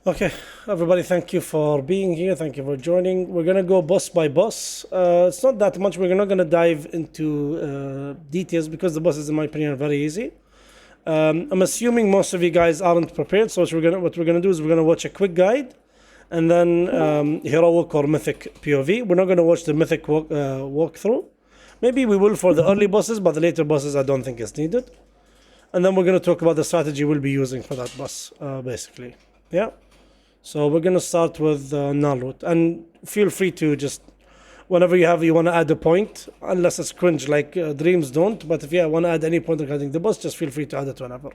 Okay, everybody, thank you for being here. Thank you for joining. We're gonna go boss by boss. It's not that much. We're not gonna dive into details because the bosses, in my opinion, are very easy. I'm assuming most of you guys aren't prepared, so what we're gonna do is we're gonna watch a quick guide, and then heroic or mythic POV. We're not gonna watch the mythic walkthrough. Maybe we will for the early bosses, but the later bosses I don't think is needed. And then we're gonna talk about the strategy we'll be using for that boss, basically. Yeah. So we're gonna start with null root, and feel free to just whenever you want to add a point, unless it's cringe like dreams don't. But if you want to add any point regarding the boss, just feel free to add it whenever.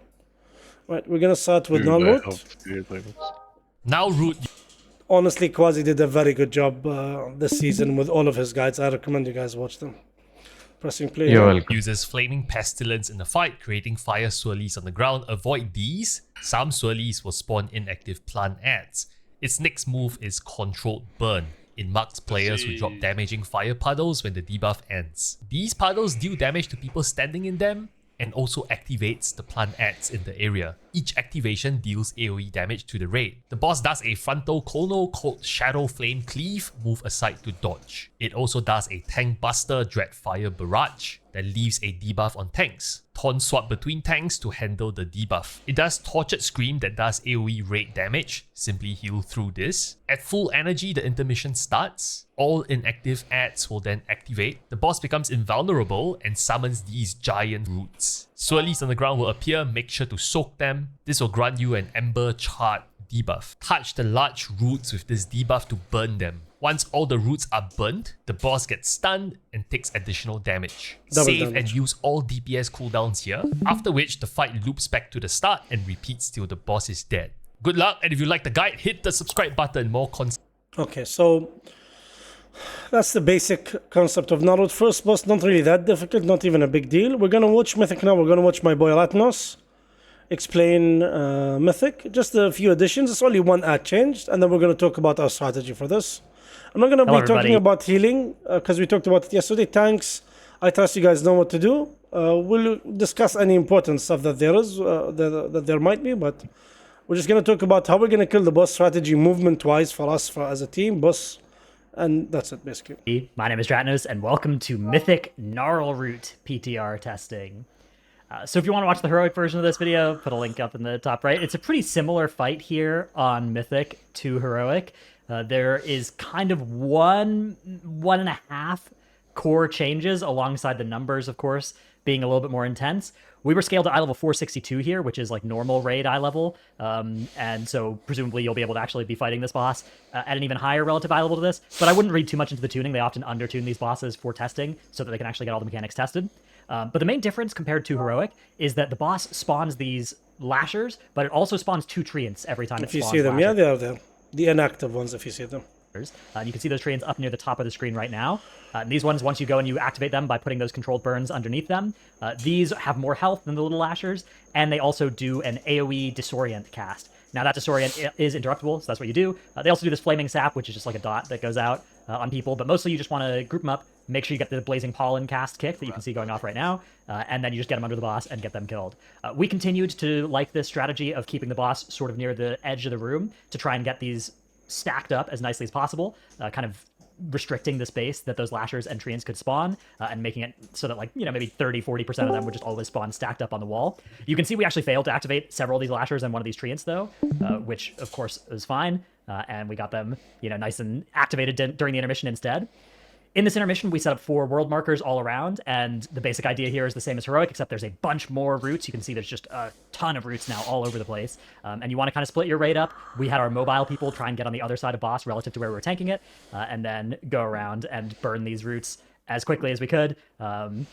Right, we're gonna start with null root. Now root Honestly, Quasi did a very good job this season with all of his guides. I recommend you guys watch them. Pressing play. You're welcome. uses flaming pestilence in the fight, creating fire swirlies on the ground. Avoid these. Some swirlies will spawn inactive plant ants. Its next move is controlled burn. It marks players who drop damaging fire puddles when the debuff ends. These puddles deal damage to people standing in them and also activates the plant ants in the area. Each activation deals AoE damage to the raid. The boss does a frontal chrono called Shadow Flame Cleave, move aside to dodge. It also does a Tank Buster Dreadfire Barrage that leaves a debuff on tanks. Taunt swap between tanks to handle the debuff. It does Tortured Scream that does AoE raid damage, simply heal through this. At full energy, the intermission starts. All inactive ads will then activate. The boss becomes invulnerable and summons these giant roots. Swirlies on the ground will appear, make sure to soak them. This will grant you an Ember Chart debuff. Touch the large roots with this debuff to burn them. Once all the roots are burnt, the boss gets stunned and takes additional damage. Save and use all DPS cooldowns here, after which the fight loops back to the start and repeats till the boss is dead. Good luck, and if you like the guide, hit the subscribe button. More Okay, so that's the basic concept of Naruto. First boss, not really that difficult, not even a big deal. We're gonna watch Mythic now. We're gonna watch my boy Ratnos explain Mythic. Just a few additions. It's only one ad changed, and then we're gonna talk about our strategy for this. I'm not gonna be talking about healing because we talked about it yesterday. Tanks, I trust you guys know what to do. We'll discuss any important stuff that there is, that there might be, but we're just gonna talk about how we're gonna kill the boss strategy movement-wise for us as a team, boss. And that's it, basically. My name is Dratnos, and welcome to Mythic Gnarl Root PTR testing. So if you want to watch the heroic version of this video, put a link up in the top right. It's a pretty similar fight here on Mythic to heroic. There is kind of one and a half core changes alongside the numbers, of course, being a little bit more intense. We were scaled to eye level 462 here, which is like normal raid eye level. And so presumably you'll be able to actually be fighting this boss at an even higher relative eye level to this. But I wouldn't read too much into the tuning. They often undertune these bosses for testing so that they can actually get all the mechanics tested. But the main difference compared to heroic is that the boss spawns these lashers, but it also spawns 2 treants every time it spawns. If you see them, yeah, they are there. The inactive ones, if you see them. You can see those treants up near the top of the screen right now. These ones, once you go and you activate them by putting those controlled burns underneath them, these have more health than the little lashers, and they also do an AoE disorient cast. Now that disorient is interruptible, so that's what you do. They also do this flaming sap, which is just like a dot that goes out on people, but mostly you just want to group them up, make sure you get the blazing pollen cast kick that you can see going off right now, and then you just get them under the boss and get them killed. We continued to like this strategy of keeping the boss sort of near the edge of the room to try and get these stacked up as nicely as possible, kind of restricting the space that those lashers and treants could spawn, and making it so that, like, you know, maybe 30-40% of them would just always spawn stacked up on the wall. You can see we actually failed to activate several of these lashers and one of these treants though, which of course is fine, and we got them, you know, nice and activated during the intermission instead. In this intermission, we set up 4 world markers all around, and the basic idea here is the same as heroic, except there's a bunch more roots. You can see there's just a ton of roots now all over the place, and you want to kind of split your raid up. We had our mobile people try and get on the other side of boss relative to where we were tanking it, and then go around and burn these roots as quickly as we could.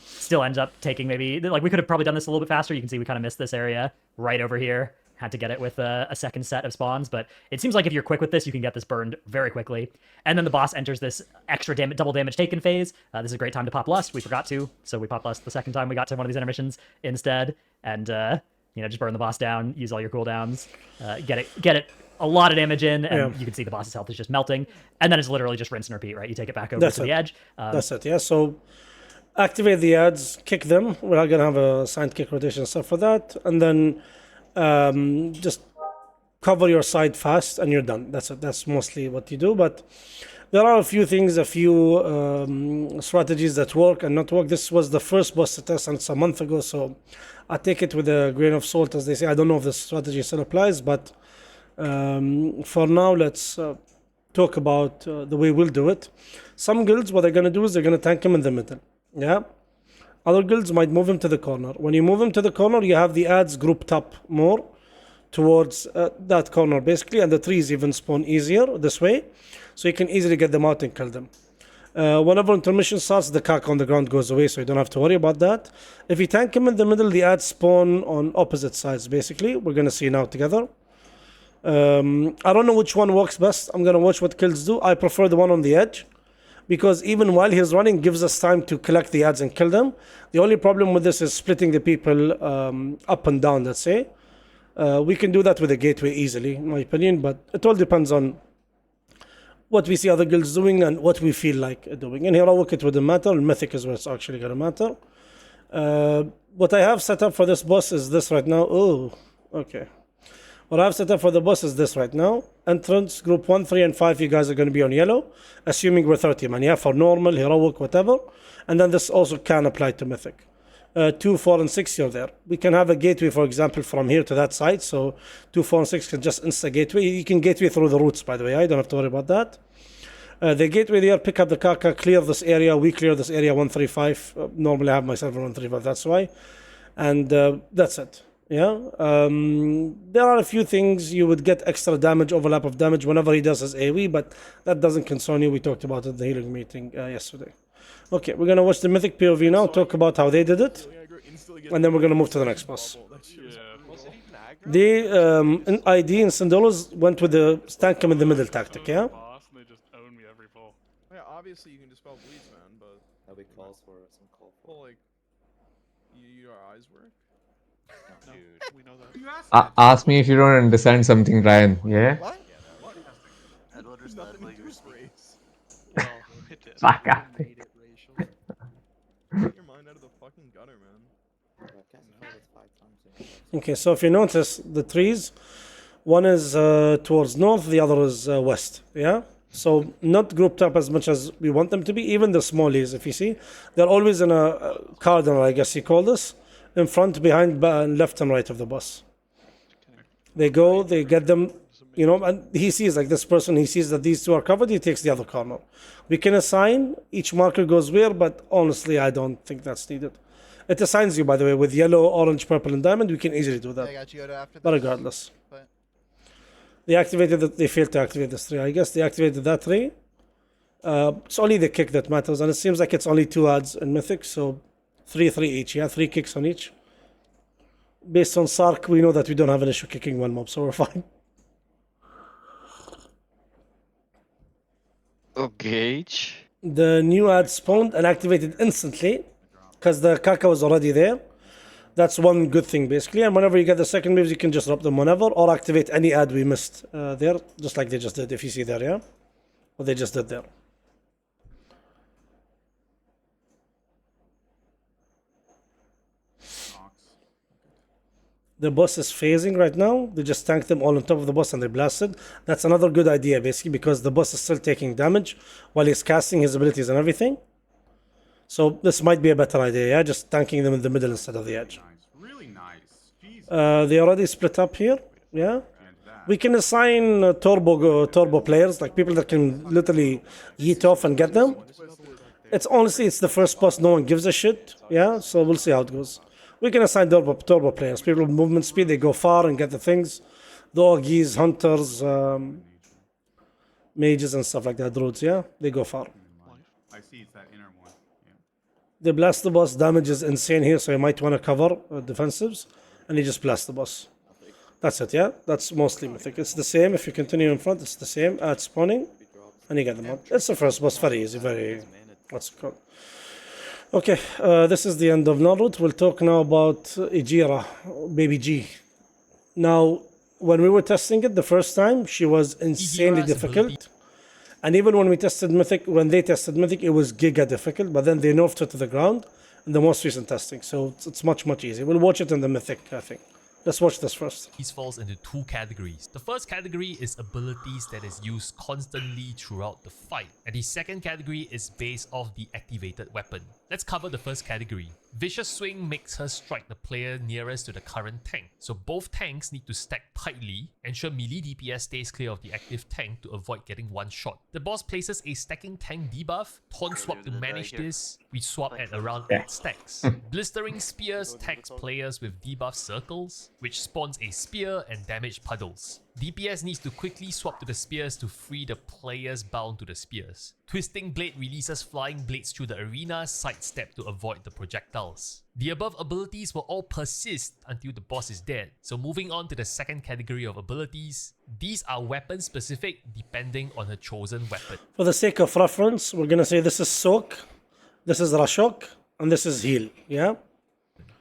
Still ends up taking maybe, like, we could have probably done this a little bit faster. You can see we kind of missed this area right over here. Had to get it with a second set of spawns, but it seems like if you're quick with this, you can get this burned very quickly. And then the boss enters this extra double damage taken phase. This is a great time to pop Lust. We forgot to, so we popped Lust the second time we got to one of these intermissions instead. And, you know, just burn the boss down, use all your cooldowns, get it a lot of damage in, and you can see the boss's health is just melting. And then it's literally just rinse and repeat, right? You take it back over to the edge. That's it, yeah. So activate the ads, kick them. We're not going to have a signed kick rotation and stuff for that. And then just cover your side fast, and you're done. That's it. That's mostly what you do. But there are a few things, a few strategies that work and not work. This was the first boss to test, and it's a month ago, so I take it with a grain of salt, as they say. I don't know if this strategy still applies, but for now, let's talk about the way we'll do it. Some guilds, what they're going to do is they're going to tank him in the middle. Yeah. Other guilds might move him to the corner. When you move him to the corner, you have the ads grouped up more towards that corner, basically, and the trees even spawn easier this way, so you can easily get them out and kill them. Whenever intermission starts, the caca on the ground goes away, so you don't have to worry about that. If you tank him in the middle, the ads spawn on opposite sides, basically. We're going to see now together. I don't know which one works best. I'm going to watch what kills do. I prefer the one on the edge, because even while he's running, gives us time to collect the ads and kill them. The only problem with this is splitting the people up and down, let's say. We can do that with a gateway easily, in my opinion, but it all depends on what we see other guilds doing and what we feel like doing. In Heroic, it wouldn't matter. In Mythic is where it's actually going to matter. What I have set up for this boss is this right now. Oh, okay. What I have set up for the boss is this right now. Entrance, group 1, 3, and 5, you guys are going to be on yellow, assuming we're 30 man, yeah, for normal, heroic, whatever. And then this also can apply to Mythic. 2, 4, and 6, you're there. We can have a gateway, for example, from here to that side. So 2, 4, and 6 can just insta gateway. You can gateway through the roots, by the way. I don't have to worry about that. The gateway there, pick up the caca, clear this area. We clear this area 135. Normally I have myself 135, that's why. And that's it. Yeah. There are a few things. You would get extra damage, overlap of damage whenever he does his AoE, but that doesn't concern you. We talked about it in the healing meeting yesterday. Okay, we're going to watch the Mythic POV now, talk about how they did it, and then we're going to move to the next boss. The ID and Syndolos went with the tank him in the middle tactic, yeah? Yeah, obviously you can dispel bleeds, man, but... That we calls for some call for. Well, like... Your eyes work? Dude, we know that. Ask me if you don't understand something, Ryan. Yeah? What? I don't understand Nothing like to do with race. well, it did. Fuck off. Get your mind out of the fucking gutter, man. Okay, so if you notice, the trees, one is towards north, the other is west, yeah? So not grouped up as much as we want them to be. Even the smallies, if you see, they're always in a cardinal, I guess you call this, in front, behind, left and right of the bus. They go, they get them, you know, and he sees, like this person, he sees that these two are covered, he takes the other corner. We can assign, each marker goes where, but honestly, I don't think that's needed. It assigns you, by the way, with yellow, orange, purple, and diamond. We can easily do that. I got you after But this, regardless. but- They activated that. They failed to activate this tree. I guess they activated that tree. It's only the kick that matters, and it seems like it's only 2 ads in Mythic, so 3 each. Yeah, 3 kicks on each. Based on Sark, we know that we don't have an issue kicking one mob, so we're fine. Okay. The new ad spawned and activated instantly because the caca was already there. That's one good thing, basically. And whenever you get the second waves, you can just drop them whenever or activate any ad we missed there, just like they just did, if you see there, yeah? What they just did there. The boss is phasing right now. They just tanked them all on top of the boss and they blasted. That's another good idea, basically, because the boss is still taking damage while he's casting his abilities and everything. So this might be a better idea, yeah? Just tanking them in the middle instead of the edge. Really nice. Jesus. They already split up here, yeah? We can assign turbo players, like people that can literally yeet off and get them. It's honestly, it's the first boss, no one gives a shit, yeah? So we'll see how it goes. We can assign turbo players, people with movement speed, they go far and get the things. The Oggies, Hunters, Mages and stuff like that, Druids, yeah? They go far. I see it's that inner one. Yeah. They blast the boss, damage is insane here, so you might want to cover defensives. And you just blast the boss. That's it, yeah? That's mostly Mythic. It's the same, if you continue in front, it's the same, add spawning. And you get them out. It's the first boss, very easy, very... What's it called? Okay, this is the end of Narut. We'll talk now about Ijira, Baby G. Now, when we were testing it the first time, she was insanely Ijira's difficult. ability. And even when we tested Mythic, when they tested Mythic, it was giga difficult, but then they nerfed her to the ground in the most recent testing. So it's much, much easier. We'll watch it in the Mythic thing. Let's watch this first. These falls into two categories. The first category is abilities that is used constantly throughout the fight, and the second category is based off the activated weapon. Let's cover the first category. Vicious Swing makes her strike the player nearest to the current tank, so both tanks need to stack tightly, ensure melee DPS stays clear of the active tank to avoid getting one shot. The boss places a stacking tank debuff. Taunt swap to manage this. We swap at around 8 stacks. Blistering Spears tags players with debuff circles, which spawns a spear and damage puddles. DPS needs to quickly swap to the spears to free the players bound to the spears. Twisting Blade releases flying blades through the arena, sidestep to avoid the projectiles. The above abilities will all persist until the boss is dead. So moving on to the second category of abilities, these are weapon specific depending on her chosen weapon. For the sake of reference, we're gonna say this is Soak, this is Rashok, and this is Heal, yeah?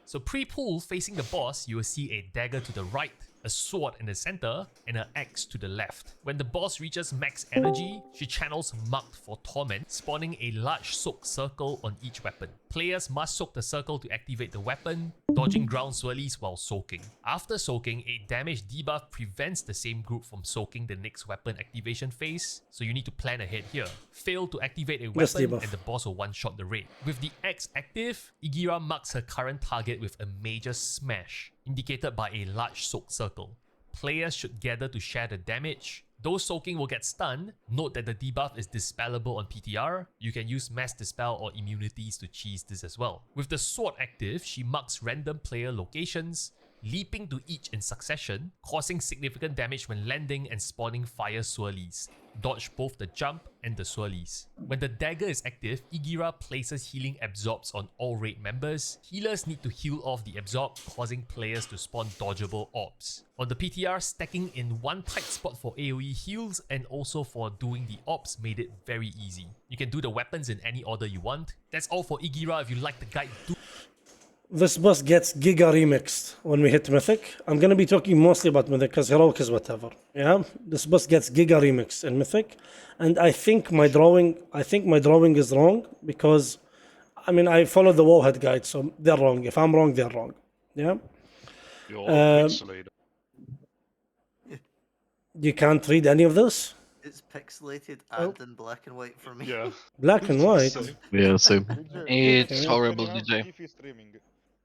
So pre-pull, facing the boss, you will see a dagger to the right, a sword in the center, and an axe to the left. When the boss reaches max energy, she channels Marked for Torment, spawning a large soak circle on each weapon. Players must soak the circle to activate the weapon, dodging ground swirlies while soaking. After soaking, a damage debuff prevents the same group from soaking the next weapon activation phase, so you need to plan ahead here. Fail to activate a Yes, weapon debuff. and the boss will one-shot the raid. With the axe active, Igira marks her current target with a major smash, indicated by a large soak circle. Players should gather to share the damage. Those soaking will get stunned. Note that the debuff is dispellable on PTR. You can use Mass Dispel or immunities to cheese this as well. With the sword active, she marks random player locations, leaping to each in succession, causing significant damage when landing and spawning fire swirlies. Dodge both the jump and the swirlies. When the dagger is active, Igira places healing absorbs on all raid members. Healers need to heal off the absorb, causing players to spawn dodgeable orbs. On the PTR, stacking in one tight spot for AoE heals and also for doing the orbs made it very easy. You can do the weapons in any order you want. That's all for Igira. If you like the guide, do This boss gets giga remixed when we hit Mythic. I'm gonna be talking mostly about Mythic because Heroic is whatever. Yeah, this boss gets giga remixed in Mythic, and I think my drawing is wrong because, I mean, I follow the Wowhead guide, so they're wrong. If I'm wrong, they're wrong. Yeah. You can't read any of this. It's pixelated and in black and white for me. Yeah. Black and white. Yeah, same. It's Okay. horrible, DJ. Fifi streaming.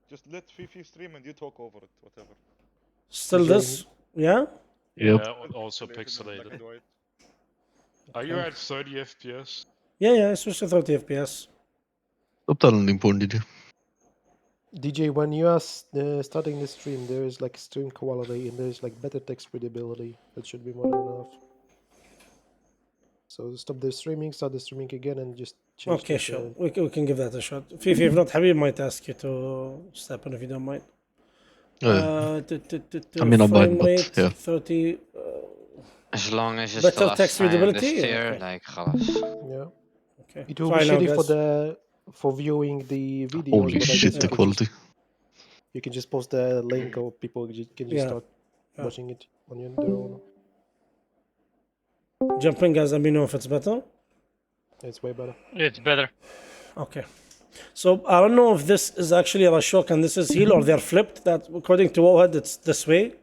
Just let Fifi stream and you talk over it, whatever. Still this. Yeah. Yep. Yeah, also pixelated. Are you at 30 FPS? Yeah. It's just 30 FPS. Totalnie błąd. DJ, when you are starting the stream, there is like stream quality and there is like better text readability. That should be more than enough. So stop the streaming, start the streaming again, and just change. Okay, the, sure. We can give that a shot. Fifi, if not, Habib might ask you to step in if you don't mind. I frame but rate, yeah. 30. As long as you Better still text assign the readability? steer, Okay. like خلاص. Yeah. Okay. It will Try be now, shitty guys. for viewing the videos. Holy but I shit, guess the quality. you can just post the link, or people can just Yeah. start watching it on their own. Jumping, guys, let me know if it's better. It's way better. It's better. Okay. So I don't know if this is actually Rashok and this is Heal or they're flipped. That according to Wowhead, it's this way.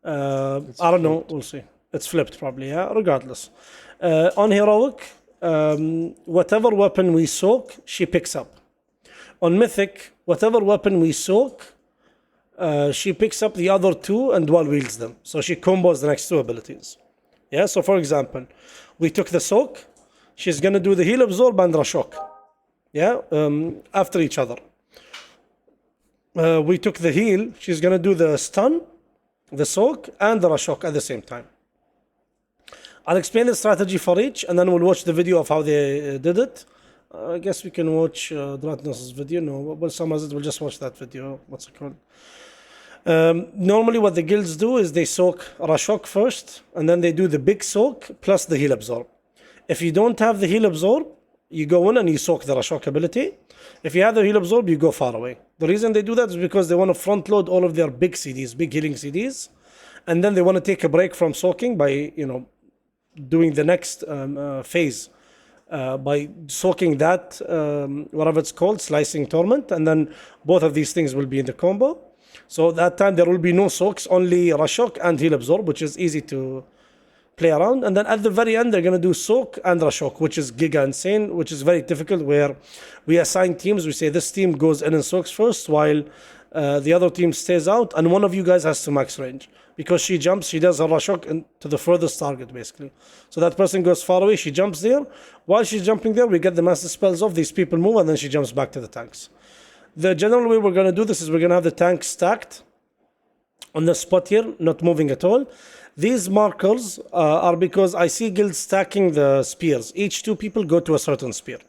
I don't know. We'll see. It's flipped probably. Yeah. Regardless, on Heroic, whatever weapon we soak, she picks up. On Mythic, whatever weapon we soak, she picks up the other two and dual wields them. So she combos the next two abilities. Yeah. So for example, we took the soak. She's gonna do the Heal Absorb and Rashok. Yeah, after each other. We took the heal. She's gonna do the stun, the soak, and the Rashok at the same time. I'll explain the strategy for each, and then we'll watch the video of how they did it. I guess we can watch Dratnos' video. No, we'll summarize it. We'll just watch that video. What's it called? Normally, what the guilds do is they soak Rashok first, and then they do the big soak plus the heal absorb. If you don't have the heal absorb, you go in and you soak the Rashok ability. If you have the heal absorb, you go far away. The reason they do that is because they want to front load all of their big CDs, big healing CDs, and then they want to take a break from soaking by, doing the next phase by soaking that, whatever it's called, slicing torment, and then both of these things will be in the combo. So that time there will be no soaks, only Rashok and Heal Absorb, which is easy to play around. And then at the very end, they're going to do Soak and Rashok, which is giga insane, which is very difficult, where we assign teams. We say this team goes in and soaks first, while the other team stays out, and one of you guys has to max range. Because she jumps, she does her Rashok to the furthest target, basically. So that person goes far away, she jumps there. While she's jumping there, we get the master spells off, these people move, and then she jumps back to the tanks. The general way we're going to do this is we're going to have the tanks stacked on the spot here, not moving at all. These markers are because I see guilds stacking the spears. Each 2 people go to a certain spear.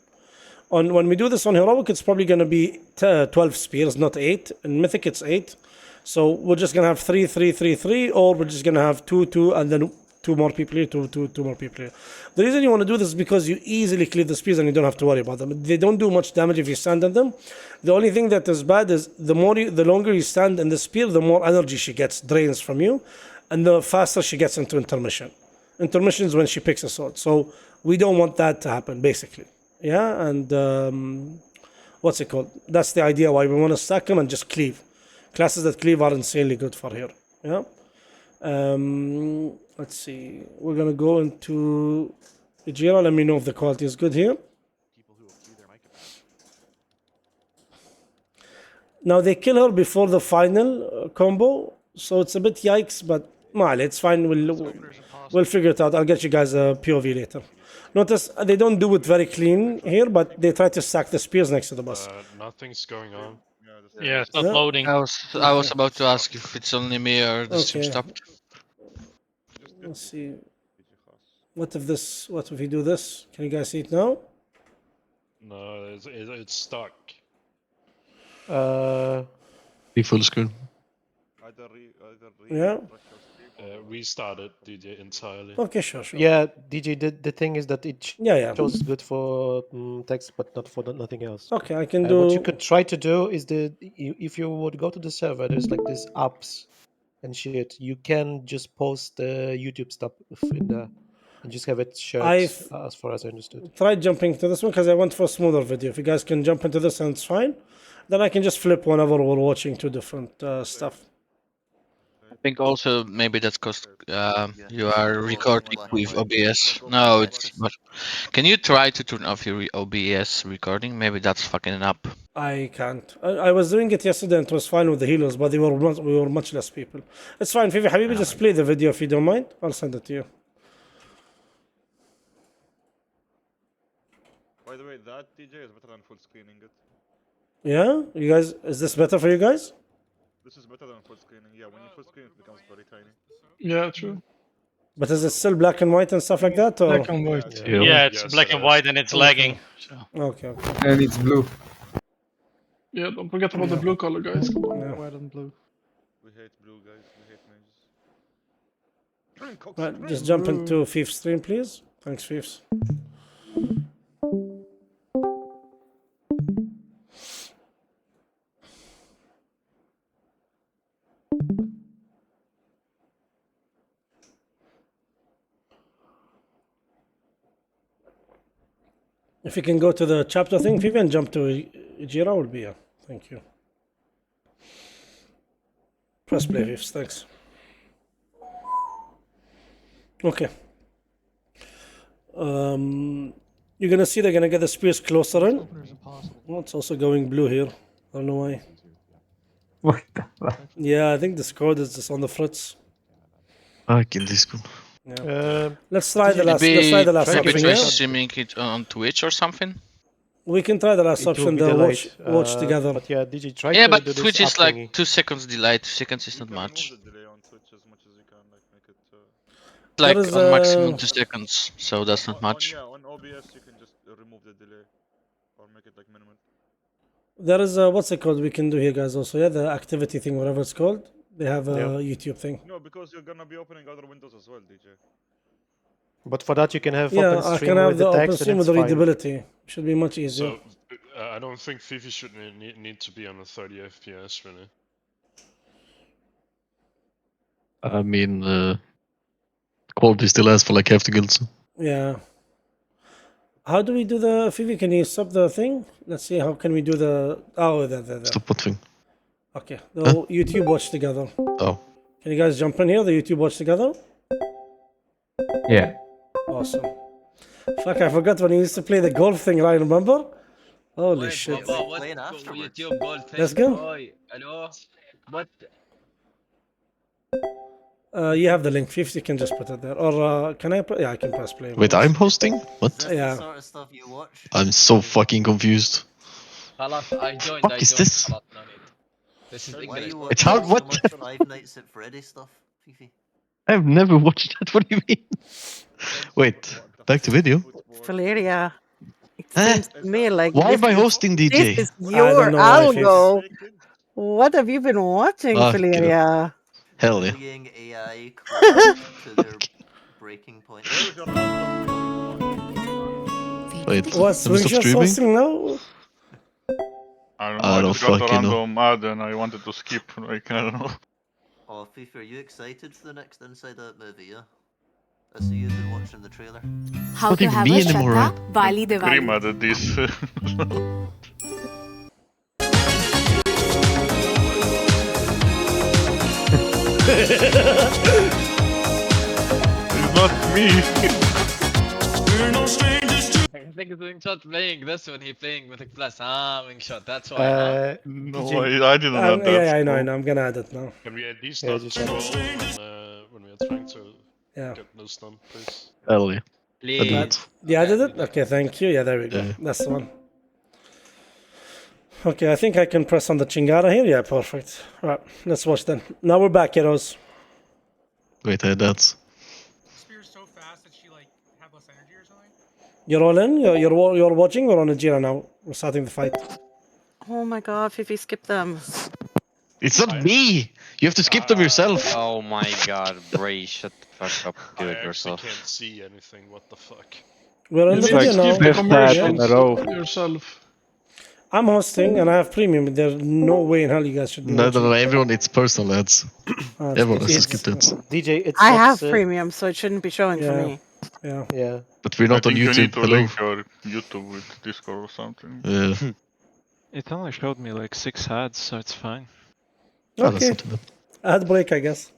When we do this on Heroic, it's probably going to be 12 spears, not 8. In Mythic, it's 8. So we're just going to have 3, 3, 3, 3, or we're just going to have 2, 2, and then 2 more people here, 2, 2, 2 more people here. The reason you want to do this is because you easily clear the spears and you don't have to worry about them. They don't do much damage if you stand on them. The only thing that is bad is the longer you stand in the spear, the more energy she gets, drains from you, and the faster she gets into intermission. Intermission is when she picks a sword. So we don't want that to happen, basically. Yeah, and what's it called? That's the idea why we want to stack them and just cleave. Classes that cleave are insanely good for here. Yeah. Let's see. We're gonna go into Ejira. Let me know if the quality is good here. Now they kill her before the final combo, so it's a bit yikes, but it's fine. We'll figure it out. I'll get you guys a POV later. Notice they don't do it very clean here, but they try to stack the spears next to the boss. Nothing's going on. Yeah, it's not Yeah. loading. I was about to ask if it's only me or the stream Okay. stopped. Let's see. What if we do this? Can you guys see it now? No, it's stuck. Be full screen. Yeah. Restart it, DJ, entirely. Okay, sure. Yeah, DJ. The thing is that it Yeah. shows good for text, but not for nothing else. Okay, I can do. What you could try to do is if you would go to the server, there's like these apps and shit. You can just post the YouTube stuff in there and just have it shared. As far as I understood. Try jumping to this one because I went for a smoother video. If you guys can jump into this and it's fine, then I can just flip whenever we're watching 2 different stuff. I think also maybe that's because you are recording with OBS. No, it's not. Can you try to turn off your OBS recording? Maybe that's fucking up. I can't. I was doing it yesterday and it was fine with the healers, but we were much less people. It's fine, Fifi. Habibi, just play the video if you don't mind. I'll send it to you. By the way, that DJ is better than full screening it. Yeah? You guys, is this better for you guys? This is better than full screening. Yeah, when you full screen, it becomes very tiny. Yeah, true. But is it still black and white and stuff like that? Or? Black and white. Yeah, it's black and white and it's lagging. So. Okay. And it's blue. Yeah, don't forget about the blue color, guys. Come on. Yeah. White and blue. We hate blue, guys. We hate mages. Right, just jump into Fif's stream, please. Thanks, Fif's. If you can go to the chapter thing, Fifi, and jump to Ejira, will be here. Thank you. Press play, Fifs. Thanks. Okay. You're gonna see they're gonna get the spears closer in. Oh, it's also going blue here. I don't know why. What the fuck? Yeah, I think this code is just on the fritz. I can this one. Yeah. Let's try the last. Let's try the last Maybe option. try Yeah? streaming it on Twitch or something. We can try the last It will option. be The delayed, watch together. But yeah, DJ, try Yeah, to but do this Twitch is app like thingy. 2 seconds delayed. 2 seconds is not much. Remove the delay on Twitch as much as you can, like make it. Like There is, on maximum 2 seconds, so that's not much. On OBS you can just remove the delay or make it like minimum. There is a, what's it called? We can do here, guys. Also, yeah, the activity thing, whatever it's called. They have a YouTube thing. No, because you're gonna be opening other windows as well, DJ. But for that, you can have Yeah, open I stream can have with the the open text stream and with it's the fine. readability. Should be much easier. So, I don't think Fifi should need to be on a 30 FPS, really. I mean, quality still has for like half the guilds. Yeah. How do we do the Fifi? Can you stop the thing? Let's see. How can we do the? Oh, there. Stop what thing? Okay, the YouTube watch together. Oh. Can you guys jump in here? The YouTube watch together? Yeah. Awesome. Fuck, I forgot when you used to play the golf thing, right? Remember? Holy shit. Playing afterwards. Let's go. You have the link. 50 can just put it there. Or can I put? Yeah, I can press play. Wait, I'm hosting? What? Is this Yeah. the sort of stuff you watch? I'm so fucking confused. I joined. Fuck is this? This is Why are you It's watching hard. so What? much Five Nights at Freddy's stuff, Fifi? I've never watched that. What do you mean? Wait, back to video. Valeria, it Huh? seems to me like Why this am I is, hosting this DJ? is I your don't know why, algo. What have you been watching, Okay. Valeria? Hell yeah. Bullying AI close to their breaking point. Wait, What's let me stop streaming. hosting now? I don't know. I I don't just got a fucking know. random ad and I wanted to skip. Like, I don't know. Oh, Fifi, are you excited for the next Inside Out movie, yeah? I see you've been watching the trailer. How to have a Shraddha Wali Grim added this. It's not me. I think it's Wingshot playing this when he playing Mythic Plus. Wingshot, that's why. No, DJ, I didn't add that. Yeah, I know, so- I know. I'm gonna add it now. Can we at least Yeah, not just scroll add when we are trying to Yeah. get this done, please? Hell yeah. I Please. did it. Yeah, I did it? Okay, thank you. Yeah, there we go. Yeah. That's the one. Okay, I think I can press on the Chingara here. Yeah, perfect. Alright, let's watch then. Now we're back, heroes. Wait, I had that. Spear's so fast that she like have less energy or something. You're all in? You're watching? We're on a Jira now. We're starting the fight. Oh my god, Fifi, skip them. It's not me! You have to skip them yourself. Oh my god, Bray, shut the fuck up, do I it actually yourself. can't see anything. What the fuck? We're in the It's video like now. fifth ad in a row. Yourself. I'm hosting and I have premium. There's no way in hell you guys should be No, watching. no, no, everyone, it's personal ads. It's Everyone has to it's- skip that. DJ, it's I have sucks, premium, so it shouldn't be showing for Yeah. me. Yeah. Yeah. But we're not I on think you need YouTube. to Hello. link your YouTube with Discord or something. Yeah. It only showed me like 6 ads, so it's fine. Oh, that's Okay. not too bad. Ad break, I guess.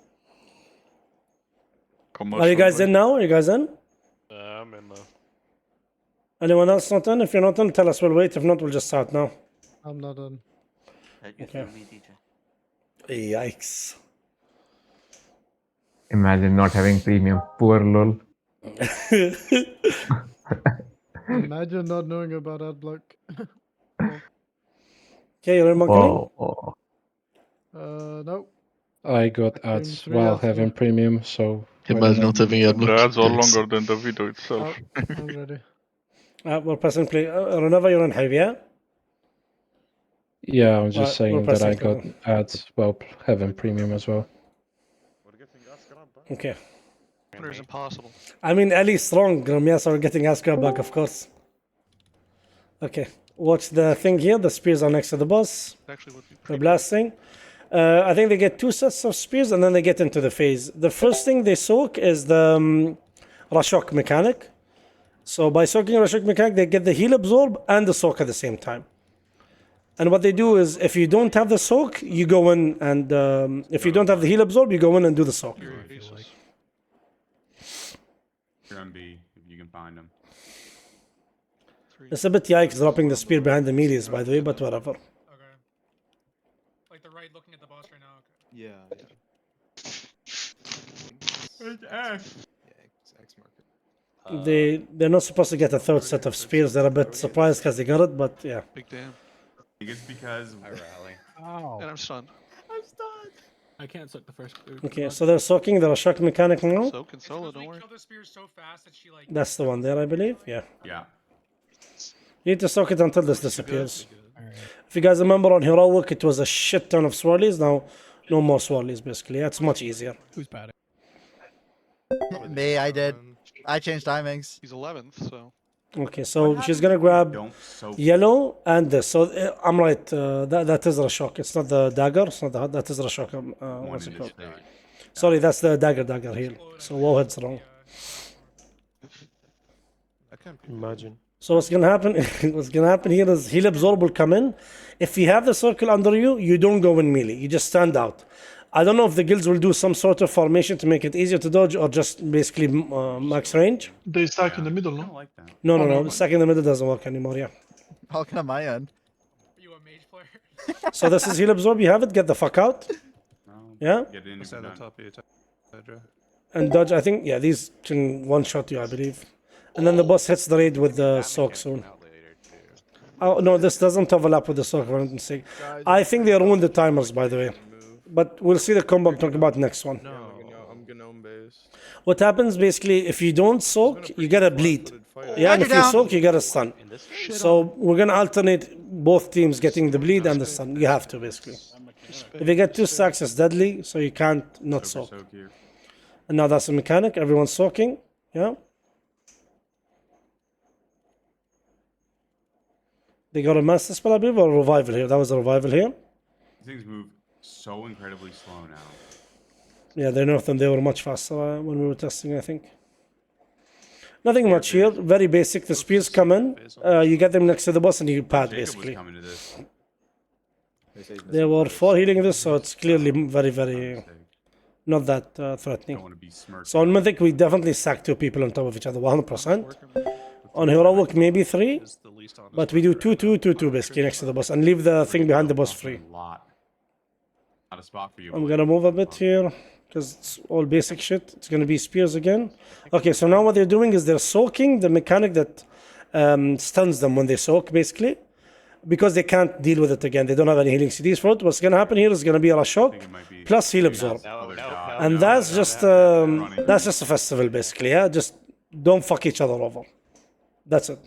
Commercial Are you guys break. in now? Are you guys in? I'm in. Anyone else not in? If you're not in, tell us. We'll wait. If not, we'll just start now. I'm not on. Hit you Okay. through me, DJ. Yikes. Imagine not having premium. Poor lol. Imagine not knowing about ad block. Okay, you're in marketing? Oh. No. I got Stream ads 3 while after. having premium, so Imagine not having ad The block. ads are Yikes. longer than the video itself. I'm ready. We're pressing play. Renova, you're in Hive, yeah? yeah, I'm just Right, saying we're that I pressing got ads while having premium as well. Okay. It's impossible. I mean, Ellie's strong, Grim. Yes, we're getting Askra back, of course. Okay. Watch the thing here. The spears are next to the boss. Actually, would be They're blasting. I think they get 2 sets of spears and then they get into the phase. The first thing they soak is the Rashok mechanic. So by soaking Rashok mechanic, they get the heal absorb and the soak at the same time. And what they do is, if you don't have the soak, you go in and if you don't have the heal absorb, you go in and do the soak. You're on B, if you can find them. It's a bit yikes dropping the spear behind the melees, by the way, but whatever. Okay. Like the right looking at the boss right now. Okay. They're not supposed to get a third set of spears. They're a bit surprised because they got it, but yeah. big damn. I think it's because I rally. And I'm stunned. I can't suck the first. Okay, so they're soaking the Rashok mechanic now. So can solo, don't worry. Kill the spear so fast that she like. That's the one there, I believe. Yeah. Yeah. You need to soak it until this disappears. If you guys remember on Heroic, it was a shit ton of swirlies. Now, no more swirlies, basically. Yeah, it's much easier. Who's batting? Me, I did. I changed timings. He's 11th, so. Okay, so she's gonna grab Don't soak. yellow and this. So I'm right. That is Rashok. It's not the dagger. It's not that is Rashok. What's it called? Sorry, that's the dagger heal. So Wowhead's wrong. Imagine. So what's gonna happen? What's gonna happen here is heal absorb will come in. If you have the circle under you, you don't go in melee. You just stand out. I don't know if the guilds will do some sort of formation to make it easier to dodge, or just basically max range. They stack in the middle, I no? like that. No, Oh, no, never no. mind. Stacking in the middle doesn't work anymore. Yeah. How can my end? You a mage player? So this is heal absorb. You have it. Get the fuck out. No, Yeah. Get in if Stand you're on done. top of you, Hydra. And dodge. I think these can one shot you, I believe. And then the boss hits the raid with the soak soon. Oh no, this doesn't overlap with the soak. For instance sake. I think they ruined the timers, by the way. But we'll see the combo I'm talking about next one. No, I'm Gnome based. What happens basically, if you don't soak, you get a bleed. Yeah, and if you soak, you get a stun. So we're gonna alternate both teams getting the bleed and the stun. You have to basically. If you get 2 stacks, it's deadly, so you can't not soak. Soak here. And now that's a mechanic. Everyone's soaking. Yeah. They got a master spell, I believe, or a revival here. That was a revival here. These things move so incredibly slow now. Yeah, they nerfed them. They were much faster when we were testing, I think. Nothing much here. Very basic. The spears come in. You get them next to the boss and you pad, Jacob basically. was coming to this. There were 4 healing this, so it's clearly very, very not that threatening. Don't want to be smirked. So on Mythic, we definitely stack 2 people on top of each other, 100%. On Heroic, maybe 3. But we do 2-2-2-2 basically next to the boss and leave the thing behind the boss free. Not a spot for you. I'm gonna move a bit here because it's all basic shit. It's gonna be spears again. Okay, so now what they're doing is they're soaking the mechanic that stuns them when they soak, basically, because they can't deal with it again. They don't have any healing CDs for it. What's gonna happen here is gonna be a shock plus heal absorb, and that's just a festival basically. Yeah, just don't fuck each other over. That's it.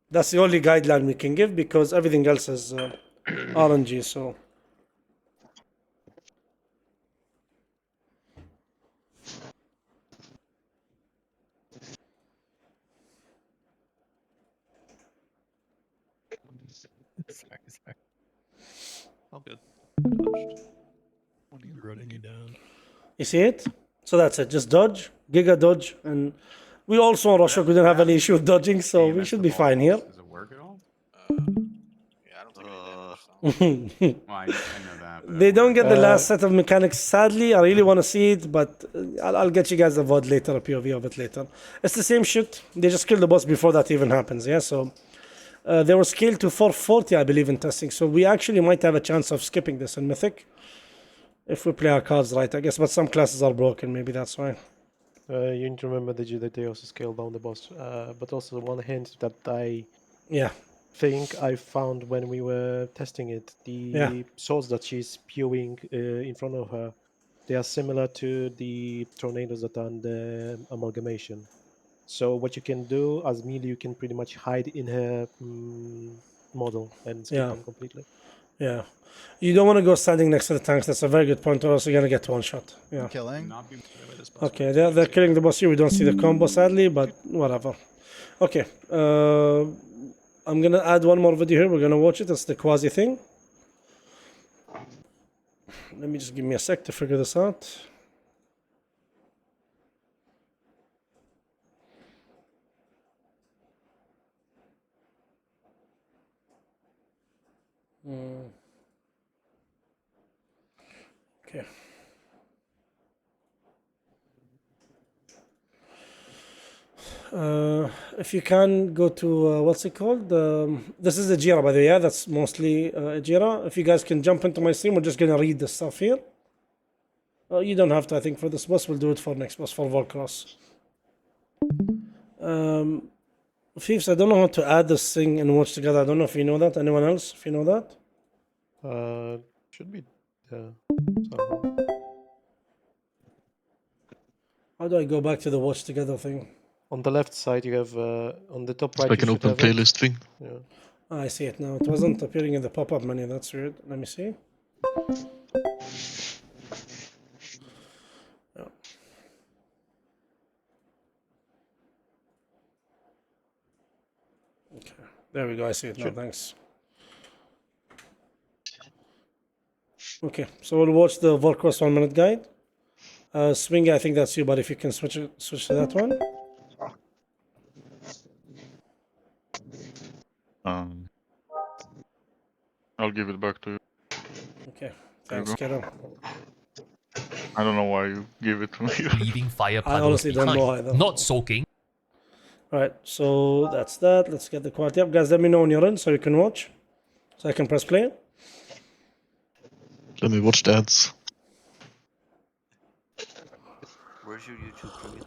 That's the only guideline we can give because everything else is RNG. So. Sorry. All good. Running you down. You see it? So that's it. Just dodge, giga dodge, and we also on Roshok, we didn't have any issue with dodging, so we should be fine here. Does it work at all? Yeah, I don't think it Well, I know that. But They don't get the last set of mechanics, sadly. I really want to see it, but I'll get you guys a VOD later, a POV of it later. It's the same shit. They just kill the boss before that even happens, yeah? So they were scaled to 440, I believe, in testing. So we actually might have a chance of skipping this in Mythic if we play our cards right, I guess. But some classes are broken, maybe that's why. You need to remember that they also scale down the boss. But also one hint that I think I found when we were testing it, the swords that she's spewing in front of her, they are similar to the tornadoes that are on the amalgamation. So what you can do as melee, you can pretty much hide in her model and skip them completely. Yeah. You don't want to go standing next to the tanks. That's a very good point. Or else you're going to get one shot. Yeah. Killing. Okay, they're killing the boss here. We don't see the combo, sadly, but whatever. Okay. I'm going to add one more video here. We're going to watch it. It's the quasi thing. Let me just give me a sec to figure this out. Okay. If you can go to what's it called? This is the Jira, by the way. Yeah, that's mostly Jira. If you guys can jump into my stream, we're just gonna read the stuff here. You don't have to, I think, for this boss. We'll do it for next boss for Volcross. Thieves, I don't know how to add this thing and watch together. I don't know if you know that. Anyone else? If you know that? Should be somehow. How do I go back to the watch together thing? On the left side, you have on the top It's right. like you an should open have it. playlist thing. Yeah. I see it now. It wasn't appearing in the pop-up menu. That's weird. Let me see. Yeah. Okay. There we go. I see it now. Thanks. Okay. So we'll watch the Volcross 1 minute guide. Swing, I think that's you, but if you can switch to that one. I'll give it back to you. Okay, There you thanks, go. kiddo. I don't know why you give it to me. Leaving fire I puddles honestly don't behind. know either. Not soaking. Alright, so that's that. Let's get the quality up. Guys, let me know when you're in so you can watch. So I can press play. Let me watch the ads. Where's your YouTube premium?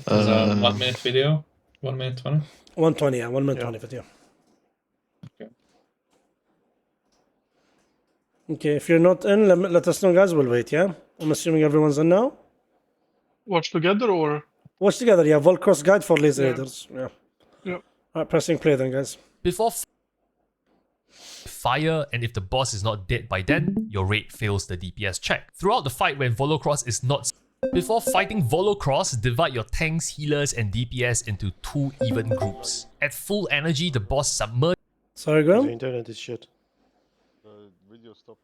There's a 1 minute video. 1 minute 20. 120, yeah, 1 minute 20 video. Okay, if you're not in, let us know, guys. We'll wait, yeah? I'm assuming everyone's in now. Watch together or? Watch together, yeah. Volcross guide for laser Yeah. raiders. Yeah. Yeah. Alright, pressing play then, guys. Before fire, and if the boss is not dead by then, your raid fails the DPS check. Throughout the fight when Volocross is not... Before fighting Volocross, divide your tanks, healers, and DPS into 2 even groups. At full energy, the boss submerges... Sorry, The Graham? internet is shit. Video stopped.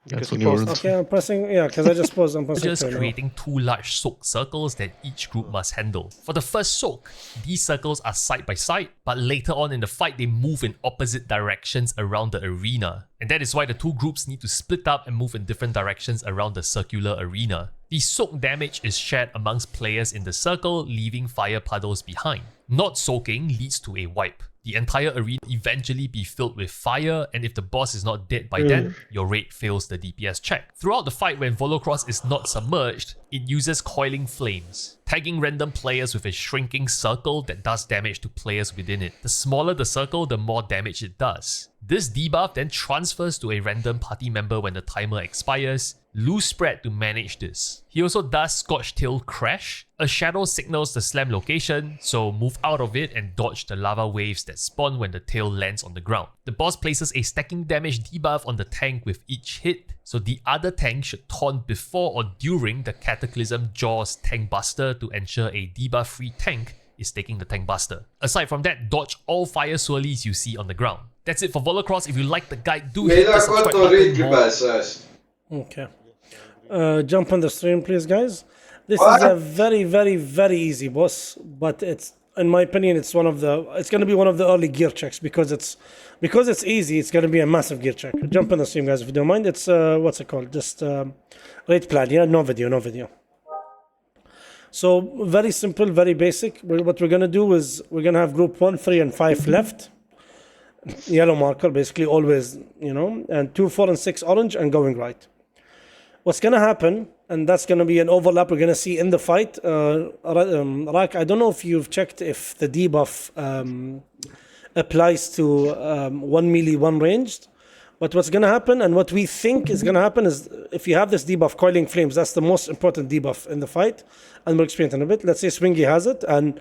That's Because when you you're paused. Okay, I'm pressing... Yeah, because I just paused. I'm pressing Just play now. creating 2 large soak circles that each group must handle. For the first soak, these circles are side by side, but later on in the fight they move in opposite directions around the arena. And that is why the 2 groups need to split up and move in different directions around the circular arena. The soak damage is shared amongst players in the circle, leaving fire puddles behind. Not soaking leads to a wipe. The entire arena eventually be filled with fire, and if the boss is not dead by then, your raid fails the DPS check. Throughout the fight when Volocross is not submerged, it uses coiling flames, tagging random players with a shrinking circle that does damage to players within it. The smaller the circle, the more damage it does. This debuff then transfers to a random party member when the timer expires. Lose spread to manage this. He also does Scorch Tail Crash. A shadow signals the slam location, so move out of it and dodge the lava waves that spawn when the tail lands on the ground. The boss places a stacking damage debuff on the tank with each hit, so the other tank should taunt before or during the Cataclysm Jaws Tank Buster to ensure a debuff-free tank is taking the tank buster. Aside from that, dodge all fire swirlies you see on the ground. That's it for Volocross. If you like the guide, do hit the subscribe button. Okay. Jump on the stream, please, guys. This is a very, very, very easy boss, but it's, in my opinion, it's going to be one of the early gear checks because it's easy. It's going to be a massive gear check. Jump on the stream, guys, if you don't mind. It's what's it called? Just raid plan, yeah. No video. So very simple, very basic. What we're going to do is we're going to have group 1, 3, and 5 left. Yellow marker, basically always, and 2, 4, and 6 orange, and going right. What's going to happen, and that's going to be an overlap we're going to see in the fight. Rak, I don't know if you've checked if the debuff applies to 1 melee, 1 ranged. But what's going to happen, and what we think is going to happen, is if you have this debuff, Coiling Flames, that's the most important debuff in the fight. And we'll explain it in a bit. Let's say Swingy has it, and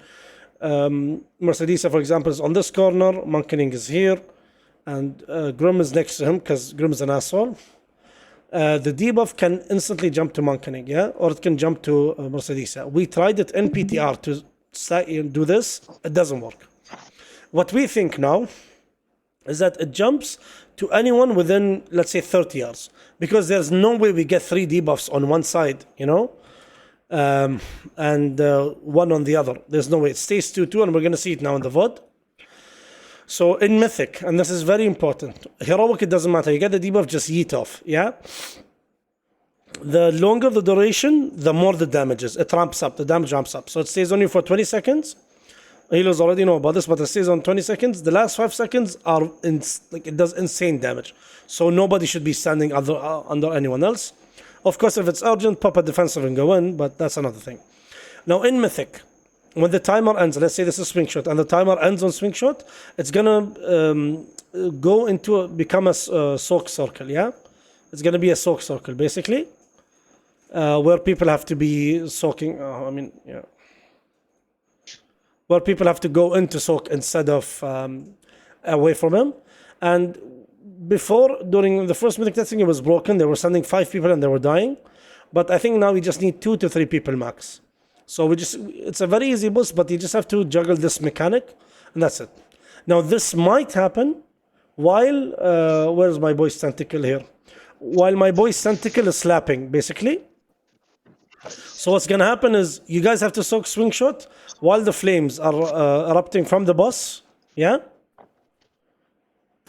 Mercedesa, for example, is on this corner, Monkening is here, and Grim is next to him, because Grim is an asshole. The debuff can instantly jump to Monkening, yeah? Or it can jump to Mercedesa. We tried it in PTR to do this. It doesn't work. What we think now is that it jumps to anyone within, let's say, 30 yards. Because there's no way we get 3 debuffs on one side, and 1 on the other. There's no way. It stays 2-2, and we're going to see it now in the VOD. So in Mythic, and this is very important, Heroic, it doesn't matter. You get the debuff, just yeet off, yeah? The longer the duration, the more the damage is. It ramps up, the damage ramps up. So it stays on you for 20 seconds. Healers already know about this, but it stays on 20 seconds. The last 5 seconds are, it does insane damage. So nobody should be standing under anyone else. Of course, if it's urgent, pop a defensive and go in, but that's another thing. Now in Mythic, when the timer ends, let's say this is swing shot, and the timer ends on swing shot, it's gonna become a soak circle, yeah? It's gonna be a soak circle, basically, where people have to be soaking, where people have to go into soak instead of away from him. And before, during the first Mythic testing, it was broken. They were sending 5 people and they were dying. But I think now we just need 2 to 3 people max. So it's a very easy boss, but you just have to juggle this mechanic, and that's it. Now this might happen while, where's my boy's tentacle here? While my boy's tentacle is slapping, basically. So what's gonna happen is you guys have to soak swing shot while the flames are erupting from the boss. Yeah.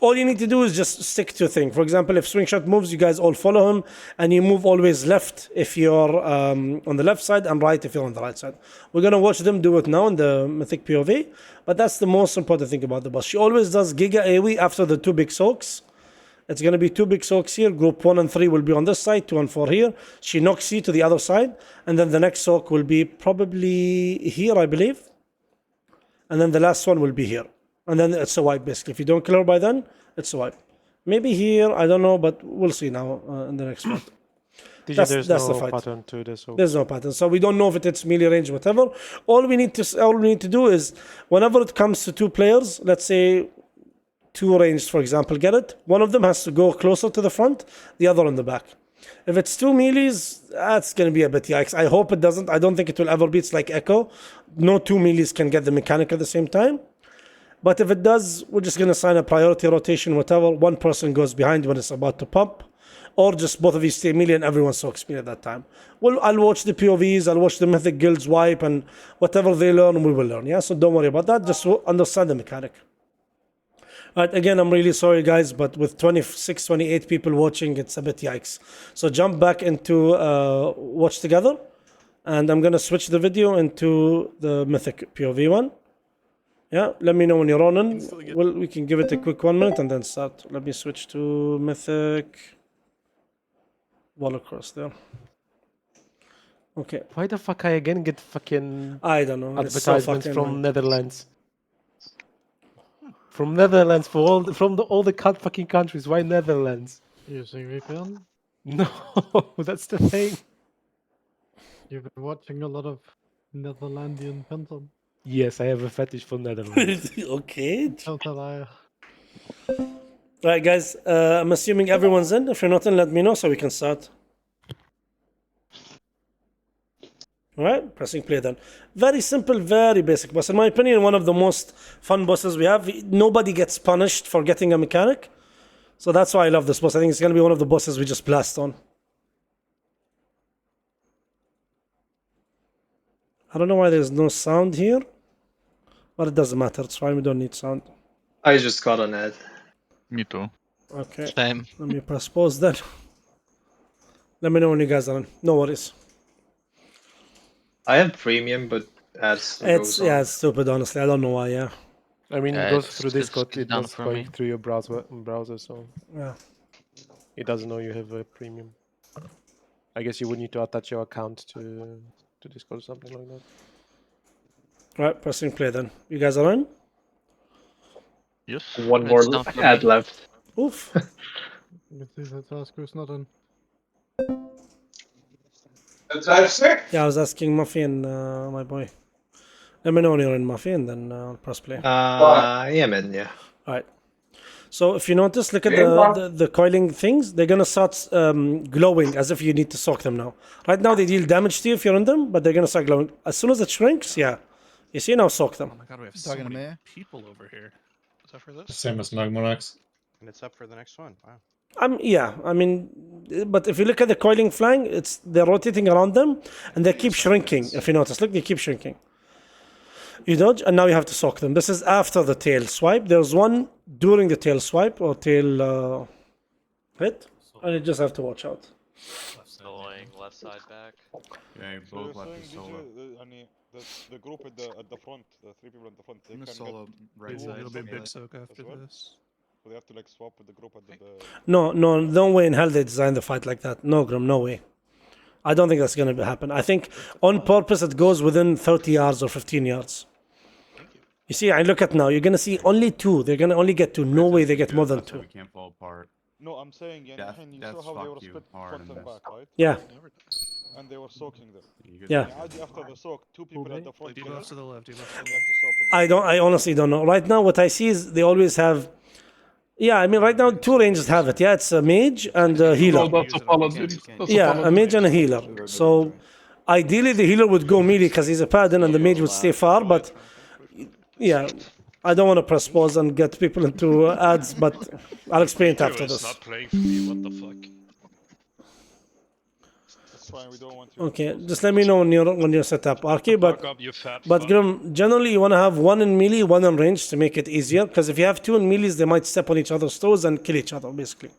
All you need to do is just stick to a thing. For example, if swing shot moves, you guys all follow him, and you move always left if you're on the left side and right if you're on the right side. We're gonna watch them do it now in the mythic POV, but that's the most important thing about the boss. She always does Giga AoE after the 2 big soaks. It's going to be 2 big soaks here. Group 1 and 3 will be on this side, 2 and 4 here. She knocks you to the other side. And then the next soak will be probably here, I believe. And then the last one will be here. And then it's a wipe, basically. If you don't kill her by then, it's a wipe. Maybe here, I don't know, but we'll see now in the next one. There's the no fight. pattern to this. There's no pattern. So we don't know if it's melee range, whatever. All we need to do is, whenever it comes to 2 players, let's say 2 ranged, for example, get it? One of them has to go closer to the front, the other on the back. If it's 2 melees, that's going to be a bit yikes. I hope it doesn't. I don't think it will ever be. It's like Echo. No 2 melees can get the mechanic at the same time. But if it does, we're just going to sign a priority rotation, whatever. One person goes behind when it's about to pump. Or just both of you stay melee and everyone soaks melee at that time. Well, I'll watch the POVs, I'll watch the mythic guilds wipe, and whatever they learn, we will learn. Yeah, so don't worry about that. Just understand the mechanic. Right, again, I'm really sorry, guys, but with 26, 28 people watching, it's a bit yikes. So jump back into watch together, and I'm going to switch the video into the mythic POV one. Yeah, let me know when you're on in. Well, we can give it a quick 1 minute and then start. Let me switch to mythic. Wall across there. Okay. Why the fuck I again get fucking I don't know. advertisements from Netherlands? From Netherlands for all the fucking countries. Why Netherlands? Using VPN? No, that's the thing. You've been watching a lot of Netherlandian content. Yes, I have a fetish for Netherlands. Okay. So that I. Right, guys. I'm assuming everyone's in. If you're not in, let me know so we can start. Alright, pressing play then. Very simple, very basic boss. In my opinion, one of the most fun bosses we have. Nobody gets punished for getting a mechanic. So that's why I love this boss. I think it's going to be one of the bosses we just blast on. I don't know why there's no sound here. But it doesn't matter. It's fine. We don't need sound. I just got an ad. Me too. Okay. Same. Let me press pause then. Let me know when you guys are in. No worries. I have premium, but ads. It's stupid. Honestly, I don't know why. Yeah. I mean, Yeah, it goes it's- through Discord. it's It done was for going me. through your browser, so Yeah. it doesn't know you have a premium. I guess you would need to attach your account to Discord or something like that. Right. Pressing play then. You guys are in. Yes. One more It's done for ad me. left. Oof. Let's see if that task was not in. Yeah, I was asking Muffy and my boy. Let me know when you're in, Muffy, and then I'll press play. I am in, yeah. Alright. So if you notice, look at the coiling things. They're gonna start glowing as if you need to soak them now. Right now they deal damage to you if you're in them, but they're gonna start glowing. As soon as it shrinks, yeah. You see, now soak them. Oh my god, we have so Talking to many me? people over here. Is that for this? Same as Magmorax. And it's up for the next one. Wow. Yeah, I mean, but if you look at the coiling flank, they're rotating around them, and they keep shrinking. If you notice, look, they keep shrinking. You dodge, and now you have to soak them. This is after the tail swipe. There's one during the tail swipe or tail hit, and you just have to watch out. Annoying left side back. Yeah, So both you're left saying is solo. the group at the front, the 3 people at the front, they I'm can gonna solo get right two side. of It'll be them big as soak after well? this. So they have to like swap with the group at the No way in hell they designed the fight like that. No, Grum, no way. I don't think that's going to happen. I think on purpose it goes within 30 yards or 15 yards. You see, I look at now, you're going to see only 2. They're going to only get 2. No way they get more than 2. We can't fall apart. No, I'm saying, you saw how they were split front and back, right? Yeah. And they were soaking them. Yeah. After the soak, 2 people at the front. Debuff to the left, debuff to the left. I honestly don't know. Right now, what I see is they always have. Yeah, I mean, right now, 2 ranges have it. Yeah, it's a mage and a healer. That's a paladin. Yeah, a mage and a healer. So, ideally, the healer would go melee because he's a paladin and the mage would stay far, but. Yeah, I don't want to press pause and get people into ads, but I'll explain it after this. Not playing for me, what the fuck? fine. We don't want you. Okay, just let me know when you're set up, Arky. Fuck up, you fat But fuck. Grim, generally you want to have one in melee, one in range to make it easier. Because if you have two in melees, they might step on each other's toes and kill each other, basically.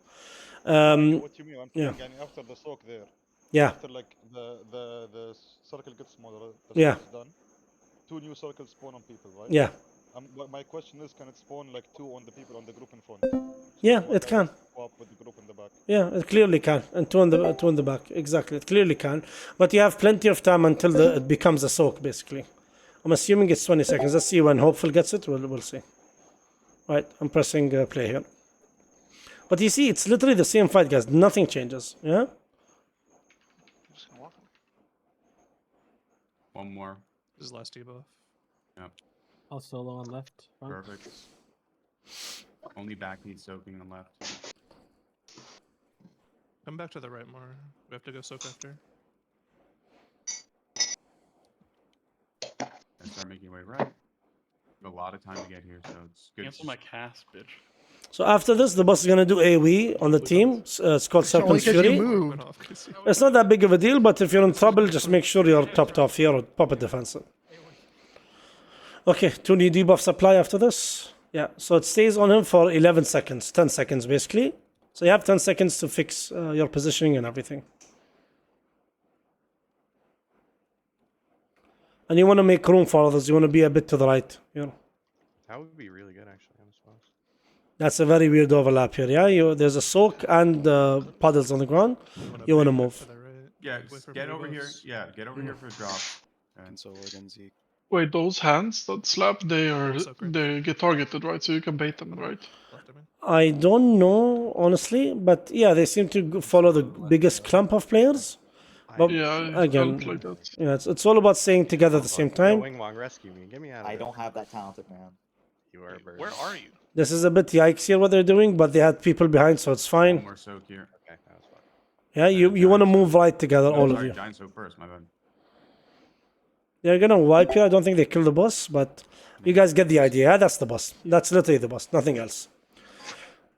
What you mean? I'm yeah. saying after the soak there. Yeah. After like the circle gets smaller, the Yeah. soak is done. 2 new circles spawn on people, right? Yeah. My question is, can it spawn like 2 on the people on the group in front? Yeah, one it guy can. Swap with the group in the back. Yeah, it clearly can. And two in the back. Exactly, it clearly can. But you have plenty of time until it becomes a soak, basically. I'm assuming it's 20 seconds. Let's see when Hopeful gets it. We'll see. Right, I'm pressing play here. But you see, it's literally the same fight, guys. Nothing changes. Yeah. One more. This is last debuff. Yep. All solo on left. Front. Perfect. Only back needs soaking on left. Come back to the right more. We have to go soak after. I start making your way right. A lot of time to get here, so it's good. Cancel my cast, bitch. So after this, the boss is gonna do AoE on the team. It's called Serpent's Fury. It's not that big of a deal, but if you're in trouble, just make sure you're topped off here or pop a defensive. Okay, 2 new debuffs apply after this. Yeah, so it stays on him for 11 seconds, 10 seconds basically. So you have 10 seconds to fix your positioning and everything. And you want to make room for others. You want to be a bit to the right. You know. That would be really good, actually, on this boss. That's a very weird overlap here. Yeah, there's a soak and puddles on the ground. You want to move. Yeah, get over here. Yeah, get over here for a drop. And so again, Zeke. Wait, those hands that slap, they get targeted, right? So you can bait them, right? I don't know, honestly, but yeah, they seem to follow the biggest clump of players. But yeah, again, like that. yeah, it's all about staying together at the same time. Wing Wong, rescue me. Get me out of I here. don't have that talented, man. You are a bird. Where are you? This is a bit yikes here what they're doing, but they had people behind, so it's One fine. more soak here. Okay, that was fine. Yeah, you want to move right together, No, all of sorry, you. Giant soak first, my bad. They're gonna wipe here. I don't think they kill the boss, but you guys get the idea. Yeah, that's the boss. That's literally the boss. Nothing else.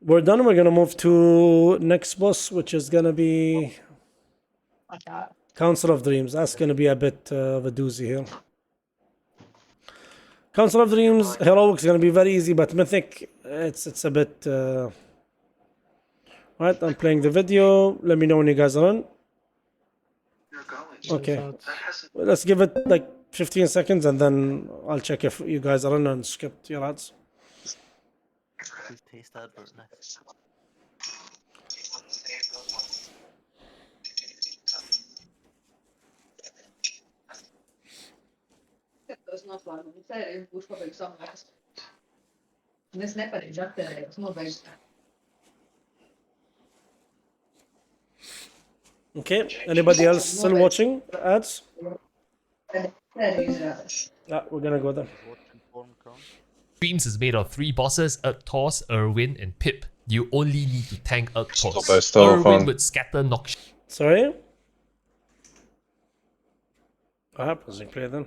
We're done. We're gonna move to next boss, which is gonna be Council of Dreams. That's gonna be a bit of a doozy here. Council of Dreams heroic is gonna be very easy, but mythic it's a bit. Right, I'm playing the video. Let me know when you guys are on. Okay, well, let's give it like 15 seconds and then I'll check if you guys are on and skip your ads. Please taste advert next. Tas noslēguma sērija būs pabeigts samērās. Un es nepareizi atterējos, nobeigts. Okay, anybody else still watching the ads? Sērija izrādās. Yeah, we're gonna go there. Dreams is made of 3 bosses, Urtos, Irwin, and Pip. You only need to tank Urtos. Irwin would scatter noxious. Sorry? What happens when you play then?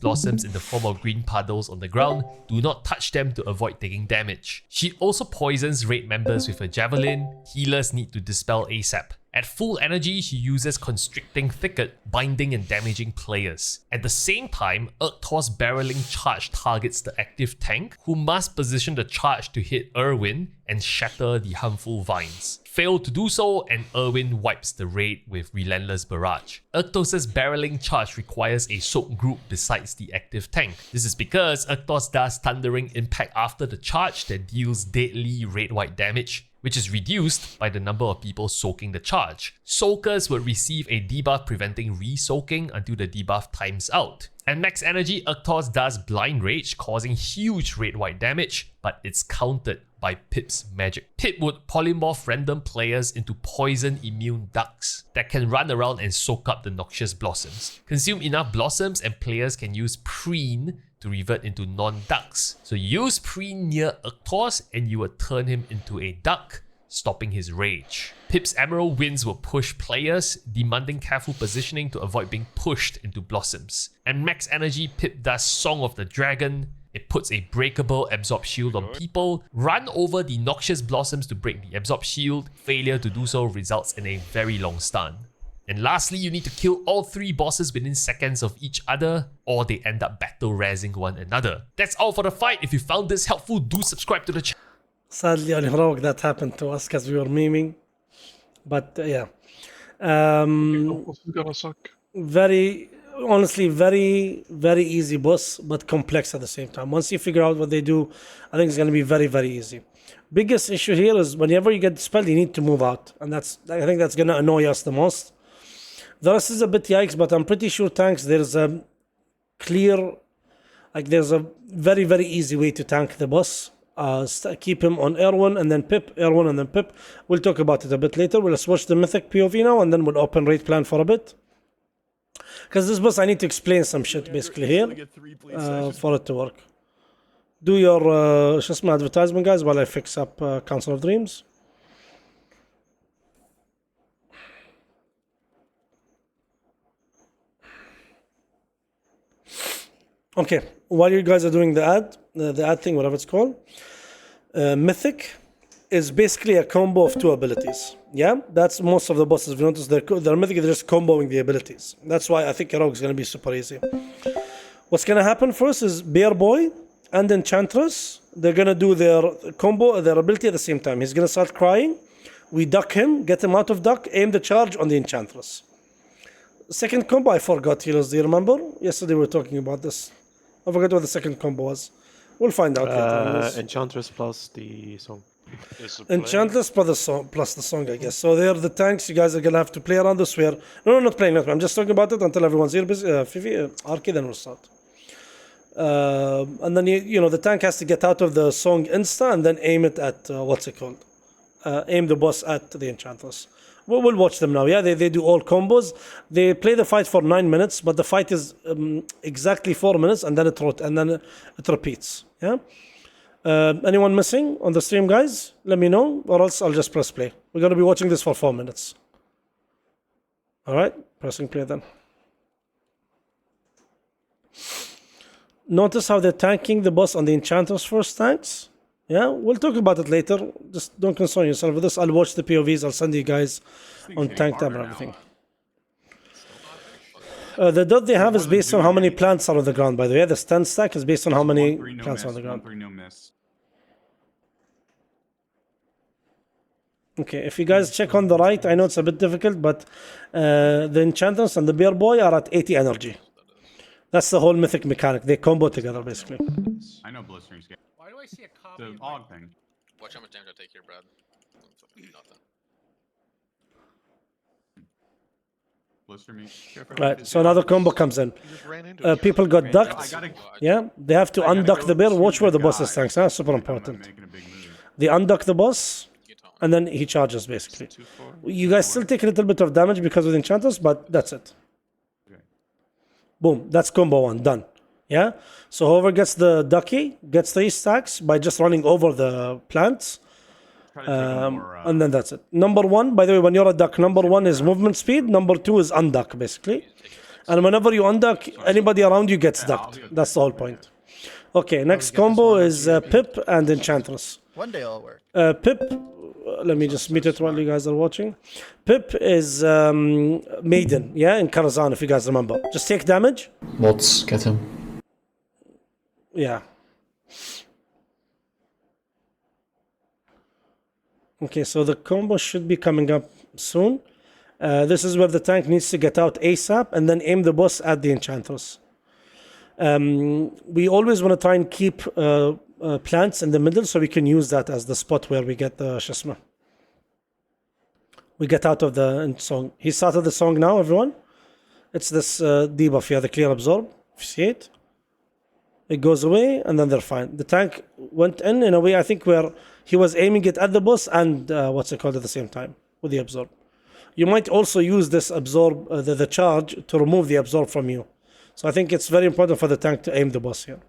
Blossoms in the form of green puddles on the ground. Do not touch them to avoid taking damage. She also poisons raid members with a javelin. Healers need to dispel ASAP. At full energy, she uses Constricting Thicket, binding and damaging players. At the same time, Urtos barreling charge targets the active tank, who must position the charge to hit Irwin and shatter the harmful vines. Fail to do so, and Irwin wipes the raid with Relentless Barrage. Urtos' barreling charge requires a soak group besides the active tank. This is because Urtos does Thundering Impact after the charge that deals deadly raid-wide damage, which is reduced by the number of people soaking the charge. Soakers would receive a debuff preventing re-soaking until the debuff times out. At max energy, Urtos does Blind Rage, causing huge raid-wide damage, but it's countered by Pip's magic. Pip would polymorph random players into poison-immune ducks that can run around and soak up the noxious blossoms. Consume enough blossoms and players can use Preen to revert into non-ducks. So use Preen near Urtos and you would turn him into a duck, stopping his rage. Pip's Emerald Winds will push players, demanding careful positioning to avoid being pushed into blossoms. And max energy, Pip does Song of the Dragon. It puts a breakable Absorb Shield on people. Run over the noxious blossoms to break the Absorb Shield. Failure to do so results in a very long stun. And lastly, you need to kill all 3 bosses within seconds of each other, or they end up battle razzing one another. That's all for the fight. If you found this helpful, do subscribe to the channel. Sadly, on heroic that happened to us because we were memeing. But yeah. Gonna suck. Very, honestly, very, very easy boss, but complex at the same time. Once you figure out what they do, I think it's going to be very, very easy. Biggest issue here is whenever you get dispelled, you need to move out. And I think that's going to annoy us the most. The rest is a bit yikes, but I'm pretty sure tanks, there's a clear, there's a very, very easy way to tank the boss. Keep him on R1 and then Pip, R1 and then Pip. We'll talk about it a bit later. We'll switch the Mythic POV now and then we'll open raid plan for a bit. Because this boss, I need to explain some shit basically here for it to work. Do your advertisement, guys, while I fix up Council of Dreams. Okay, while you guys are doing the ad thing, whatever it's called, Mythic is basically a combo of 2 abilities. Yeah, that's most of the bosses. If you notice, they're Mythic, they're just comboing the abilities. That's why I think Rogue is going to be super easy. What's going to happen first is Bear Boy and Enchantress, they're going to do their combo, their ability at the same time. He's going to start crying. We duck him, get him out of duck, aim the charge on the Enchantress. Second combo, I forgot, healers. Do you remember? Yesterday we were talking about this. I forgot what the second combo was. We'll find out later. Enchantress plus the song. Enchantress plus the song, I guess. So they're the tanks. You guys are gonna have to play around this. No, not playing. I'm just talking about it until everyone's here. Fifi, Arky, then we'll start. And then you know the tank has to get out of the song insta and then aim it at what's it called? Aim the boss at the Enchantress. We'll watch them now. Yeah, they do all combos. They play the fight for 9 minutes, but the fight is exactly 4 minutes, and then it repeats. Yeah. Anyone missing on the stream, guys? Let me know, or else I'll just press play. We're gonna be watching this for 4 minutes. All right, pressing play then. Notice how they're tanking the boss on the Enchantress first tanks. Yeah, we'll talk about it later. Just don't concern yourself with this. I'll watch the POVs. I'll send you guys on tank tab and everything. The dot they have is based on how many plants are on the ground, by the way. The stand stack is based on how many plants are on the ground. Okay, if you guys check on the right, I know it's a bit difficult, but the Enchantress and the Bear Boy are at 80 energy. That's the whole Mythic mechanic. They combo together, basically. I know Blistering's game. Why do I see a copy? The Og thing. Watch how much damage I take here, Brad. Blister me. Right, so another combo comes in. People got ducked. Yeah, they have to unduck the bear. Watch where the boss is tanks. That's super important. They unduck the boss, and then he charges, basically. You guys still take a little bit of damage because of the Enchanters, but that's it. Boom, that's combo 1, done. Yeah, so whoever gets the ducky gets 3 stacks by just running over the plants. And then that's it. Number 1, by the way, when you're a duck, number 1 is movement speed, number 2 is unduck, basically. And whenever you unduck, anybody around you gets ducked. That's the whole point. Okay, next combo is Pip and Enchantress. One day it'll work. Pip, let me just mute it while you guys are watching. Pip is Maiden, yeah, in Karazhan, if you guys remember. Just take damage. Mods, get him. Yeah. Okay, so the combo should be coming up soon. This is where the tank needs to get out ASAP and then aim the boss at the Enchantress. We always want to try and keep plants in the middle so we can use that as the spot where we get the Shasma. We get out of the song. He started the song now, everyone. It's this debuff here, the clear absorb. If you see it. It goes away and then they're fine. The tank went in a way, I think, where he was aiming it at the boss and what's it called at the same time with the absorb. You might also use this absorb, the charge to remove the absorb from you. So I think it's very important for the tank to aim the boss here.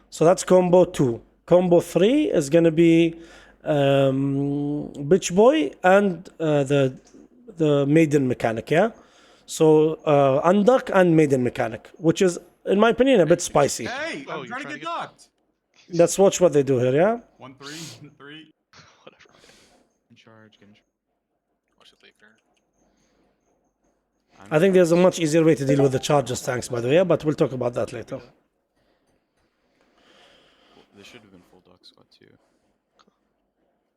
So that's combo 2. Combo 3 is going to be Bitch Boy and the Maiden mechanic, yeah? So Unduck and Maiden mechanic, which is, in my opinion, a bit spicy. Hey, I'm trying to get ducked. Let's watch what they do here, yeah? 1-3, 3. Whatever. Get in charge. Watch it later. I think there's a much easier way to deal with the charges tanks, by the way, but we'll talk about that later. This should have been full duck squad too.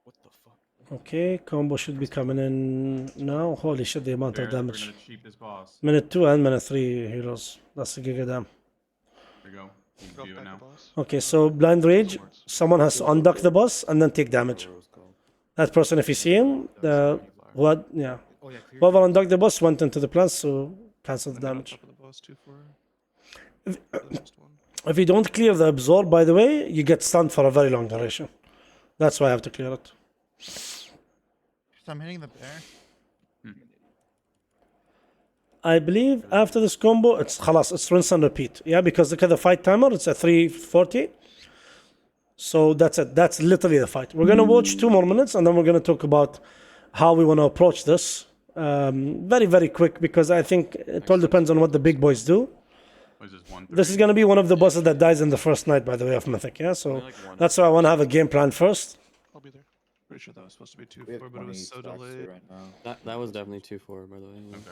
What the fuck? Okay, combo should be coming in now. Holy shit, the amount of Bears, we're damage. gonna cheap this boss. Minute 2 and minute 3 heroes. That's a giga damn. There you go. You can do it now. Okay, so blind rage, someone has to unduck the boss and then take damage. That person, if you see him, whoever unducked the boss went into the plants, so cancel the damage. If you don't clear the absorb, by the way, you get stunned for a very long duration. That's why I have to clear it. So I'm hitting the bear. I believe after this combo, it's khalas, it's rinse and repeat. Yeah, because look at the fight timer, it's at 3:40. So that's it. That's literally the fight. We're going to watch 2 more minutes and then we're going to talk about how we want to approach this. Very, very quick because I think it all depends on what the big boys do. This is going to be one of the bosses that dies in the first night, by the way, of Mythic. Yeah, so that's why I want to have a game plan first. I'll be there. Pretty sure that was supposed to be 2-4, but it was so delayed. That was definitely 2-4, by the way. Okay.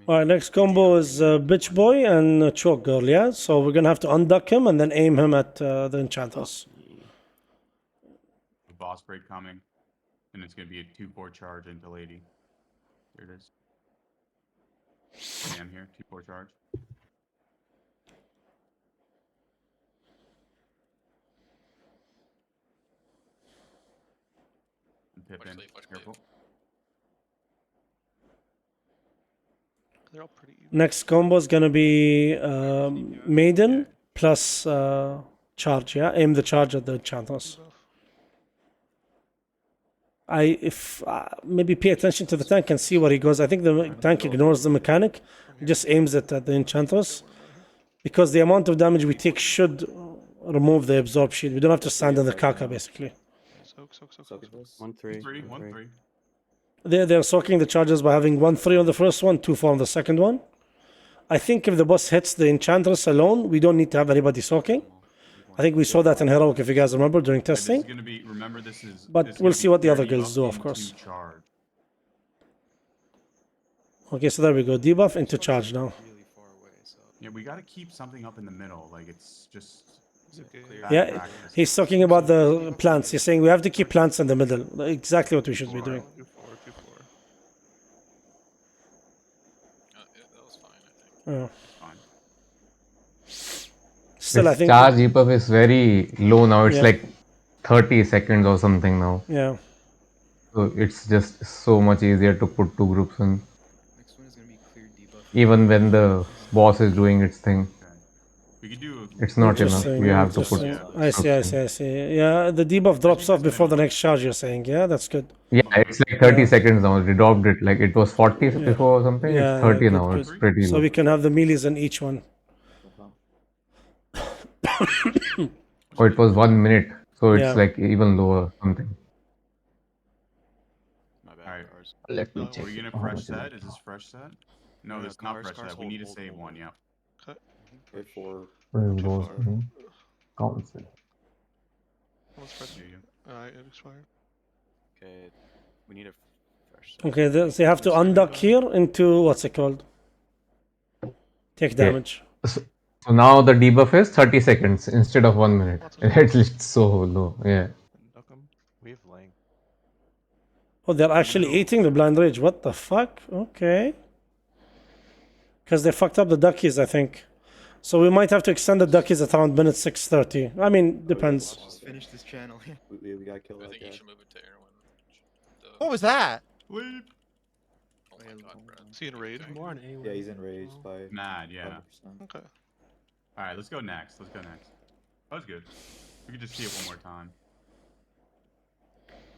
All right, next combo is Bitch Boy and Choke Girl, yeah? So we're going to have to unduck him and then aim him at the Enchantress. The boss break coming. And it's going to be a 2-4 charge into Lady. There it is. I'm here, 2-4 charge. And Pippin, careful. They're all pretty even. Next combo is going to be Maiden plus charge, yeah? Aim the charge at the Enchantress. Maybe pay attention to the tank and see where he goes. I think the tank ignores the mechanic, just aims it at the Enchantress. Because the amount of damage we take should remove the absorb shield. We don't have to stand in the Kaka, basically. Soak. 1-3. They're soaking the charges by having 1-3 on the first one, 2-4 on the second one. I think if the boss hits the Enchantress alone, we don't need to have anybody soaking. I think we saw that in Heroic, if you guys remember, during testing. This is gonna be, remember, this is, but we'll see what the other guilds do, of course. Okay, so there we go. Debuff into charge now. Yeah, we gotta keep something up in the middle. Like, it's just... Yeah, he's talking about the plants. He's saying we have to keep plants in the middle. Exactly what we should be doing. Yeah. Still, I think charge EPUB is very low now. It's like 30 seconds or something now. Yeah. So it's just so much easier to put 2 groups in. Even when the boss is doing its thing. It's not enough. We have to put. I see. Yeah, the debuff drops off before the next charge, you're saying. Yeah, that's good. Yeah, it's like 30 seconds now. They dropped it. Like it was 40 before or something. It's 30 now. Good. It's pretty low. So we can have the melees in each one. Oh, it was 1 minute. So it's like even lower something. Alright. Let me check. Are we gonna fresh set? Is this fresh set? No, this is not fresh set. We need to save one, yeah. Wait for... Council. Alright, it expired. Okay, we need a fresh set. Okay, they have to unduck here into, what's it called? Take damage. So now the debuff is 30 seconds instead of 1 minute. It's so low, yeah. Oh, they're actually eating the blind rage. What the fuck? Okay. Because they fucked up the duckies, I think. So we might have to extend the duckies at around minute 6:30. I mean, depends. Just finish this channel. We gotta kill that guy. What was that? Is he in raid? Yeah, he's enraged by... Mad, yeah. 100%. Okay. Alright, let's go next. That was good. We can just see it one more time.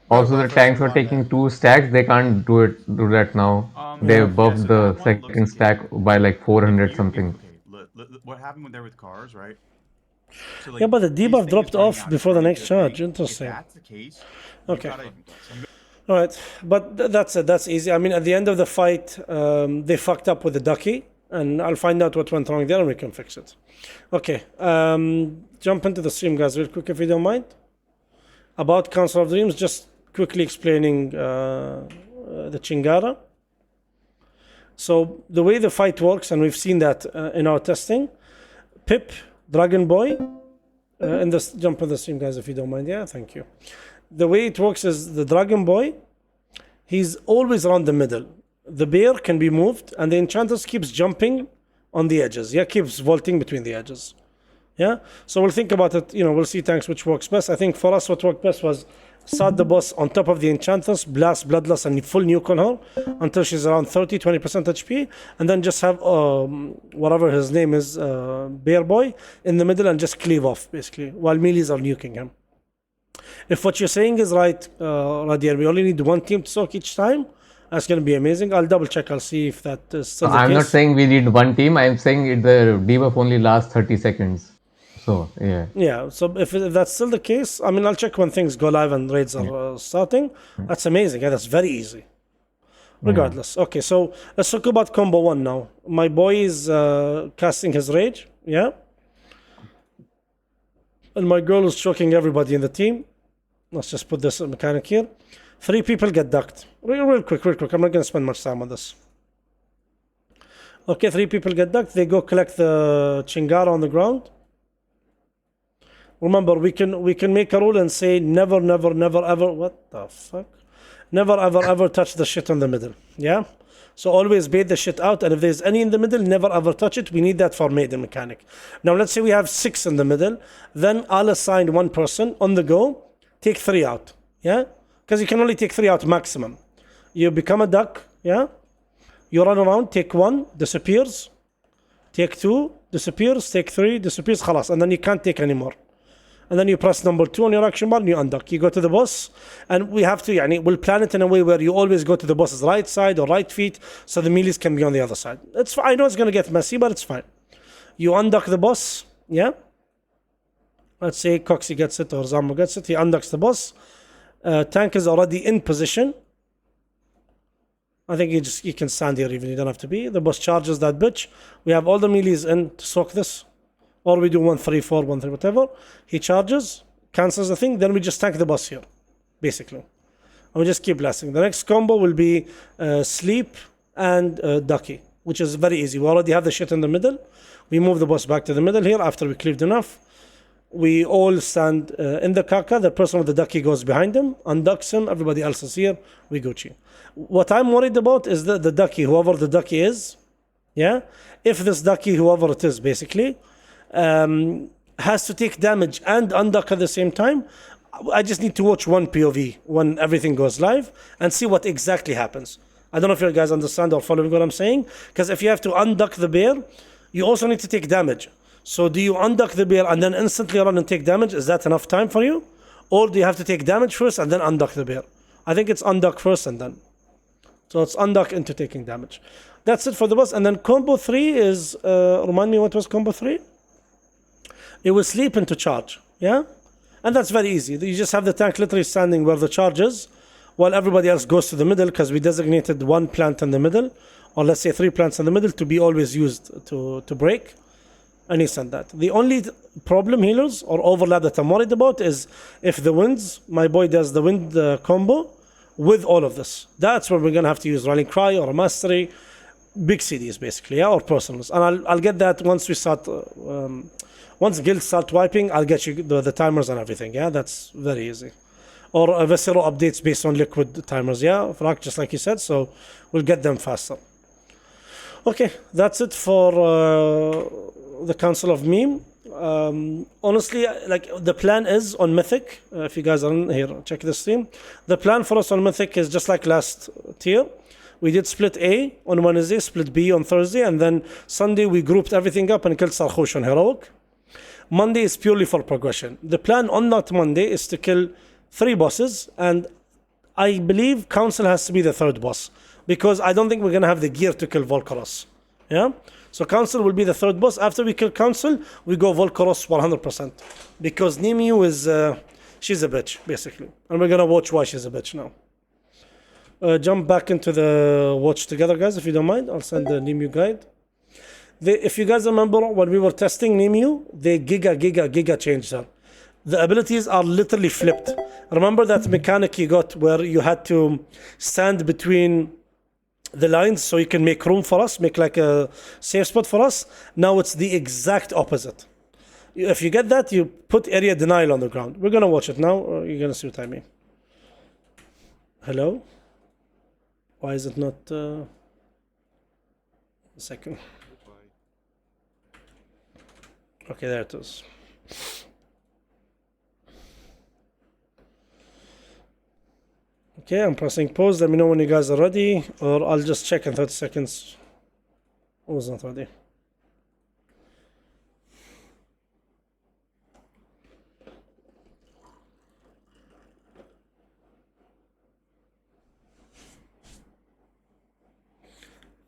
Also, the tanks were taking 2 stacks. They can't do that now. They buffed the second stack by like 400 something. What happened there with cars, right? So, like, Yeah, but the debuff dropped off before the next charge. Interesting. If that's the case, Okay. All right, but that's it. That's easy. I mean, at the end of the fight, they fucked up with the ducky, and I'll find out what went wrong there, and we can fix it. Okay, jump into the stream, guys, real quick, if you don't mind. About Council of Dreams, just quickly explaining the Chingara. So the way the fight works, and we've seen that in our testing, Pip, Dragon Boy, and this jump on the stream, guys, if you don't mind. Yeah, thank you. The way it works is the Dragon Boy, he's always around the middle. The bear can be moved, and the Enchantress keeps jumping on the edges. Yeah, keeps vaulting between the edges. Yeah, so we'll think about it. We'll see tanks which works best. I think for us, what worked best was start the boss on top of the Enchantress, blast Bloodlust, and full nuke on her until she's around 30-20% HP, and then just have whatever his name is, Bear Boy, in the middle and just cleave off, basically, while melees are nuking him. If what you're saying is right, Radier, we only need one team to soak each time, that's going to be amazing. I'll double check, I'll see if that is still the I'm case. not saying we need one team, I'm saying the debuff only lasts 30 seconds. So, yeah. Yeah, so if that's still the case, I mean, I'll check when things go live and raids are starting. That's amazing. Yeah, that's very easy. Regardless. Okay, so let's talk about combo 1 now. My boy is casting his rage. Yeah. And my girl is choking everybody in the team. Let's just put this mechanic here. 3 people get ducked. Real quick. I'm not going to spend much time on this. Okay, 3 people get ducked. They go collect the Chingara on the ground. Remember, we can make a rule and say never, ever. What the fuck? Never, ever touch the shit on the middle. Yeah? So always bait the shit out. And if there's any in the middle, never, ever touch it. We need that for maiden mechanic. Now, let's say we have 6 in the middle. Then I'll assign 1 person on the go. Take 3 out. Yeah? Because you can only take 3 out maximum. You become a duck. Yeah? You run around. Take 1. Disappears. Take 2. Disappears. Take 3. Disappears. Khalas. And then you can't take anymore. And then you press number 2 on your action bar and you unduck. You go to the boss, and we have to, we'll plan it in a way where you always go to the boss's right side or right feet, so the melees can be on the other side. I know it's going to get messy, but it's fine. You unduck the boss, yeah? Let's say Coxie gets it or Zambo gets it. He unducks the boss. Tank is already in position. I think you can stand here even, you don't have to be. The boss charges that bitch. We have all the melees in to soak this. Or we do 1-3-4, 1-3, whatever. He charges, cancels the thing, then we just tank the boss here, basically. And we just keep blasting. The next combo will be Sleep and Ducky, which is very easy. We already have the shit in the middle. We move the boss back to the middle here after we cleaved enough. We all stand in the Kaka. The person with the Ducky goes behind him, unducks him. Everybody else is here. We Gucci. What I'm worried about is the Ducky, whoever the Ducky is. Yeah? If this Ducky, whoever it is, basically, has to take damage and unduck at the same time, I just need to watch one POV when everything goes live and see what exactly happens. I don't know if you guys understand or following what I'm saying, because if you have to unduck the bear, you also need to take damage. So do you unduck the bear and then instantly run and take damage? Is that enough time for you? Or do you have to take damage first and then unduck the bear? I think it's unduck first and then. So it's unduck into taking damage. That's it for the boss. And then combo 3 is, remind me what was combo 3? It will sleep into charge, yeah? And that's very easy. You just have the tank literally standing where the charge is, while everybody else goes to the middle, because we designated 1 plant in the middle, or let's say 3 plants in the middle, to be always used to break. And he sent that. The only problem, healers, or overlap that I'm worried about is if the winds, my boy does the wind combo with all of this. That's where we're going to have to use Rallying Cry or a Mastery, big CDs basically, yeah, or personals. And I'll get that once we start... once guilds start wiping, I'll get you the timers and everything, yeah? That's very easy. Or Vesero updates based on liquid timers, yeah? Frak, just like you said, so we'll get them faster. Okay, that's it for the Council of Meme. Honestly, like the plan is on Mythic, if you guys are in here, check the stream. The plan for us on Mythic is just like last tier. We did split A on Wednesday, split B on Thursday, and then Sunday we grouped everything up and killed Sarkhush on Heroic. Monday is purely for progression. The plan on that Monday is to kill 3 bosses, and I believe Council has to be the 3rd boss, because I don't think we're going to have the gear to kill Volcaros. Yeah? So Council will be the 3rd boss. After we kill Council, we go Volcaros 100%. Because Nemu is, she's a bitch, basically. And we're going to watch why she's a bitch now. Jump back into the watch together, guys, if you don't mind. I'll send the Nemu guide. If you guys remember when we were testing Nemu, they giga changed her. The abilities are literally flipped. Remember that mechanic you got where you had to stand between the lines so you can make room for us, make like a safe spot for us. Now it's the exact opposite. If you get that, you put area denial on the ground. We're gonna watch it now. You're gonna see what I mean. Hello? Why is it not? A second. Okay, there it is. Okay, I'm pressing pause. Let me know when you guys are ready, or I'll just check in 30 seconds. Oh, it's not ready.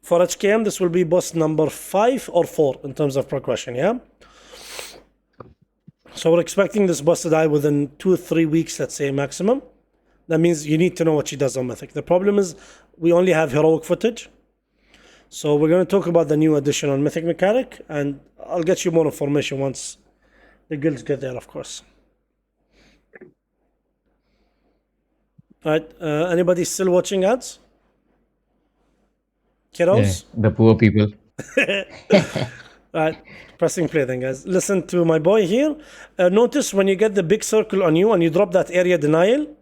For HKM, this will be boss number 5 or 4 in terms of progression, yeah? So we're expecting this boss to die within 2 or 3 weeks, let's say maximum. That means you need to know what she does on Mythic. The problem is we only have heroic footage. So we're going to talk about the new addition on Mythic mechanic, and I'll get you more information once the guilds get there, of course. Alright, anybody still watching ads? Kiddos? Yeah, the poor people. Alright, pressing play then, guys. Listen to my boy here. Notice when you get the big circle on you and you drop that area denial,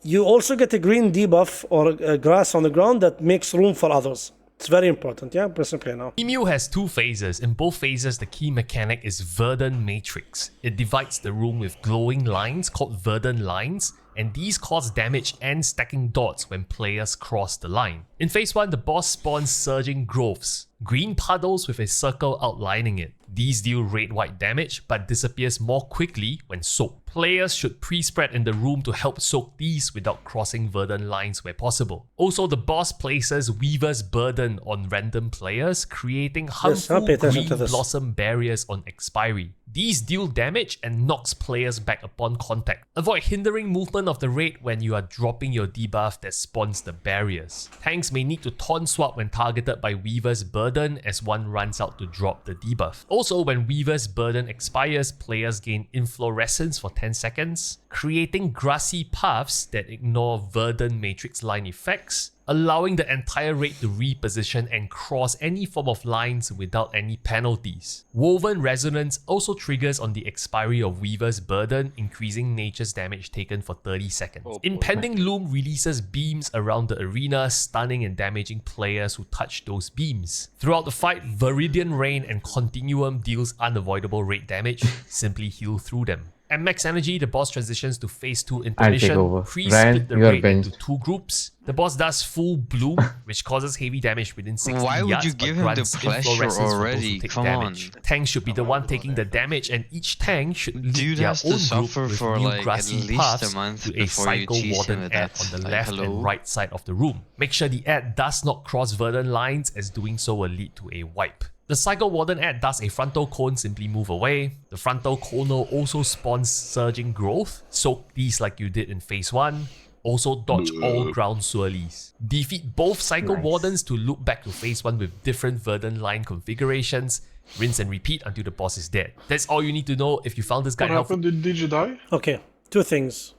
you also get a green debuff or grass on the ground that makes room for others. It's very important, yeah? Press and play now. Emu has 2 phases. In both phases, the key mechanic is Verdant Matrix. It divides the room with glowing lines called Verdant Lines, and these cause damage and stacking dots when players cross the line. In phase 1, the boss spawns surging growths, green puddles with a circle outlining it. These deal red-white damage but disappears more quickly when soaked. Players should pre-spread in the room to help soak these without crossing verdant lines where possible. Also, the boss places Weaver's Burden on random players, creating harmful green blossom barriers on expiry. These deal damage and knocks players back upon contact. Avoid hindering movement of the raid when you are dropping your debuff that spawns the barriers. Tanks may need to taunt swap when targeted by Weaver's Burden as one runs out to drop the debuff. Also, when Weaver's Burden expires, players gain Inflorescence for 10 seconds, creating grassy paths that ignore Verdant Matrix line effects, allowing the entire raid to reposition and cross any form of lines without any penalties. Woven Resonance also triggers on the expiry of Weaver's Burden, increasing nature's damage taken for 30 seconds. Impending Loom releases beams around the arena, stunning and damaging players who touch those beams. Throughout the fight, Viridian Rain and Continuum deals unavoidable raid damage, simply heal through them. At max energy, the boss transitions to phase 2 intermission, pre-split the raid into 2 groups. The boss does full bloom, which causes heavy damage within 60 Why would yards, you give but him the grants pleasure inflorescence for those already? who take Come damage. Tanks should be the one taking the damage, and each tank should lead Dude their has own to suffer group with for new like at grassy least paths a month to a before you Cycle tease him Warden with ad that. on the Like, left hello? and right side of the room. Make sure the ad does not cross verdant lines, as doing so will lead to a wipe. The Cycle Warden ad does a frontal cone, simply move away. The frontal conal also spawns surging growth, soak these like you did in phase 1. Also dodge all ground swirlies. Defeat both Cycle Wardens to loop back to phase 1 with different verdant line configurations. Rinse and repeat until the boss is dead. That's all you need to know. If you found this guide helpful. Did you die? Okay, 2 things.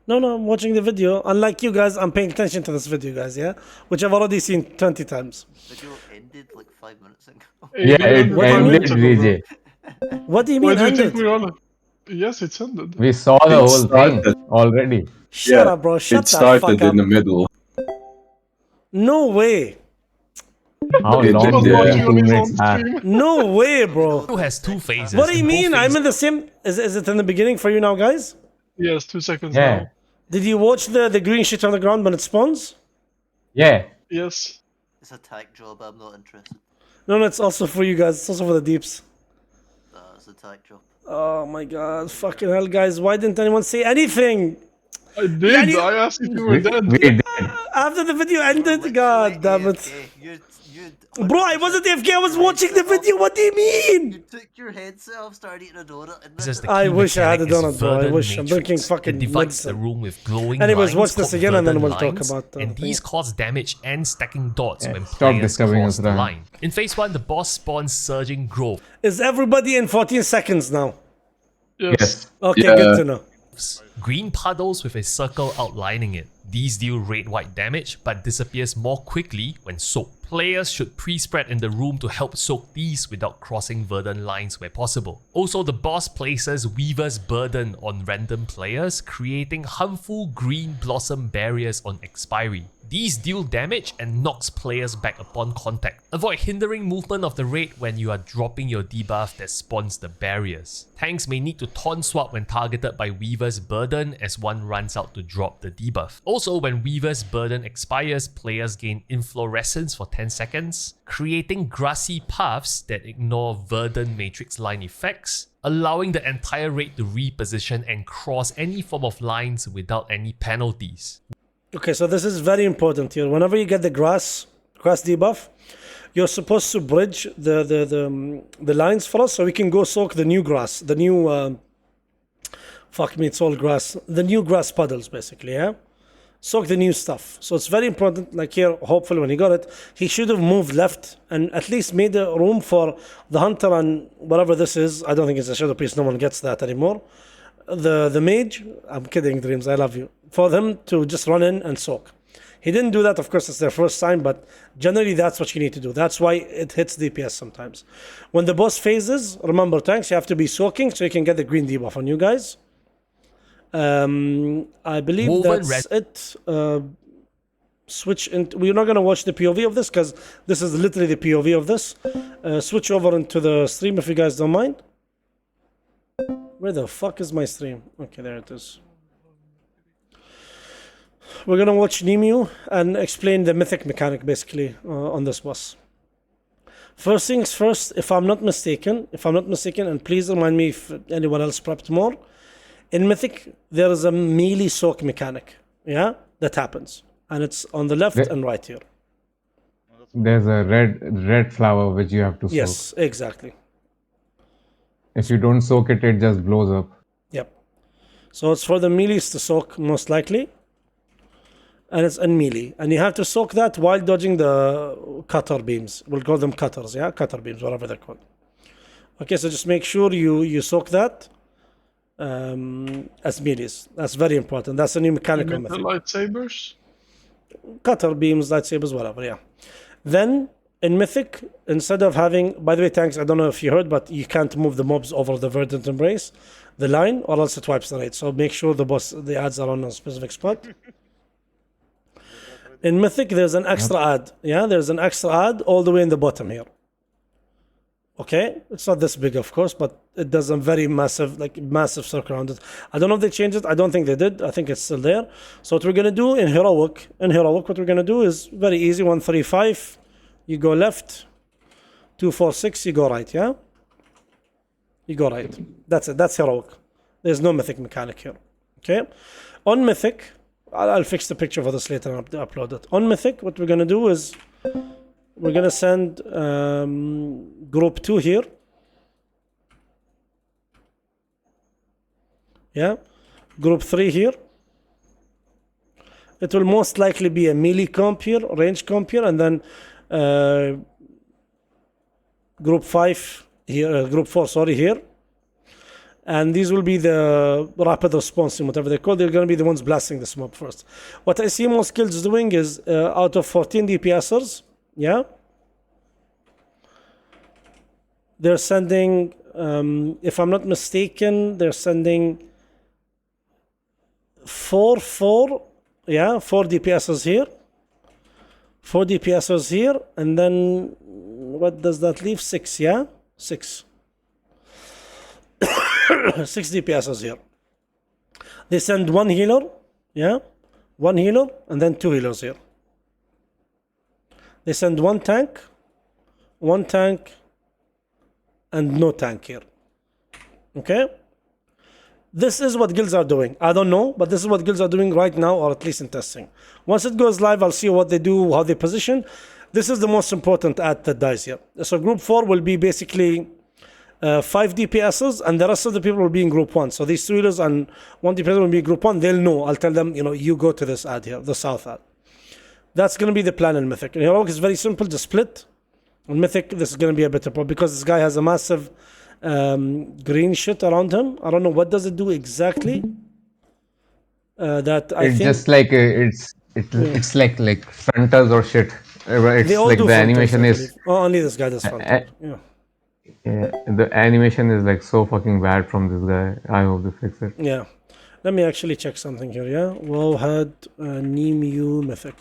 No, I'm watching the video. Unlike you guys, I'm paying attention to this video, guys, yeah? Which I've already seen 20 times. Video ended like 5 minutes ago. Yeah, it ended, VJ. What do you mean ended? Yes, it's ended. We saw the whole thing already. Shut up, bro. Shut the fuck up. middle. No way. How long do you think 2 minutes have? No way, bro. Who has 2 phases? What do you In both mean? I'm phases- in the same... Is it in the beginning for you now, guys? Yes, 2 seconds Yeah. now. Did you watch the green shit on the ground when it spawns? Yeah. Yes. It's a tech job, I'm not interested. No, it's also for you guys. It's also for the deeps. It's a tech job. Oh my god. Fucking hell, guys. Why didn't anyone say anything? I did. I asked if you were dead. We did. After the video ended? God damn it. Bro, I wasn't AFK. I was watching the video. What do you mean? You took your headset off, started eating a donut, and This is the I key wish I had a mechanic is donut, bro. I Verdant wish. I'm Matrix. drinking fucking It divides the medicine. room with glowing Anyways, lines watch this called again and then verdant we'll talk lines, about the and thing. these cause damage and stacking dots when stop players disturbing cross us, the Ryan. line. In phase 1, the boss spawns surging growth. Is everybody in 14 seconds now? Yes. Okay, good to know. Green puddles with a circle outlining it. These deal red-white damage, but disappears more quickly when soaked. Players should pre-spread in the room to help soak these without crossing Verdant lines where possible. Also, the boss places Weaver's Burden on random players, creating harmful green blossom barriers on expiry. These deal damage and knocks players back upon contact. Avoid hindering movement of the raid when you are dropping your debuff that spawns the barriers. Tanks may need to taunt swap when targeted by Weaver's Burden as one runs out to drop the debuff. Also, when Weaver's Burden expires, players gain inflorescence for 10 seconds, creating grassy paths that ignore Verdant matrix line effects, allowing the entire raid to reposition and cross any form of lines without any penalties. Okay, so this is very important here. Whenever you get the grass debuff, you're supposed to bridge the lines for us so we can go soak the new grass, the new fuck me, it's all grass, the new grass puddles basically, yeah? Soak the new stuff. So it's very important, like here, hopefully when he got it, he should have moved left and at least made a room for the hunter and whatever this is. I don't think it's a shadow priest, no one gets that anymore. The mage, I'm kidding, Dreams, I love you, for them to just run in and soak. He didn't do that, of course, it's their first time, but generally that's what you need to do. That's why it hits DPS sometimes. When the boss phases, remember tanks, you have to be soaking so you can get the green debuff on you guys. I believe Woven that's it. Switch into, we're not going to watch the POV of this because this is literally the POV of this. Switch over into the stream if you guys don't mind. Where the fuck is my stream? Okay, there it is. We're gonna watch Nemu and explain the mythic mechanic basically on this boss. First things first, if I'm not mistaken, and please remind me if anyone else prepped more, in mythic there is a melee soak mechanic, yeah, that happens, and it's on the left and right here. There's a red flower which you have to soak. Yes, exactly. If you don't soak it, it just blows up. Yep. So it's for the melees to soak most likely. And it's in melee. And you have to soak that while dodging the cutter beams. We'll call them cutters, yeah? Cutter beams, whatever they're called. Okay, so just make sure you soak that as melees. That's very important. That's a new mechanical The method. lightsabers? Cutter beams, lightsabers, whatever, yeah. Then in Mythic, instead of having, by the way, tanks, I don't know if you heard, but you can't move the mobs over the Verdant Embrace, the line, or else it wipes the raid. So make sure the ads are on a specific spot. In Mythic, there's an extra ad. Yeah, there's an extra ad all the way in the bottom here. Okay, it's not this big, of course, but it does a very massive circle around it. I don't know if they changed it. I don't think they did. I think it's still there. So what we're gonna do in heroic, what we're gonna do is very easy. 135, you go left. 246, you go right. Yeah, you go right. That's it. That's heroic. There's no mythic mechanic here. Okay, on mythic, I'll fix the picture for this later and upload it. On mythic, what we're gonna do is we're gonna send group 2 here. Yeah, group 3 here. It will most likely be a melee comp here, range comp here, and then group 5 here, group 4, sorry, here. And these will be the rapid response team, whatever they call. They're going to be the ones blasting this mob first. What I see most guilds doing is out of 14 DPSers, yeah, they're sending, if I'm not mistaken, they're sending 4 DPSers here, 4 DPSers here, and then what does that leave? 6, yeah, 6. 6 DPSers here. They send 1 healer, yeah, 1 healer, and then 2 healers here. They send 1 tank, and no tank here. Okay? This is what guilds are doing. I don't know, but this is what guilds are doing right now, or at least in testing. Once it goes live, I'll see what they do, how they position. This is the most important ad that dies here. So group 4 will be basically 5 DPSs, and the rest of the people will be in group 1. So these 2 healers and 1 DPS will be in group 1. They'll know. I'll tell them, you go to this ad here, the south ad. That's going to be the plan in Mythic. In Heroic, it's very simple to split. In Mythic, this is going to be a better problem because this guy has a massive green shit around him. I don't know what does it do exactly. that I It's think just like it's like frontals or shit. they It's all like do the frontals, I animation believe. is Oh, only this guy does frontal. Yeah. yeah, the animation is like so fucking bad from this guy. I hope they fix it. Yeah. Let me actually check something here, yeah? Wowhead, Nemu, Mythic.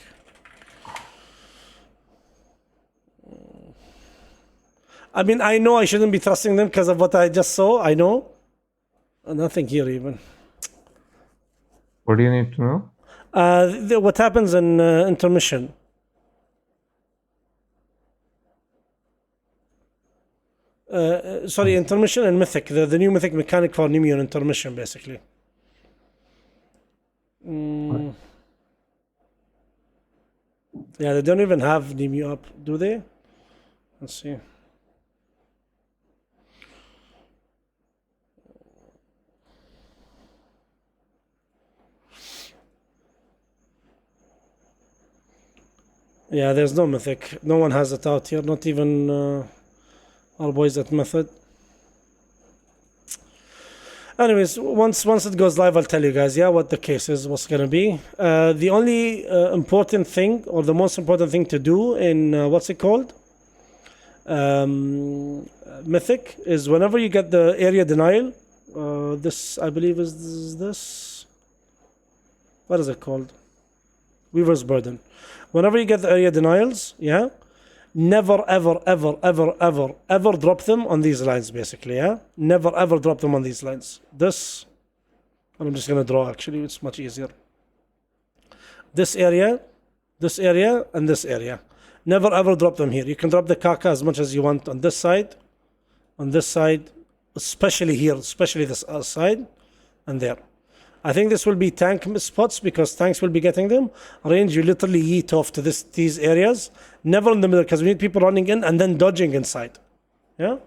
I mean, I know I shouldn't be trusting them because of what I just saw. I know. Nothing here even. What do you need to know? What happens in intermission? Sorry, intermission and Mythic. The new Mythic mechanic for Nemu and intermission, basically. Yeah, they don't even have Nemu up, do they? Let's see. Yeah, there's no Mythic. No one has it out here. Not even our boys at Method. Anyways, once it goes live, I'll tell you guys, yeah, what the case is, what's gonna be. The only important thing, or the most important thing to do in what's it called? Mythic is whenever you get the area denial. This I believe is this. What is it called? Weaver's Burden. Whenever you get the area denials, yeah, never ever ever ever ever ever drop them on these lines, basically, yeah. Never ever drop them on these lines. This, and I'm just gonna draw. Actually, it's much easier. This area, and this area. Never ever drop them here. You can drop the Kaka as much as you want on this side, especially here, especially this side, and there. I think this will be tank spots because tanks will be getting them. Range, you literally yeet off to these areas. Never in the middle because we need people running in and then dodging inside. Yeah?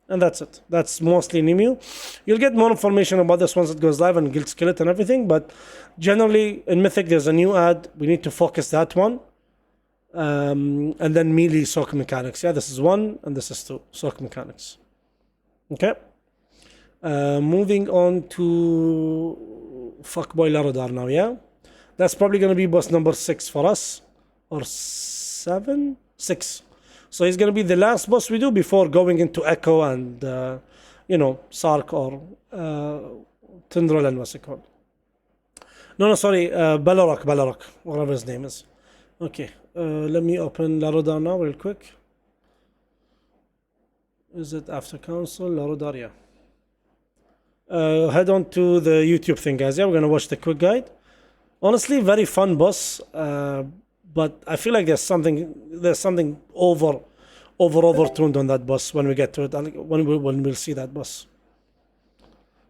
And that's it. That's mostly Nemu. You'll get more information about this once it goes live and Guild Skillet and everything. But generally, in Mythic, there's a new ad. We need to focus that one. And then melee sock mechanics. Yeah, this is 1 and this is 2. Sock mechanics. Okay? Moving on to Fuckboy Larodar now, yeah? That's probably going to be boss number 6 for us. Or 7? 6. So he's going to be the last boss we do before going into Echo and, Sark or Tindrel and what's it called? No, sorry, Balorok, whatever his name is. Okay, let me open Larodar now real quick. Is it after council? Larodar, yeah. Head on to the YouTube thing, guys. Yeah, we're gonna watch the quick guide. Honestly, very fun boss, but I feel like there's something overtuned on that boss when we get to it. When we'll see that boss.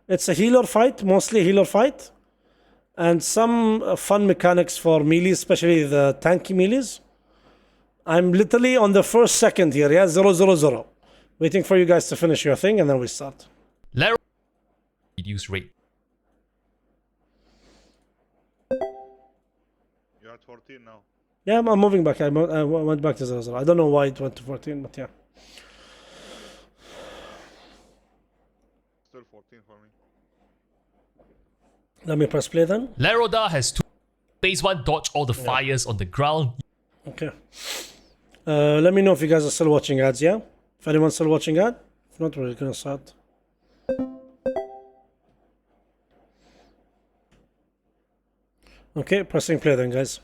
It's a healer fight, mostly a healer fight, and some fun mechanics for melee, especially the tanky melees. I'm literally on the first second here. Yeah, 000, waiting for you guys to finish your thing, and then we start. Reduce rate. You're at 14 now. Yeah, I'm moving back. I went back to 0. I don't know why it went to 14, but yeah. Still 14 for me. Let me press play then. Larodar has 2. Phase 1, dodge all the fires on the ground. Okay. Let me know if you guys are still watching ads, yeah? If anyone's still watching ad. If not, we're gonna start. Okay, pressing play then, guys.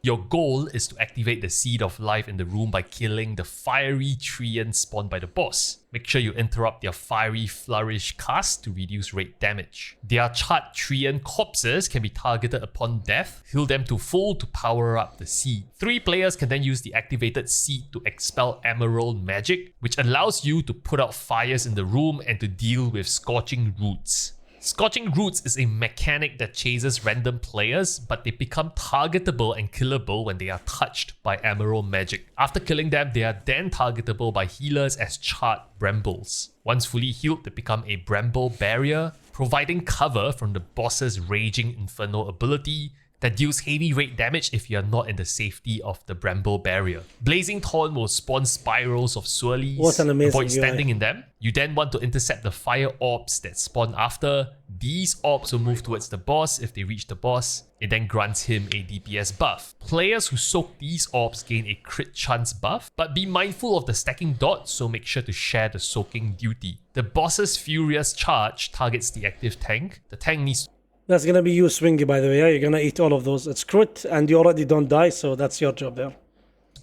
Your goal is to activate the Seed of Life in the room by killing the fiery Treant spawned by the boss. Make sure you interrupt their fiery flourish cast to reduce rate damage. Their charred Treant corpses can be targeted upon death. Heal them to full to power up the Seed. 3 players can then use the activated Seed to expel Emerald magic, which allows you to put out fires in the room and to deal with Scorching Roots. Scorching Roots is a mechanic that chases random players, but they become targetable and killable when they are touched by Emerald magic. After killing them, they are then targetable by healers as charred brambles. Once fully healed, they become a bramble barrier, providing cover from the boss's raging inferno ability, that deals heavy rate damage if you are not in the safety of the Bramble Barrier. Blazing Thorn will spawn spirals of swirlies. What an amazing Avoid UI. standing in them. You then want to intercept the fire orbs that spawn after. These orbs will move towards the boss if they reach the boss. It then grants him a DPS buff. Players who soak these orbs gain a crit chance buff, but be mindful of the stacking dots, so make sure to share the soaking duty. The boss's Furious Charge targets the active tank. The tank needs That's gonna be you, Swingy, by the way. Yeah? You're gonna eat all of those. It's crit, and you already don't die, so that's your job there.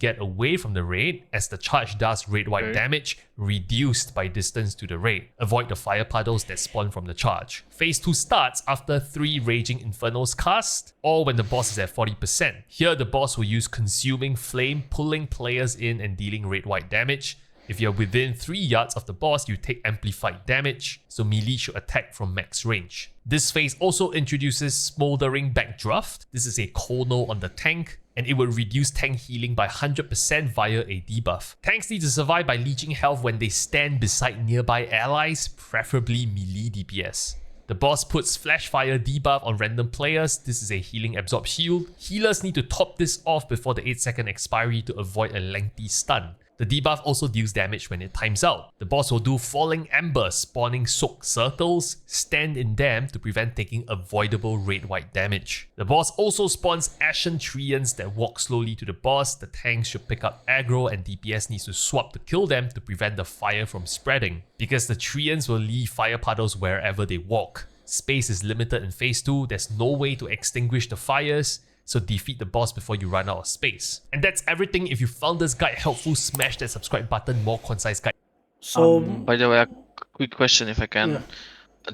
get away from the raid, as the charge does raid-wide damage reduced by distance to the raid. Avoid the fire puddles that spawn from the charge. Phase 2 starts after 3 Raging Infernos cast, or when the boss is at 40%. Here the boss will use Consuming Flame, pulling players in and dealing raid-wide damage. If you're within 3 yards of the boss, you take amplified damage, so melee should attack from max range. This phase also introduces Smoldering Backdraft. This is a Kono on the tank, and it will reduce tank healing by 100% via a debuff. Tanks need to survive by leeching health when they stand beside nearby allies, preferably melee DPS. The boss puts Flash Fire debuff on random players. This is a healing absorb shield. Healers need to top this off before the 8-second expiry to avoid a lengthy stun. The debuff also deals damage when it times out. The boss will do Falling Ember, spawning soak circles, stand in them to prevent taking avoidable raid-wide damage. The boss also spawns Ashen Treants that walk slowly to the boss. The tanks should pick up aggro and DPS needs to swap to kill them to prevent the fire from spreading. Because the Treants will leave fire puddles wherever they walk. Space is limited in phase 2, there's no way to extinguish the fires, so defeat the boss before you run out of space. And that's everything. If you found this guide helpful, smash that subscribe button, more concise guide. So, by the way, a quick question if I can. Yeah.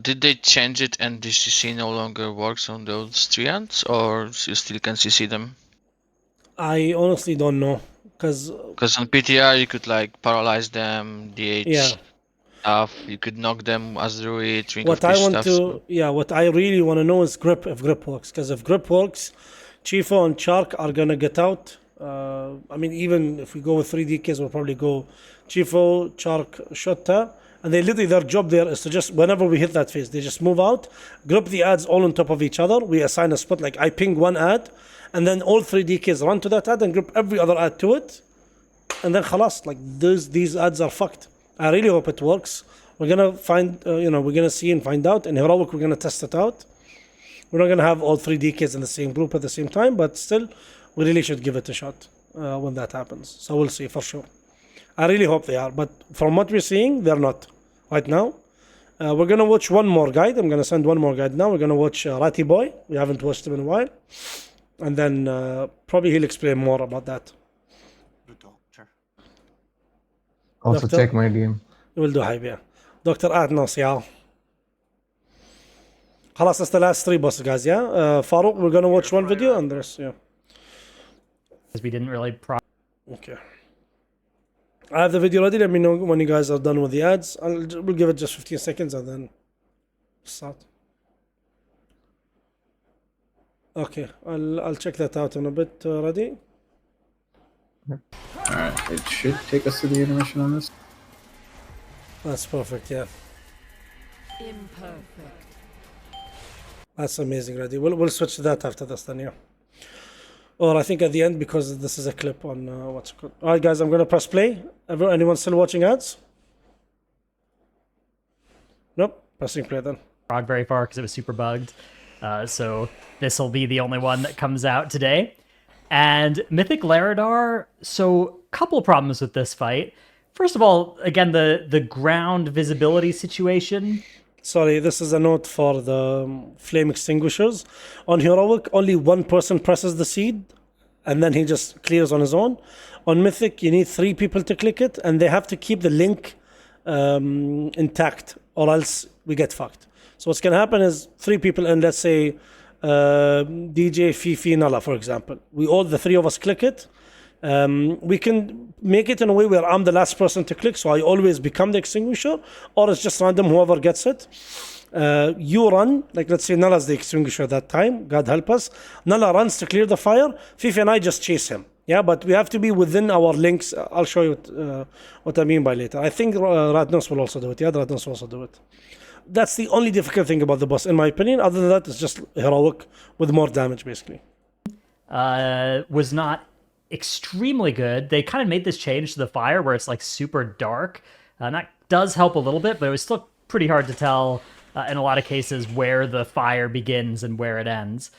Did they change it and the CC no longer works on those treants, or you still can CC them? I honestly don't know, because on PTR you could like paralyze them, DH stuff, you could knock them as druid, drink what of I want stuff, to, so. what I really want to know is grip, if grip works, because if grip works, Chifo and Chark are gonna get out. I mean, even if we go with 3 DKs, we'll probably go Chifo, Chark, Shotta, and they literally, their job there is to just, whenever we hit that phase, they just move out, group the ads all on top of each other. We assign a spot, like I ping one ad, and then all 3 DKs run to that ad and group every other ad to it, and then khalas, like these ads are fucked. I really hope it works. We're gonna find, we're gonna see and find out. In Heroic, we're gonna test it out. We're not going to have all 3 DKs in the same group at the same time, but still, we really should give it a shot when that happens. So we'll see for sure. I really hope they are, but from what we're seeing, they're not right now. We're going to watch one more guide. I'm going to send one more guide now. We're going to watch Ratty Boy. We haven't watched him in a while. And then probably he'll explain more about that. The doctor. Also Doctor, check my DM. We'll do hype, yeah. Dr. Adnos, yeah. خلاص, that's the last 3 bosses, guys, yeah? Farouk, we're gonna watch one video and there's, yeah. Because we didn't really Okay. I have the video ready. Let me know when you guys are done with the ads. We'll give it just 15 seconds and then start. Okay, I'll check that out in a bit. Ready? Alright, it should take us to the intermission on this. That's perfect, yeah. Imperfect. That's amazing, ready. We'll switch to that after this then, yeah. Or I think at the end, because this is a clip on what's it called. Alright guys, I'm gonna press play. Anyone still watching ads? Nope, pressing play then. Frog very far because it was super bugged. So this will be the only one that comes out today. And Mythic Laradar, so couple problems with this fight. First of all, again, the ground visibility situation. Sorry, this is a note for the flame extinguishers. On Heroic, only one person presses the seed, and then he just clears on his own. On Mythic, you need 3 people to click it, and they have to keep the link intact, or else we get fucked. So what's going to happen is 3 people, and let's say DJ, Fifi, Nala, for example. The 3 of us click it. We can make it in a way where I'm the last person to click, so I always become the extinguisher, or it's just random, whoever gets it. You run, like let's say Nala's the extinguisher at that time, God help us. Nala runs to clear the fire, Fifi and I just chase him. Yeah, but we have to be within our links. I'll show you what I mean by later. I think Radnos will also do it. Yeah, Radnos will also do it. That's the only difficult thing about the boss, in my opinion. Other than that, it's just Heroic with more damage, basically. was not extremely good. They kind of made this change to the fire where it's like super dark. And that does help a little bit, but it was still pretty hard to tell in a lot of cases where the fire begins and where it ends.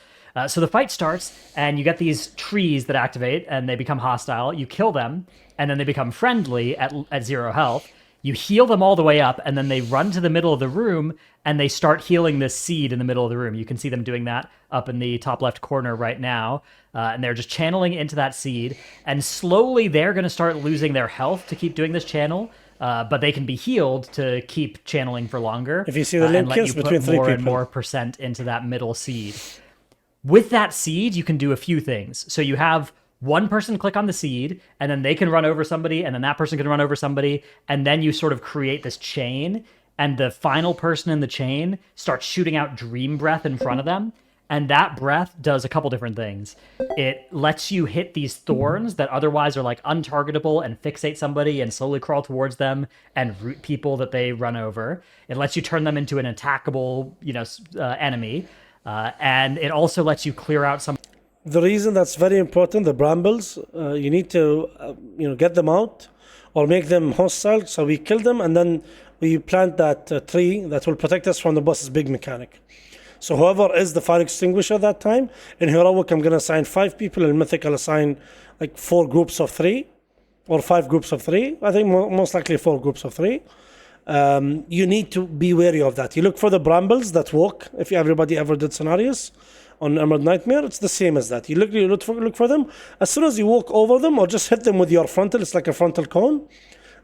So the fight starts, and you get these trees that activate, and they become hostile. You kill them, and then they become friendly at 0 health. You heal them all the way up, and then they run to the middle of the room, and they start healing this seed in the middle of the room. You can see them doing that up in the top left corner right now, and they're just channeling into that seed. And slowly, they're going to start losing their health to keep doing this channel. But they can be healed to keep channeling for longer. If you see the link, and let you between put 3 more people. and more percent into that middle seed. With that seed, you can do a few things. So you have one person click on the seed, and then they can run over somebody, and then that person can run over somebody, and then you sort of create this chain, and the final person in the chain starts shooting out dream breath in front of them. And that breath does a couple different things. It lets you hit these thorns that otherwise are like untargetable and fixate somebody and slowly crawl towards them and root people that they run over. It lets you turn them into an attackable, enemy. And it also lets you clear out some. The reason that's very important, the brambles, you need to, get them out or make them hostile. So we kill them, and then we plant that tree that will protect us from the boss's big mechanic. So whoever is the fire extinguisher at that time, in Heroic I'm going to assign 5 people, in Mythic I'll assign like 4 groups of 3 or 5 groups of 3. I think most likely 4 groups of 3. You need to be wary of that. You look for the brambles that walk. If everybody ever did scenarios on Emerald Nightmare, it's the same as that. You look for them. As soon as you walk over them or just hit them with your frontal, it's like a frontal cone,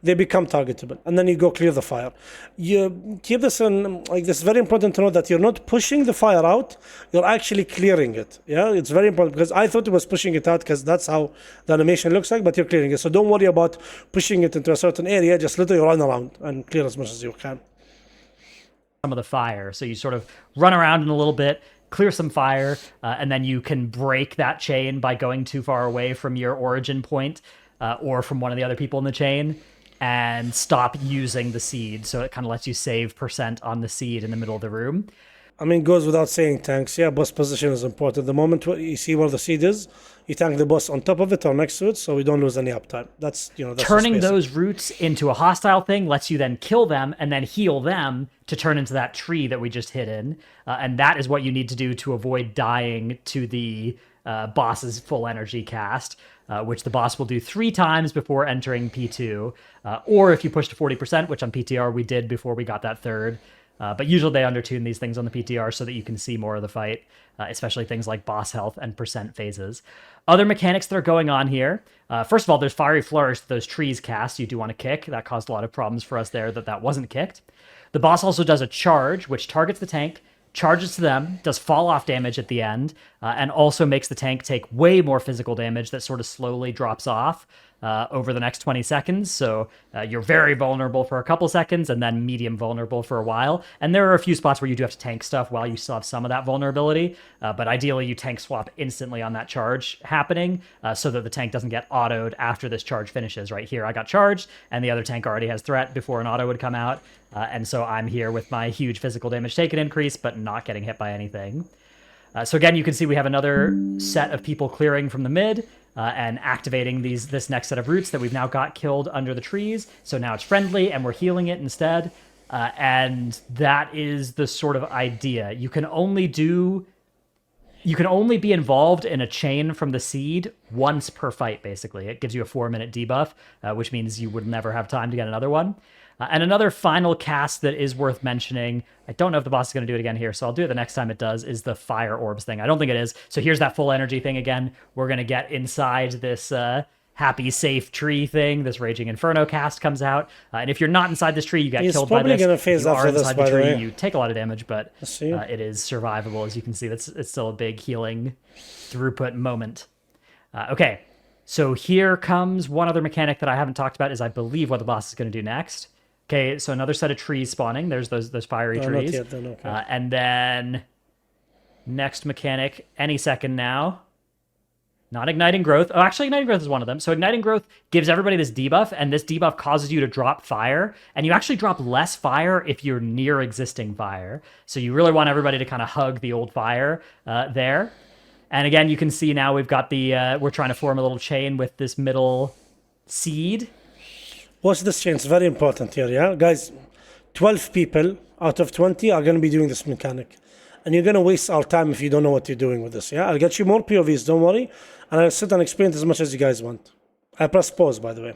they become targetable, and then you go clear the fire. You keep this in, like, this is very important to know that you're not pushing the fire out, you're actually clearing it. Yeah, it's very important, because I thought it was pushing it out because that's how the animation looks like, but you're clearing it. So don't worry about pushing it into a certain area, just literally run around and clear as much as you can. Some of the fire. So you sort of run around in a little bit, clear some fire, and then you can break that chain by going too far away from your origin point or from one of the other people in the chain, and stop using the seed. So it kind of lets you save percent on the seed in the middle of the room. I mean, goes without saying, tanks. Yeah, boss position is important. The moment you see where the seed is, you tank the boss on top of it or next to it, so we don't lose any uptime. That's turning those roots into a hostile thing lets you then kill them and then heal them to turn into that tree that we just hit in. And that is what you need to do to avoid dying to the boss's full energy cast, which the boss will do 3 times before entering P2. Or if you push to 40%, which on PTR we did before we got that third. But usually they undertune these things on the PTR so that you can see more of the fight, especially things like boss health and percent phases. Other mechanics that are going on here. First of all, there's Fiery Flourish that those trees cast. You do want to kick. That caused a lot of problems for us there that wasn't kicked. The boss also does a charge, which targets the tank, charges to them, does fall-off damage at the end, and also makes the tank take way more physical damage that sort of slowly drops off over the next 20 seconds. So you're very vulnerable for a couple seconds and then medium vulnerable for a while. And there are a few spots where you do have to tank stuff while you still have some of that vulnerability. But ideally, you tank swap instantly on that charge happening so that the tank doesn't get autoed after this charge finishes. Right here, I got charged, and the other tank already has threat before an auto would come out. And so I'm here with my huge physical damage taken increase, but not getting hit by anything. So again, you can see we have another set of people clearing from the mid and activating this next set of roots that we've now got killed under the trees. So now it's friendly, and we're healing it instead. And that is the sort of idea. You can only be involved in a chain from the seed once per fight, basically. It gives you a 4-minute debuff, which means you would never have time to get another one. And another final cast that is worth mentioning, I don't know if the boss is going to do it again here, so I'll do it the next time it does, is the Fire Orbs thing. I don't think it is. So here's that full energy thing again. We're going to get inside this happy, safe tree thing. This Raging Inferno cast comes out. And if you're not inside this tree, you get killed by this. He's probably going to phase after this, by the way. You take a lot of damage, but it is survivable. As you can see, it's still a big healing throughput moment. Okay, so here comes one other mechanic that I haven't talked about, is I believe what the boss is going to do next. Okay, so another set of trees spawning. There's those fiery trees. Not yet, then, okay. And then next mechanic, any second now. Not Igniting Growth. Oh, actually, Igniting Growth is one of them. So Igniting Growth gives everybody this debuff, and this debuff causes you to drop fire. And you actually drop less fire if you're near existing fire. So you really want everybody to kind of hug the old fire there. And again, you can see now we've got the we're trying to form a little chain with this middle seed. Watch this chain. It's very important here, yeah, guys. 12 people out of 20 are going to be doing this mechanic, and you're going to waste our time if you don't know what you're doing with this. Yeah, I'll get you more POVs. Don't worry, and I'll sit and explain it as much as you guys want. I press pause, by the way.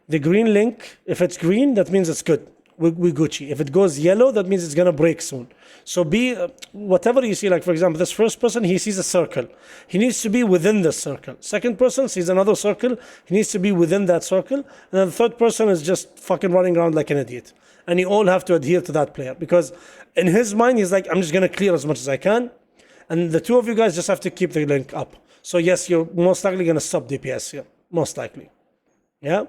The green link, if it's green, that means it's good. We Gucci. If it goes yellow, that means it's gonna break soon. So be whatever you see. Like for example, this first person, he sees a circle. He needs to be within the circle. Second person sees another circle. He needs to be within that circle. And then the third person is just fucking running around like an idiot. And you all have to adhere to that player because in his mind he's like, I'm just gonna clear as much as I can. And the two of you guys just have to keep the link up. So yes, you're most likely gonna stop DPS here. Most likely. Yeah.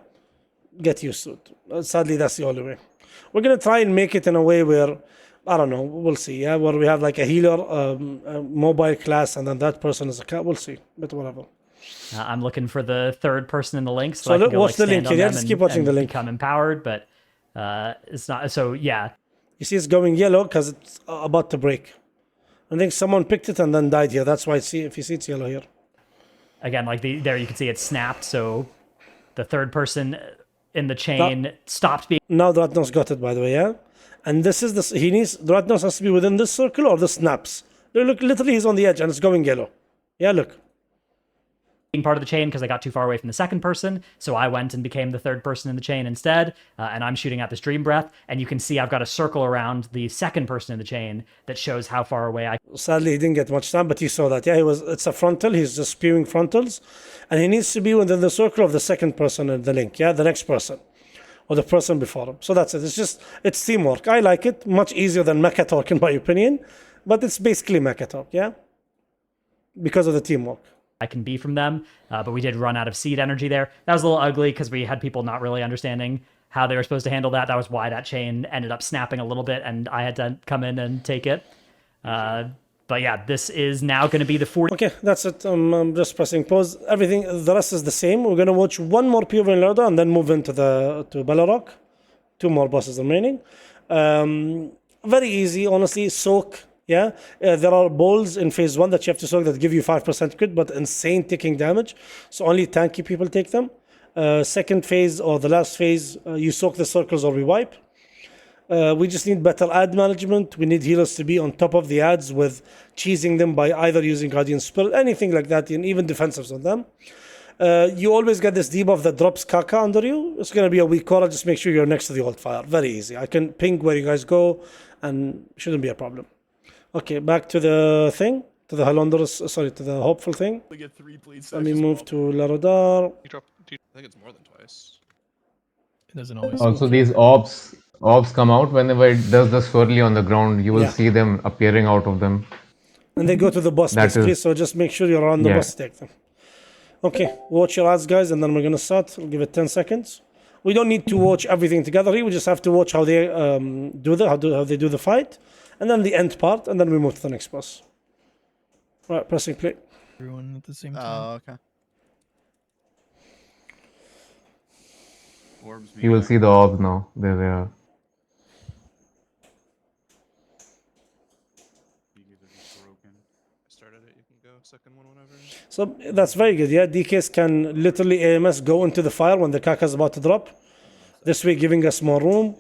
Get used to it. Sadly, that's the only way. We're gonna try and make it in a way where, I don't know, we'll see. Yeah, where we have like a healer, a mobile class, and then that person is a cat. We'll see, but whatever. I'm looking for the third person in the link, so So I can go, watch the link. Yeah, just keep watching and the link. become empowered. But it's not. So yeah, You see, it's going yellow because it's about to break. I think someone picked it and then died here. That's why. If you see, it's yellow here. again, like there you can see it snapped. So the third person in the chain stopped being. Now Dratnos got it, by the way, yeah? And this is this. Dratnos has to be within this circle or this snaps. Look, literally he's on the edge and it's going yellow. Yeah, look. Being part of the chain because I got too far away from the second person. So I went and became the third person in the chain instead. And I'm shooting at this dream breath. And you can see I've got a circle around the second person in the chain that shows how far away I. Sadly, he didn't get much time, but he saw that. Yeah, it's a frontal. He's just spewing frontals. And he needs to be within the circle of the second person in the link. Yeah, the next person. Or the person before him. So that's it. It's teamwork. I like it. Much easier than Mecha Talk, in my opinion. But it's basically Mecha Talk, yeah? Because of the teamwork. I can be from them, but we did run out of seed energy there. That was a little ugly because we had people not really understanding how they were supposed to handle that. That was why that chain ended up snapping a little bit, and I had to come in and take it. But yeah, this is now going to be the 40. Okay, that's it. I'm just pressing pause. Everything, the rest is the same. We're going to watch one more POV in Lorda and then move into to Ballarok. 2 more bosses remaining. Very easy, honestly. Soak. Yeah, there are balls in phase 1 that you have to soak that give you 5% crit, but insane ticking damage. So only tanky people take them. Second phase or the last phase, you soak the circles or we wipe. We just need better ad management. We need healers to be on top of the ads with cheesing them by either using Guardian Spirit, anything like that, and even defensives on them. You always get this debuff that drops Kaka under you. It's going to be a weak Cora. Just make sure you're next to the alt fire. Very easy. I can ping where you guys go and shouldn't be a problem. Okay, back to the thing, to the to the hopeful thing. Let me move to Larodar. I think it's more than twice. It doesn't always. Also, these orbs come out whenever it does the swirly on the ground. You will see them appearing out of them. And they go to the boss, basically, so just make sure you're on the boss to take them. Okay, watch your ads, guys, and then we're going to start. We'll give it 10 seconds. We don't need to watch everything together here. We just have to watch how they how they do the fight. And then the end part, and then we move to the next boss. Right, pressing play. Everyone at the same time. Oh, okay. Orbs. You will see the orbs now. There they are. Started it. You can go second one whenever. So that's very good. Yeah, DKs can literally AMS go into the fire when the Kaka is about to drop. This way, giving us more room.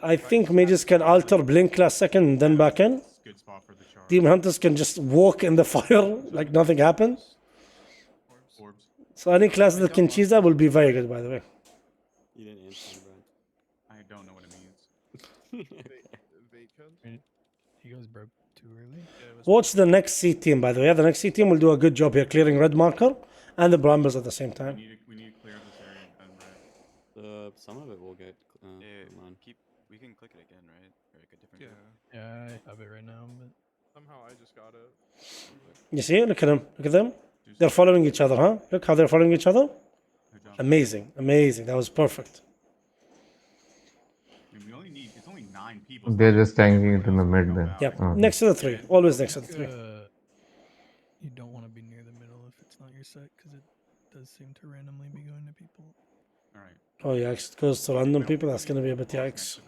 I think mages can alter blink last second and then back in. Demon hunters can just walk in the fire like nothing happened. So any class that can cheese that will be very good, by the way. You didn't answer, bro. I don't know what it means. He goes broke too early. Watch the next C team, by the way. The next C team will do a good job here, clearing red marker and the brambles at the same time. We need to clear this area and red. Some of it will get. We can click it again, right? Or like a different. Yeah, I have it right now, but somehow I just got it. You see? Look at them. Look at them. They're following each other, huh? Look how they're following each other. Amazing. Amazing. That was perfect. We only need. It's only 9 people. They're just tanking it in the mid then. Yeah, next to the 3. Always next to the 3. You don't want to be near the middle if it's not your set, because it does seem to randomly be going to people. All right. Oh, yeah, it goes to random people. That's going to be a bit yikes.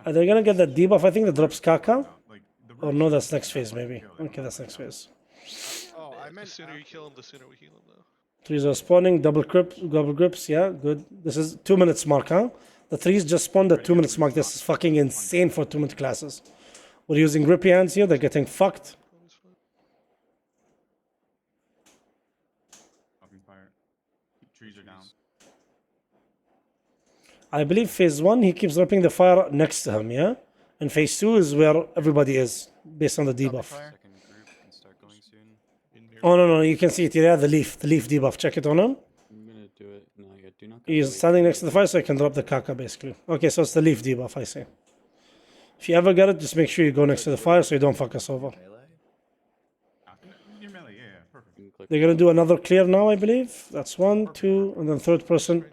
Are they gonna get that debuff? I think that drops Kaka. Or no, that's next phase maybe. Okay, that's next phase. Oh, I The meant sooner you kill him, the sooner we heal him, though. Threes are spawning, double grips, yeah, good. This is 2 minutes mark, huh? The threes just spawned at 2 minutes mark. This is fucking insane for 2 minute classes. We're using grippy hands here, they're getting fucked. Open fire. Trees are down. I believe phase 1, he keeps ripping the fire next to him, yeah? And phase 2 is where everybody is, based on the debuff. Second group can start going soon. Oh, no, you can see it here, yeah, the leaf debuff. Check it on him. I'm gonna do it. No, yeah, do not go He's away. standing next to the fire, so I can drop the Kaka, basically. Okay, so it's the leaf debuff, I see. If you ever get it, just make sure you go next to the fire so you don't fuck us over. You're melee, yeah, perfect. They're gonna do another clear now, I believe. That's 1, 2, and then third person.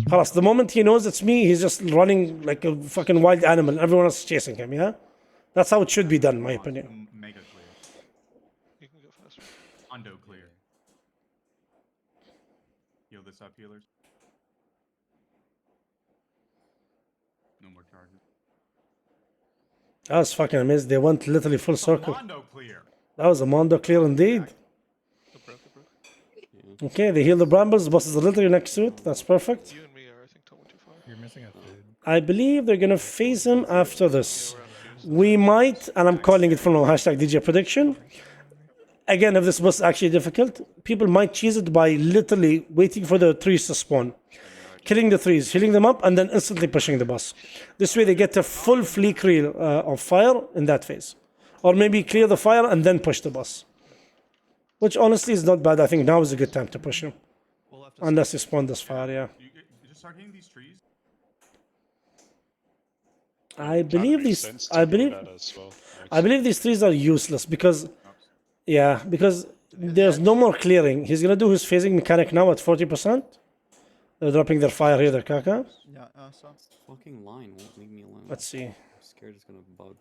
Plus, the moment he knows it's me, he's just running like a fucking wild animal. Everyone else is chasing him, yeah? That's how it should be done, in my opinion. Mega clear. You can go faster. Undo clear. Heal this up, healers. No more charges. That was fucking amazing. They went literally full circle. Mondo clear. That was a Mondo clear indeed. Okay, they heal the brambles. The boss is literally next to it. That's perfect. You and me are, I think, too far. You're missing a food. I believe they're gonna phase him after this. We might, and I'm calling it from a hashtag DJ prediction. Again, if this boss is actually difficult, people might cheese it by literally waiting for the trees to spawn. Killing the trees, healing them up, and then instantly pushing the boss. This way they get a full fleek reel of fire in that phase. Or maybe clear the fire and then push the boss. Which honestly is not bad. I think now is a good time to push him. Unless you spawn this fire, yeah. You just start hitting these trees. I believe these. I believe these trees are useless because, because there's no more clearing. He's gonna do his phasing mechanic now at 40%. They're dropping their fire here, their Kaka. Yeah, so. Fucking line won't leave me alone. Let's see. I'm scared it's gonna bug.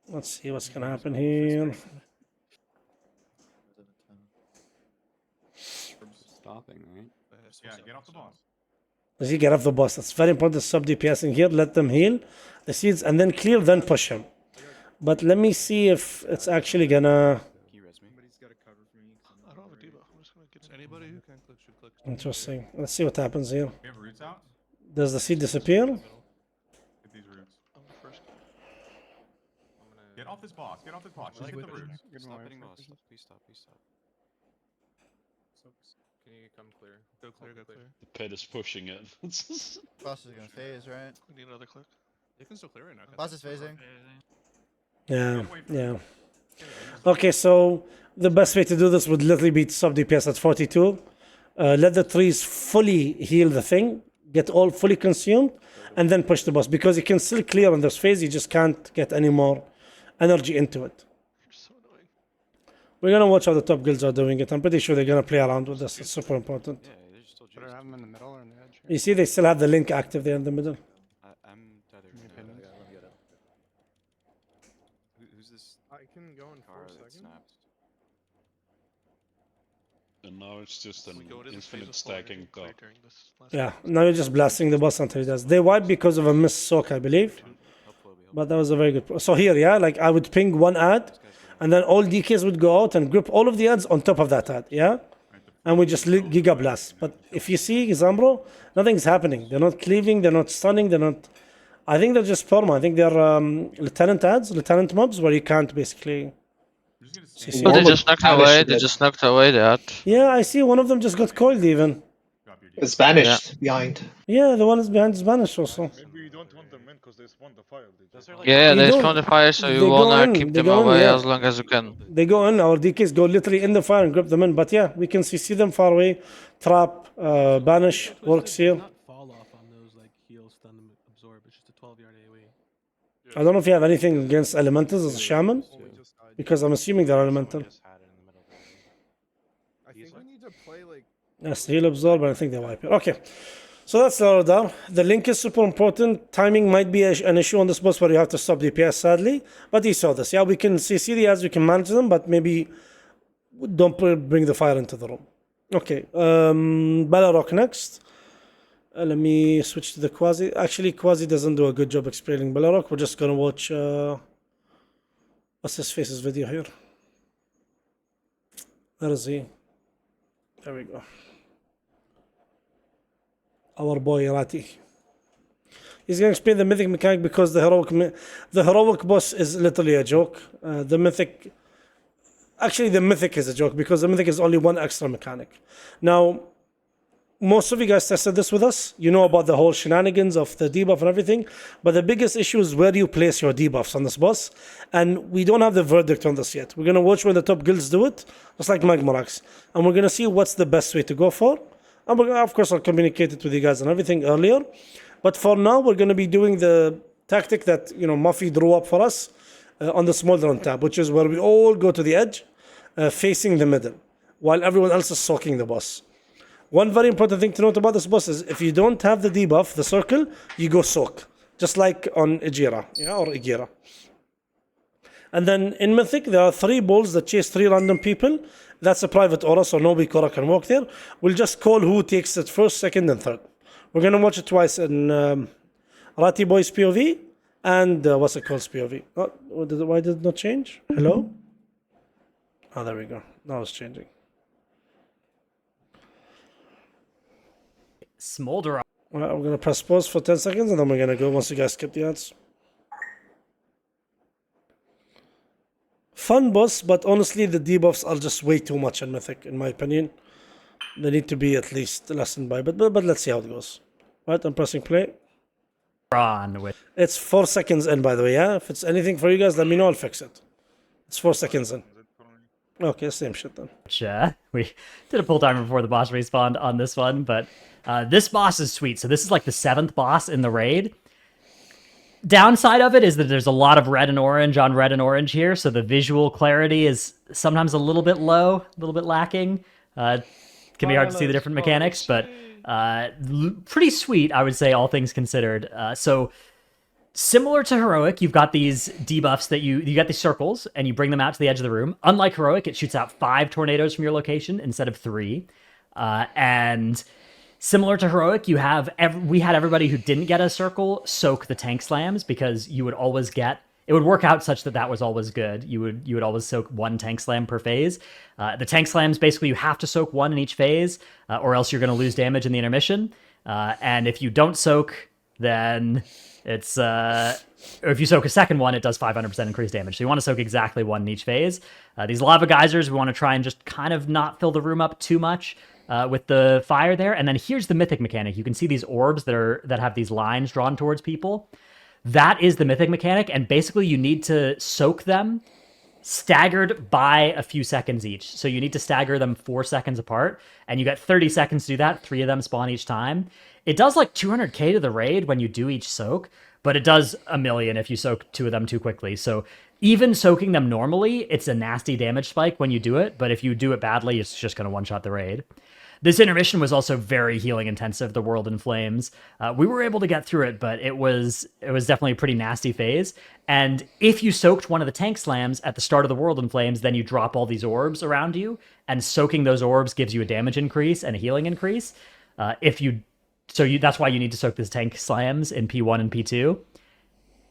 Let's see what's gonna happen here. Stopping, right? Yeah, get off the boss. Does he get off the boss? That's very important. Sub DPS in here. Let them heal the seeds and then clear, then push him. But let me see if it's actually gonna. I don't have a debuff. I'm just gonna get anybody who can click should click. Interesting. Let's see what happens here. We have roots out. Does the seed disappear? Get these roots. I'm the first. Get off this boss. Get off this boss. Just hit the roots. Stop hitting boss. Please stop. Please stop. Can you come clear? Go clear, go clear. The pit is pushing it. Boss is gonna phase, right? We need another click. You can still clear it now. Boss is phasing. Yeah. Okay, so the best way to do this would literally be to sub DPS at 42. Let the trees fully heal the thing, get all fully consumed, and then push the boss. Because you can still clear in this phase, you just can't get any more energy into it. We're gonna watch how the top guilds are doing it. I'm pretty sure they're gonna play around with this. It's super important. Yeah, they're just still Should I have them in the middle or in the edge? You see, they still have the link active there in the middle. I'm tethered. Who's this? I can go in 4 car that seconds. snapped? And now it's just an We go to the phase infinite of four, I stacking think, clear top. during this last Yeah, phase. now you're just blasting the boss until he does. They wipe because of a missed soak, I believe. But that was a very good. So here, yeah, like I would ping one ad, and then all DKs would go out and grip all of the ads on top of that ad, yeah? And we just giga blast. But if you see Zambro, nothing's happening. They're not cleaving, they're not stunning, they're not. I think they're just perma. I think they're lieutenant ads, lieutenant mobs, where you can't basically. But they just knocked away. They just knocked away that. Yeah, I see one of them just got coiled even. It's banished behind. Yeah, the one is behind is banished also. Maybe you don't want them in because they spawn the fire. Yeah, You they don't- spawn the fire, so they you go wanna in, keep they them go in, away yeah. as long as you can. They go in, our DKs go literally in the fire and grip them in. But yeah, we can see them far away. Trap, banish, works here. Not fall off on those like heal, stun, absorb. It's just a 12-yard AoE. I don't know if you have anything against elementals as a shaman, because I'm assuming they're elemental. I think we need to play like. Yes, heal absorb, and I think they wipe it. Okay, so that's the order. The link is super important. Timing might be an issue on this boss where you have to stop DPS, sadly. But you saw this. Yeah, we can see the ads, we can manage them, but maybe don't bring the fire into the room. Okay, Balrog next. Let me switch to the Quasi. Actually, Quasi doesn't do a good job explaining Belarok. We're just gonna watch what's his face's video here. Where is he? There we go. Our boy Rati. He's gonna explain the mythic mechanic because the heroic boss is literally a joke. The mythic is a joke because the mythic is only one extra mechanic. Now, most of you guys tested this with us. You know about the whole shenanigans of the debuff and everything. But the biggest issue is where you place your debuffs on this boss. And we don't have the verdict on this yet. We're going to watch when the top guilds do it, just like Magmorax. And we're going to see what's the best way to go for. And of course, I'll communicate it with you guys and everything earlier. But for now, we're going to be doing the tactic that, Muffy drew up for us on the Smoldering tab, which is where we all go to the edge, facing the middle, while everyone else is soaking the boss. One very important thing to note about this boss is if you don't have the debuff, the circle, you go soak. Just like on Ejira, or Igira. And then in Mythic, there are 3 balls that chase 3 random people. That's a private aura, so nobody can walk there. We'll just call who takes it first, second, and third. We're going to watch it twice in Rati Boy's POV and what's it called POV. Oh, why did it not change? Hello? Oh, there we go. Now it's changing. Smolder. Well, I'm gonna press pause for 10 seconds and then we're gonna go once you guys skip the ads. Fun boss, but honestly the debuffs are just way too much in Mythic, in my opinion. They need to be at least lessened by, but let's see how it goes. Right, I'm pressing play. On with. It's 4 seconds in, by the way, yeah? If it's anything for you guys, let me know, I'll fix it. It's 4 seconds in. Okay, same shit then. We did a pull timer before the boss respawned on this one, but this boss is sweet. So this is like the 7th boss in the raid. Downside of it is that there's a lot of red and orange on red and orange here, so the visual clarity is sometimes a little bit low, a little bit lacking. Can be hard to see the different mechanics, but pretty sweet, I would say, all things considered. So similar to Heroic, you've got these debuffs that you got these circles, and you bring them out to the edge of the room. Unlike Heroic, it shoots out 5 tornadoes from your location instead of 3. And similar to Heroic, we had everybody who didn't get a circle soak the tank slams because you would always get. It would work out such that that was always good. You would always soak 1 tank slam per phase. The tank slams, basically, you have to soak 1 in each phase, or else you're going to lose damage in the intermission. And if you don't soak, then it's or if you soak a second one, it does 500% increased damage. So you want to soak exactly 1 in each phase. These lava geysers, we want to try and just kind of not fill the room up too much with the fire there. And then here's the mythic mechanic. You can see these orbs that have these lines drawn towards people. That is the mythic mechanic, and basically you need to soak them staggered by a few seconds each. So you need to stagger them 4 seconds apart, and you get 30 seconds to do that. 3 of them spawn each time. It does like 200k to the raid when you do each soak, but it does a million if you soak 2 of them too quickly. So even soaking them normally, it's a nasty damage spike when you do it, but if you do it badly, it's just going to one-shot the raid. This intermission was also very healing intensive, the World in Flames. We were able to get through it, but it was definitely a pretty nasty phase. And if you soaked one of the tank slams at the start of the World in Flames, then you drop all these orbs around you, and soaking those orbs gives you a damage increase and a healing increase. That's why you need to soak these tank slams in P1 and P2.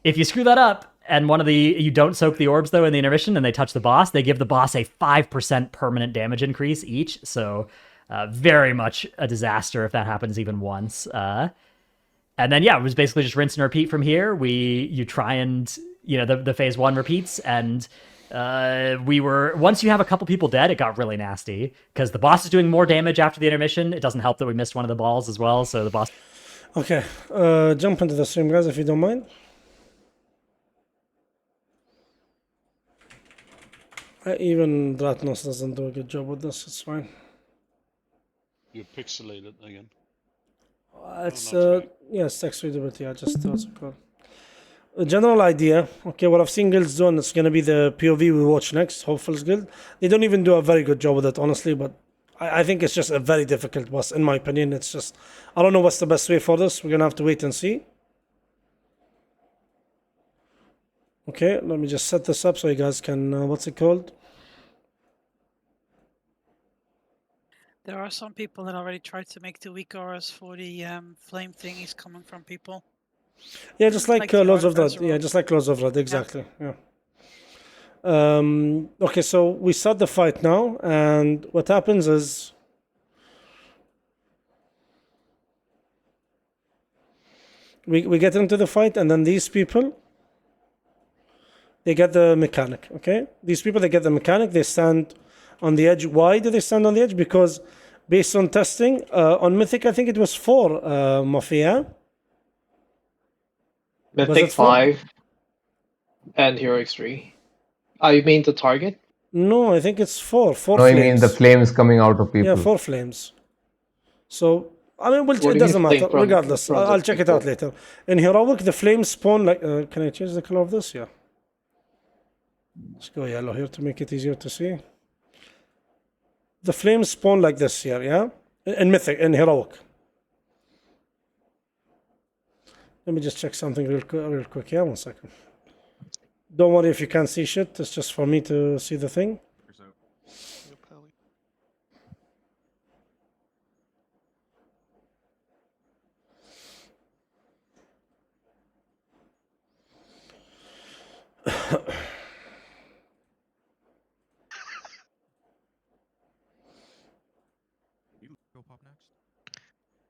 If you screw that up, and you don't soak the orbs though in the intermission, and they touch the boss, they give the boss a 5% permanent damage increase each. So very much a disaster if that happens even once. And then it was basically just rinse and repeat from here. You try and the phase 1 repeats, and once you have a couple people dead, it got really nasty because the boss is doing more damage after the intermission. It doesn't help that we missed one of the balls as well, so the boss. Okay, jump into the stream, guys, if you don't mind. Even Dratnos doesn't do a good job with this. It's fine. You pixelated again. It's it's text readability. I just what's it called? A general idea. Okay, what I've seen guilds do, and it's gonna be the POV we watch next. Hopeful's guild. They don't even do a very good job with it, honestly. But I think it's just a very difficult boss, in my opinion. It's just I don't know what's the best way for this. We're gonna have to wait and see. Okay, let me just set this up so you guys can what's it called? There are some people that already tried to make the weak auras for the flame thingies coming from people. Yeah, just like, the Lords of artifacts Dread. are Yeah, all- just like Lords of Dread, exactly. Yeah. Okay, so we start the fight now, and what happens is we get into the fight, and then these people, they get the mechanic. Okay, these people, they get the mechanic. They stand on the edge. Why do they stand on the edge? Because based on testing on Mythic, I think it was 4 Mafia. Was Mythic it 4? 5 and Heroics 3. Oh, you mean the target? No, I think it's 4. 4 No, I flames. mean the flames coming out of people. Yeah, 4 flames. So, I mean, well, What it do you doesn't matter. think from- Regardless, from the I'll check it out people? later. In Heroic, the flames spawn like... can I change the color of this? Yeah. Let's go yellow here to make it easier to see. The flames spawn like this here, yeah? In Mythic, in Heroic. Let me just check something real quick. Yeah, 1 second. Don't worry if you can't see shit. It's just for me to see the thing.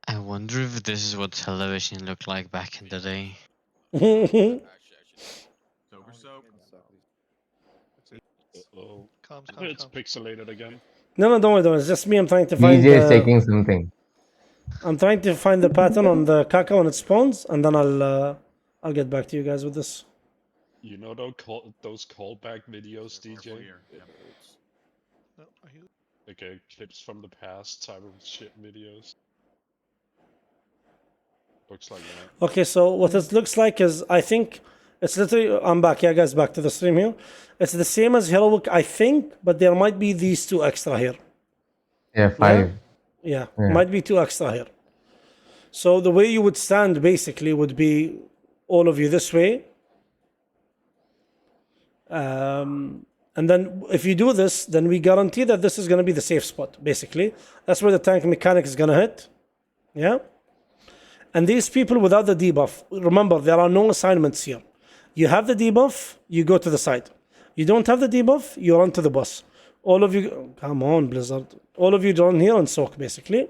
I wonder if this is what television looked like back in the day. Sober soak. Uh-oh. It's pixelated again. No, don't worry. It's just me. I'm trying to find DJ is taking something. I'm trying to find the pattern on the caca when it spawns, and then I'll get back to you guys with this. You know those callback videos, DJ? Okay, clips from the past type of shit videos. Looks like that. Okay, so what it looks like is, I think it's literally, I'm back. Yeah, guys, back to the stream here. It's the same as Heroic, I think, but there might be these 2 extra here. Yeah, 5. Yeah, Yeah. might be 2 extra here. So the way you would stand basically would be all of you this way. And then if you do this, then we guarantee that this is going to be the safe spot, basically. That's where the tank mechanic is going to hit. Yeah? And these people without the debuff, remember, there are no assignments here. You have the debuff, you go to the side. You don't have the debuff, you run to the boss. All of you, come on, Blizzard. All of you run here and soak, basically.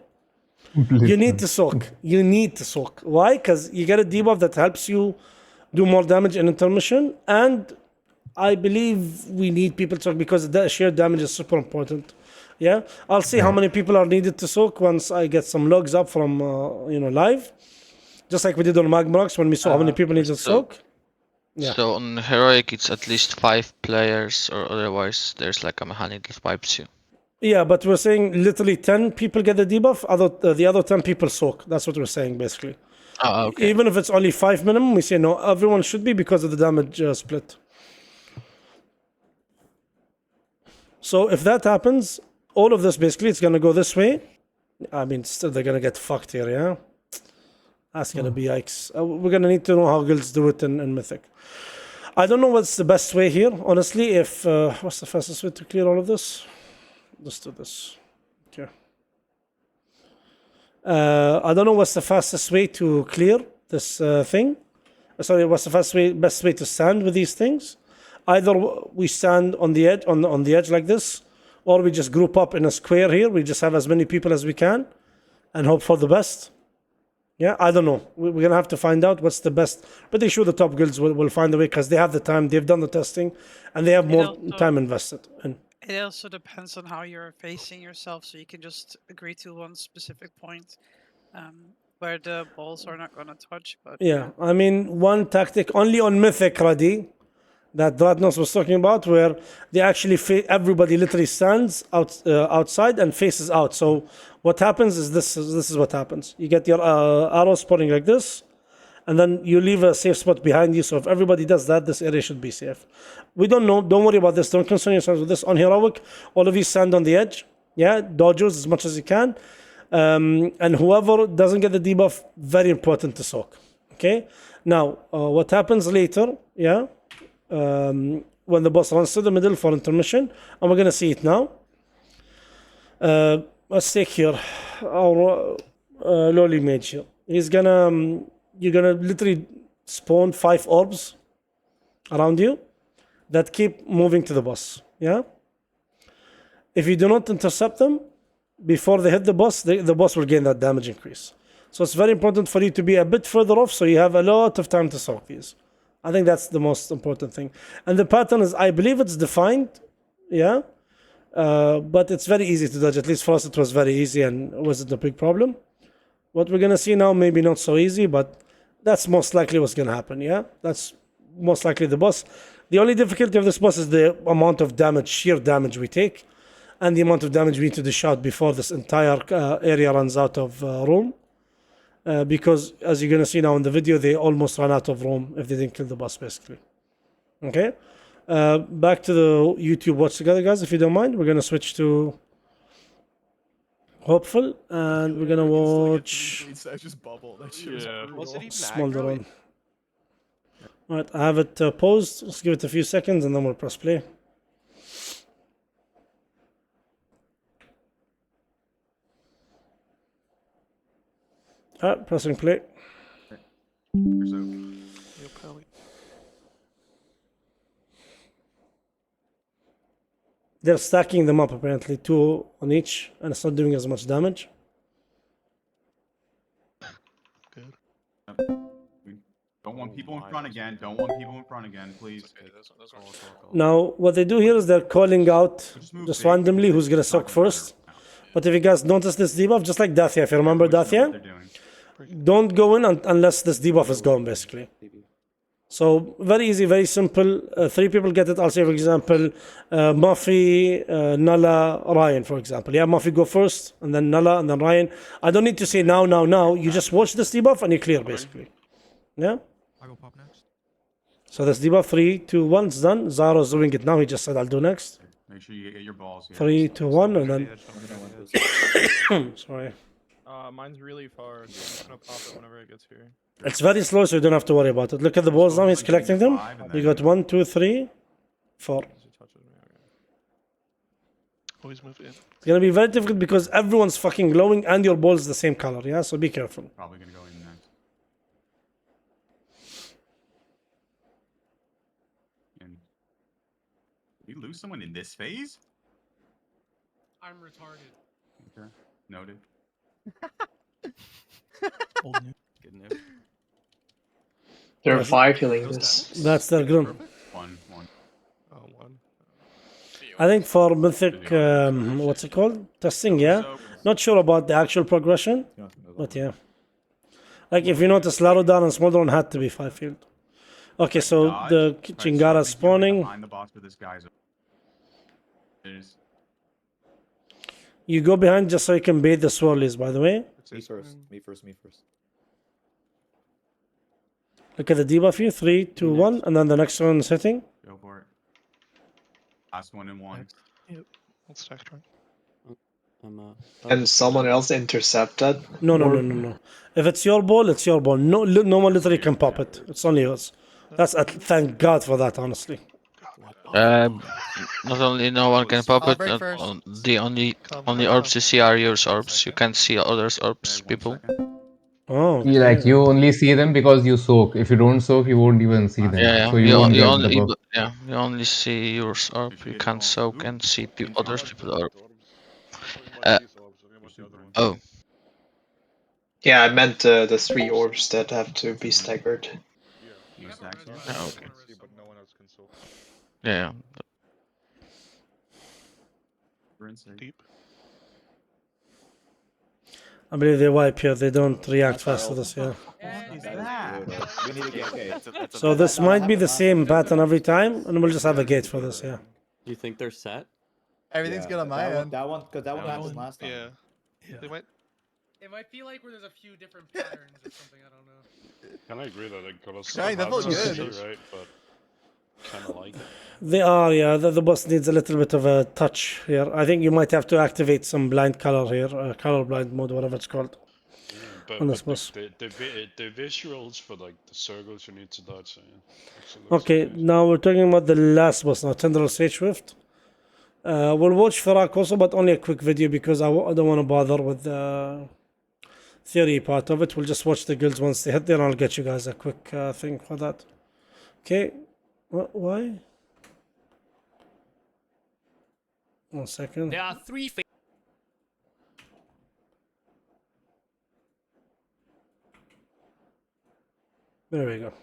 You need to soak. You need to soak. Why? Because you get a debuff that helps you do more damage in intermission. And I believe we need people to soak because the sheer damage is super important. Yeah? I'll see how many people are needed to soak once I get some logs up from, live. Just like we did on Magmrox when we saw how many people needed to soak. Yeah. So on Heroic, it's at least 5 players, or otherwise there's like a mechanic that wipes you. Yeah, but we're saying literally 10 people get the debuff, the other 10 people soak. That's what we're saying, basically. Oh, okay. Even if it's only 5 minimum, we say no, everyone should be because of the damage split. So if that happens, all of this basically, it's going to go this way. I mean, still they're going to get fucked here, yeah? That's going to be yikes. We're going to need to know how guilds do it in Mythic. I don't know what's the best way here, honestly. If what's the fastest way to clear all of this? Let's do this. Okay. I don't know what's the fastest way to clear this thing. Sorry, what's the best way to stand with these things? Either we stand on the edge, on the edge like this, or we just group up in a square here. We just have as many people as we can, and hope for the best. Yeah, I don't know. We're gonna have to find out what's the best. Pretty sure the top guilds will find a way because they have the time. They've done the testing, and they have more time invested. And It also depends on how you're facing yourself, so you can just agree to one specific point where the balls are not going to touch. But yeah, I mean, one tactic only on Mythic Radi that Dradnos was talking about, where they actually everybody literally stands outside and faces out. So what happens is this is what happens. You get your arrows spawning like this, and then you leave a safe spot behind you. So if everybody does that, this area should be safe. We don't know. Don't worry about this. Don't concern yourselves with this. On Heroic, all of you stand on the edge. Yeah, dodges as much as you can. And whoever doesn't get the debuff, very important to soak. Okay? Now, what happens later, yeah, when the boss runs to the middle for intermission, and we're going to see it now. let's take here our lowly mage here. He's gonna you're gonna literally spawn 5 orbs around you that keep moving to the boss. Yeah. If you do not intercept them before they hit the boss, the boss will gain that damage increase. So it's very important for you to be a bit further off so you have a lot of time to soak these. I think that's the most important thing. And the pattern is, I believe it's defined, yeah, but it's very easy to dodge. At least for us, it was very easy and wasn't a big problem. What we're gonna see now, maybe not so easy, but that's most likely what's gonna happen, yeah? That's most likely the boss. The only difficulty of this boss is the amount of damage, sheer damage we take, and the amount of damage we need to dish out before this entire area runs out of room. Because as you're gonna see now in the video, they almost ran out of room if they didn't kill the boss, basically. Okay, back to the YouTube watch together, guys. If you don't mind, we're gonna switch to Hopeful, and we're gonna watch I just bubbled. That shit was Was it even Smolder aggro? on. All right, I have it paused. Let's give it a few seconds, and then we'll press play. All right, pressing play. They're stacking them up apparently, 2 on each, and it's not doing as much damage. Don't want people in front again. Don't want people in front again, please. Now, what they do here is they're calling out just randomly who's gonna soak first. But if you guys notice this debuff, just like Dathia, if you remember Dathia, don't go in unless this debuff is gone, basically. So very easy, very simple. 3 people get it. I'll say, for example, Muffy, Nala, Ryan, for example. Yeah, Muffy go first, and then Nala, and then Ryan. I don't need to say now. You just watch this debuff and you clear, basically. Yeah. I go pop next. So this debuff, 3, 2, 1, it's done. Zaro's doing it now. He just said, I'll do next. Make sure you get your balls here. 3, 2, 1, and then. Sorry. Mine's really far. So I'm gonna pop it whenever it gets here. It's very slow, so you don't have to worry about it. Look at the balls now. He's collecting them. You got 1, 2, 3, 4. Always move in. It's gonna be very difficult because everyone's fucking glowing and your ball is the same color. Yeah, so be careful. Probably gonna go in next. And we lose someone in this phase? I'm retarded. Okay, noted. Good news. There are 5 healing this. That's their grim. 1. Oh, 1. I think for Mythic, what's it called? Testing, yeah? Not sure about the actual progression, but yeah. Like if you notice, Larodan and Smoldron had to be 5 field. Okay, so the Chingara spawning. Behind the boss with this guy's. You go behind just so you can bait the swirlies, by the way. Me first. Me first. Me first. Look at the debuff here. 3, 2, 1, and then the next one is hitting. Go for it. Last one in 1. Yep. Let's stack turn. Can someone else intercept that? No. If it's your ball, it's your ball. No one literally can pop it. It's only yours. That's thank God for that, honestly. Not only no one can pop it, the only orbs you see are yours orbs. You can't see others orbs, people. Oh, See, like you only see them because you soak. If you don't soak, you won't even see them. Yeah, So you won't you get only the buff. you only see yours orb. You can't soak and see others people orb. Oh. Yeah, I meant the 3 orbs that have to be staggered. Oh, okay. Yeah. Deep. I believe they wipe here. They don't react fast to this here. We need to get gate. So this might be the same pattern every time, and we'll just have a gate for this, yeah. Do you think they're set? Everything's good on my end. That one, because that one happened last time. Yeah. They might. It might feel like where there's a few different patterns or something. I don't know. Can I agree that it got us Yeah, that felt good. right? But kind of like it. They are, yeah. The boss needs a little bit of a touch here. I think you might have to activate some blind color here, color blind mode, whatever it's called. But, on this but boss. the visuals for like the circles you need to dodge. Okay, now we're talking about the last boss now, Tendril Sage Swift. We'll watch Farak also, but only a quick video because I don't want to bother with the theory part of it. We'll just watch the guilds once they hit there, and I'll get you guys a quick thing for that. Okay. Why? 1 second. There are 3 There we go.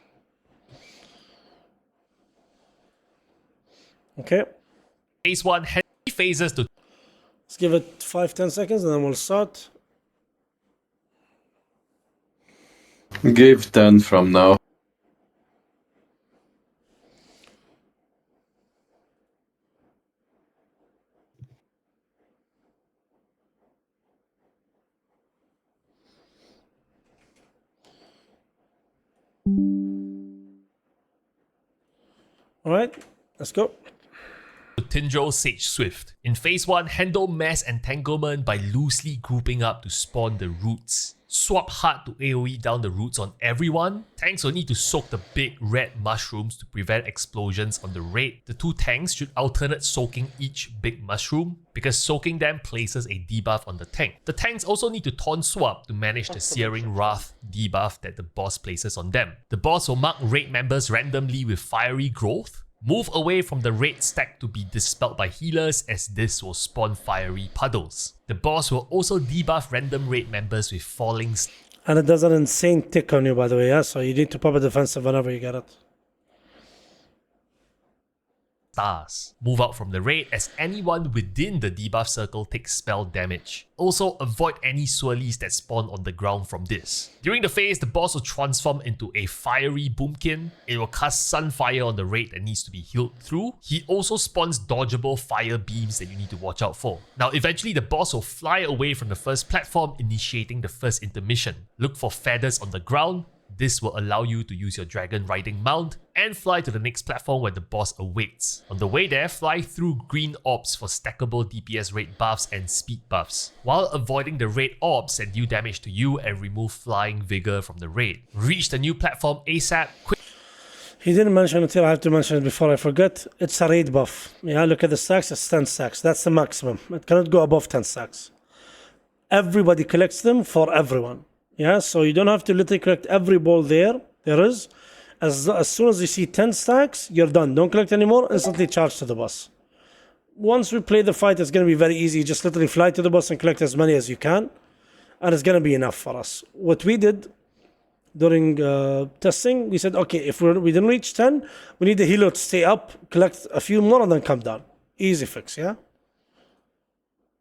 Okay. phase 1 has 3 phases to. Let's give it 5-10 seconds and then we'll start. Give 10 from now. All right, let's go. Tindril Sage Swift. In phase 1, handle mass entanglement by loosely grouping up to spawn the roots. Swap hard to AoE down the roots on everyone. Tanks will need to soak the big red mushrooms to prevent explosions on the raid. The 2 tanks should alternate soaking each big mushroom, because soaking them places a debuff on the tank. The tanks also need to taunt swap to manage the Searing Wrath debuff that the boss places on them. The boss will mark raid members randomly with fiery growth. Move away from the raid stack to be dispelled by healers, as this will spawn fiery puddles. The boss will also debuff random raid members with falling. And it does an insane tick on you, by the way, yeah? So you need to pop a defensive whenever you get it. Stars. Move out from the raid as anyone within the debuff circle takes spell damage. Also, avoid any swirlies that spawn on the ground from this. During the phase, the boss will transform into a fiery boomkin. It will cast sunfire on the raid that needs to be healed through. He also spawns dodgeable fire beams that you need to watch out for. Now, eventually the boss will fly away from the first platform, initiating the first intermission. Look for feathers on the ground. This will allow you to use your dragon riding mount and fly to the next platform where the boss awaits. On the way there, fly through green orbs for stackable DPS rate buffs and speed buffs, while avoiding the raid orbs that deal damage to you and remove flying vigor from the raid. Reach the new platform ASAP. He didn't mention it here, I have to mention it before I forget. It's a raid buff. Yeah, look at the stacks, it's 10 stacks. That's the maximum. It cannot go above 10 stacks. Everybody collects them for everyone. Yeah, so you don't have to literally collect every ball there is. As soon as you see 10 stacks, you're done. Don't collect anymore, instantly charge to the boss. Once we play the fight, it's going to be very easy. Just literally fly to the boss and collect as many as you can. And it's going to be enough for us. What we did during testing, we said, okay, if we didn't reach 10, we need the healer to stay up, collect a few more, and then come down. Easy fix, yeah?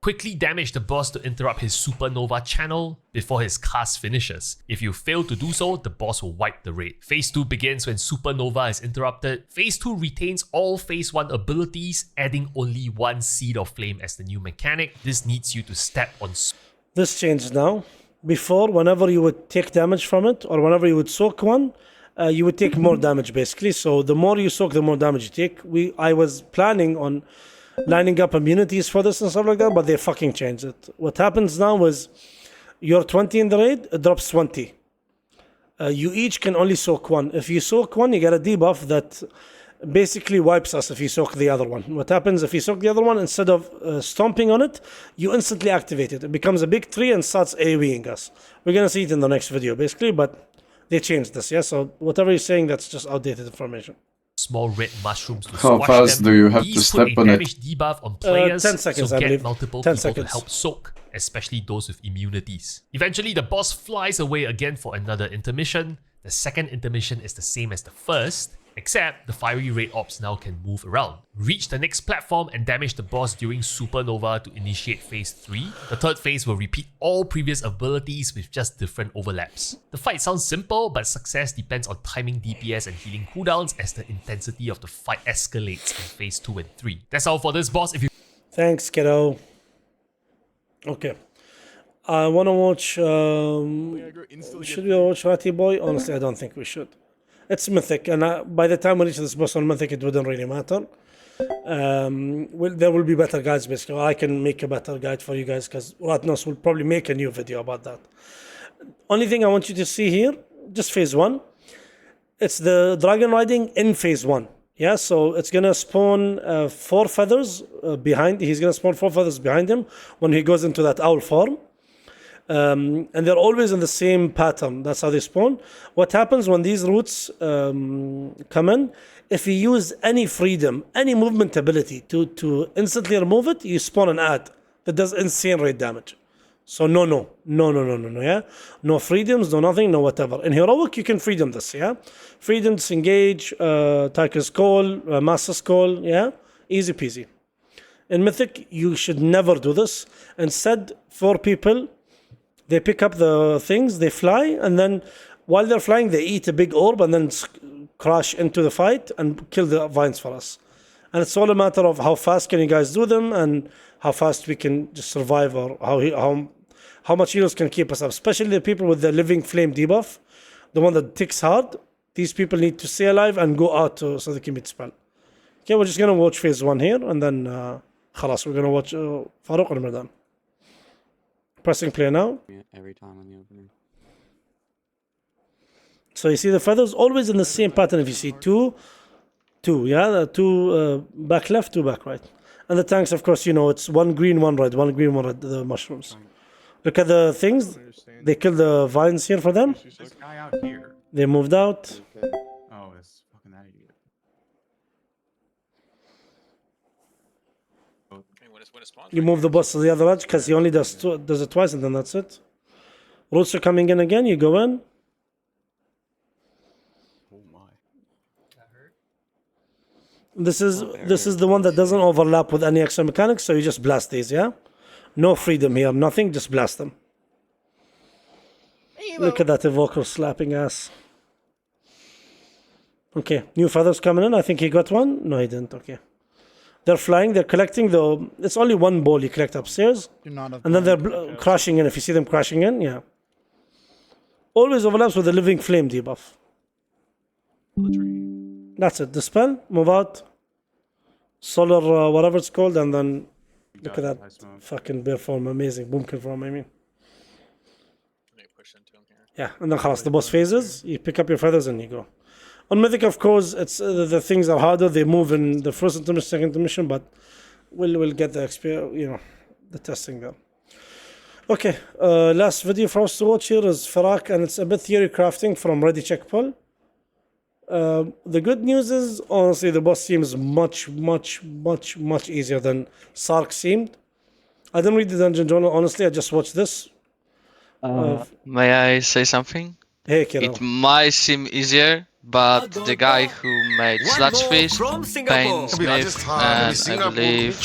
Quickly damage the boss to interrupt his supernova channel before his cast finishes. If you fail to do so, the boss will wipe the raid. Phase 2 begins when supernova is interrupted. Phase 2 retains all phase 1 abilities, adding only 1 seed of flame as the new mechanic. This needs you to step on. This changed now. Before, whenever you would take damage from it, or whenever you would soak one, you would take more damage basically. So the more you soak, the more damage you take. I was planning on lining up immunities for this and stuff like that, but they fucking changed it. What happens now is you're 20 in the raid, it drops 20. You each can only soak 1. If you soak 1, you get a debuff that basically wipes us if you soak the other one. What happens if you soak the other one, instead of stomping on it, you instantly activate it. It becomes a big tree and starts AoEing us. We're going to see it in the next video basically, but they changed this, yeah? So whatever you're saying, that's just outdated information. Small red mushrooms to How squash fast them. do you have These to put step a on it? damage debuff on players, 10 seconds, so I get believe. multiple 10 people seconds. to help soak, especially those with immunities. Eventually, the boss flies away again for another intermission. The second intermission is the same as the first, except the fiery raid ops now can move around. Reach the next platform and damage the boss during supernova to initiate phase 3. The third phase will repeat all previous abilities with just different overlaps. The fight sounds simple, but success depends on timing DPS and healing cooldowns as the intensity of the fight escalates in phase 2 and 3. That's all for this boss. If you Thanks, kiddo. Okay. I want to watch... should we watch Ratty Boy? Honestly, I don't think we should. It's Mythic, and by the time we reach this boss on Mythic, it wouldn't really matter. There will be better guides, basically. I can make a better guide for you guys, because Ratnos will probably make a new video about that. Only thing I want you to see here, just phase 1. It's the dragon riding in phase 1. Yeah, so it's gonna spawn 4 feathers behind. He's gonna spawn 4 feathers behind him when he goes into that owl form. And they're always in the same pattern. That's how they spawn. What happens when these roots come in? If you use any freedom, any movement ability to instantly remove it, you spawn an ad that does insane rate damage. So no, yeah? No freedoms, no nothing, no whatever. In Heroic, you can freedom this, yeah? Freedom, disengage, Tiger's Call, Master's Call, yeah? Easy peasy. In Mythic, you should never do this. Instead, 4 people, they pick up the things, they fly, and then while they're flying, they eat a big orb and then crash into the fight and kill the vines for us. And it's all a matter of how fast can you guys do them and how fast we can just survive, or how much heroes can keep us up. Especially the people with the living flame debuff, the one that ticks hard. These people need to stay alive and go out so they can beat spell. Okay, we're just gonna watch phase 1 here, and then khalas, we're gonna watch Farouk and Ramadan. Pressing play now. Every time on the opener. So you see the feathers always in the same pattern. If you see 2, yeah, 2 back left, 2 back right. And the tanks, of course, you know, it's 1 green, 1 red, 1 green, 1 red, the mushrooms. Look at the things. They killed the vines here for them. This guy out here. They moved out. Oh, that's fucking that idiot. You move the boss to the other edge because he only does it twice and then that's it. Roots are coming in again. You go in. Oh my. This is the one that doesn't overlap with any extra mechanics, so you just blast these, yeah? No freedom here, nothing, just blast them. Look at that evoker slapping ass. Okay, new feathers coming in. I think he got one. No, he didn't. Okay. They're flying, they're collecting the... It's only 1 ball you collect upstairs. And then they're crashing in. If you see them crashing in, yeah. Always overlaps with the living flame debuff. That's it. Dispel, move out. Solar, whatever it's called, and then... Look at that fucking bear form. Amazing. Boomkin form, I mean. Yeah, and then khalas, the boss phases. You pick up your feathers and you go. On Mythic, of course, it's the things are harder. They move in the first intermission, second intermission, but we'll get the experience, you know, the testing there. Okay, last video for us to watch here is Farak, and it's a bit theory crafting from Ready Check Pull. The good news is, honestly, the boss seems much easier than Sark seemed. I didn't read the dungeon journal, honestly. I just watched this. May I say something? Hey, kiddo. It might seem easier, but the guy who made Sludgefish, Painsmith, and I believe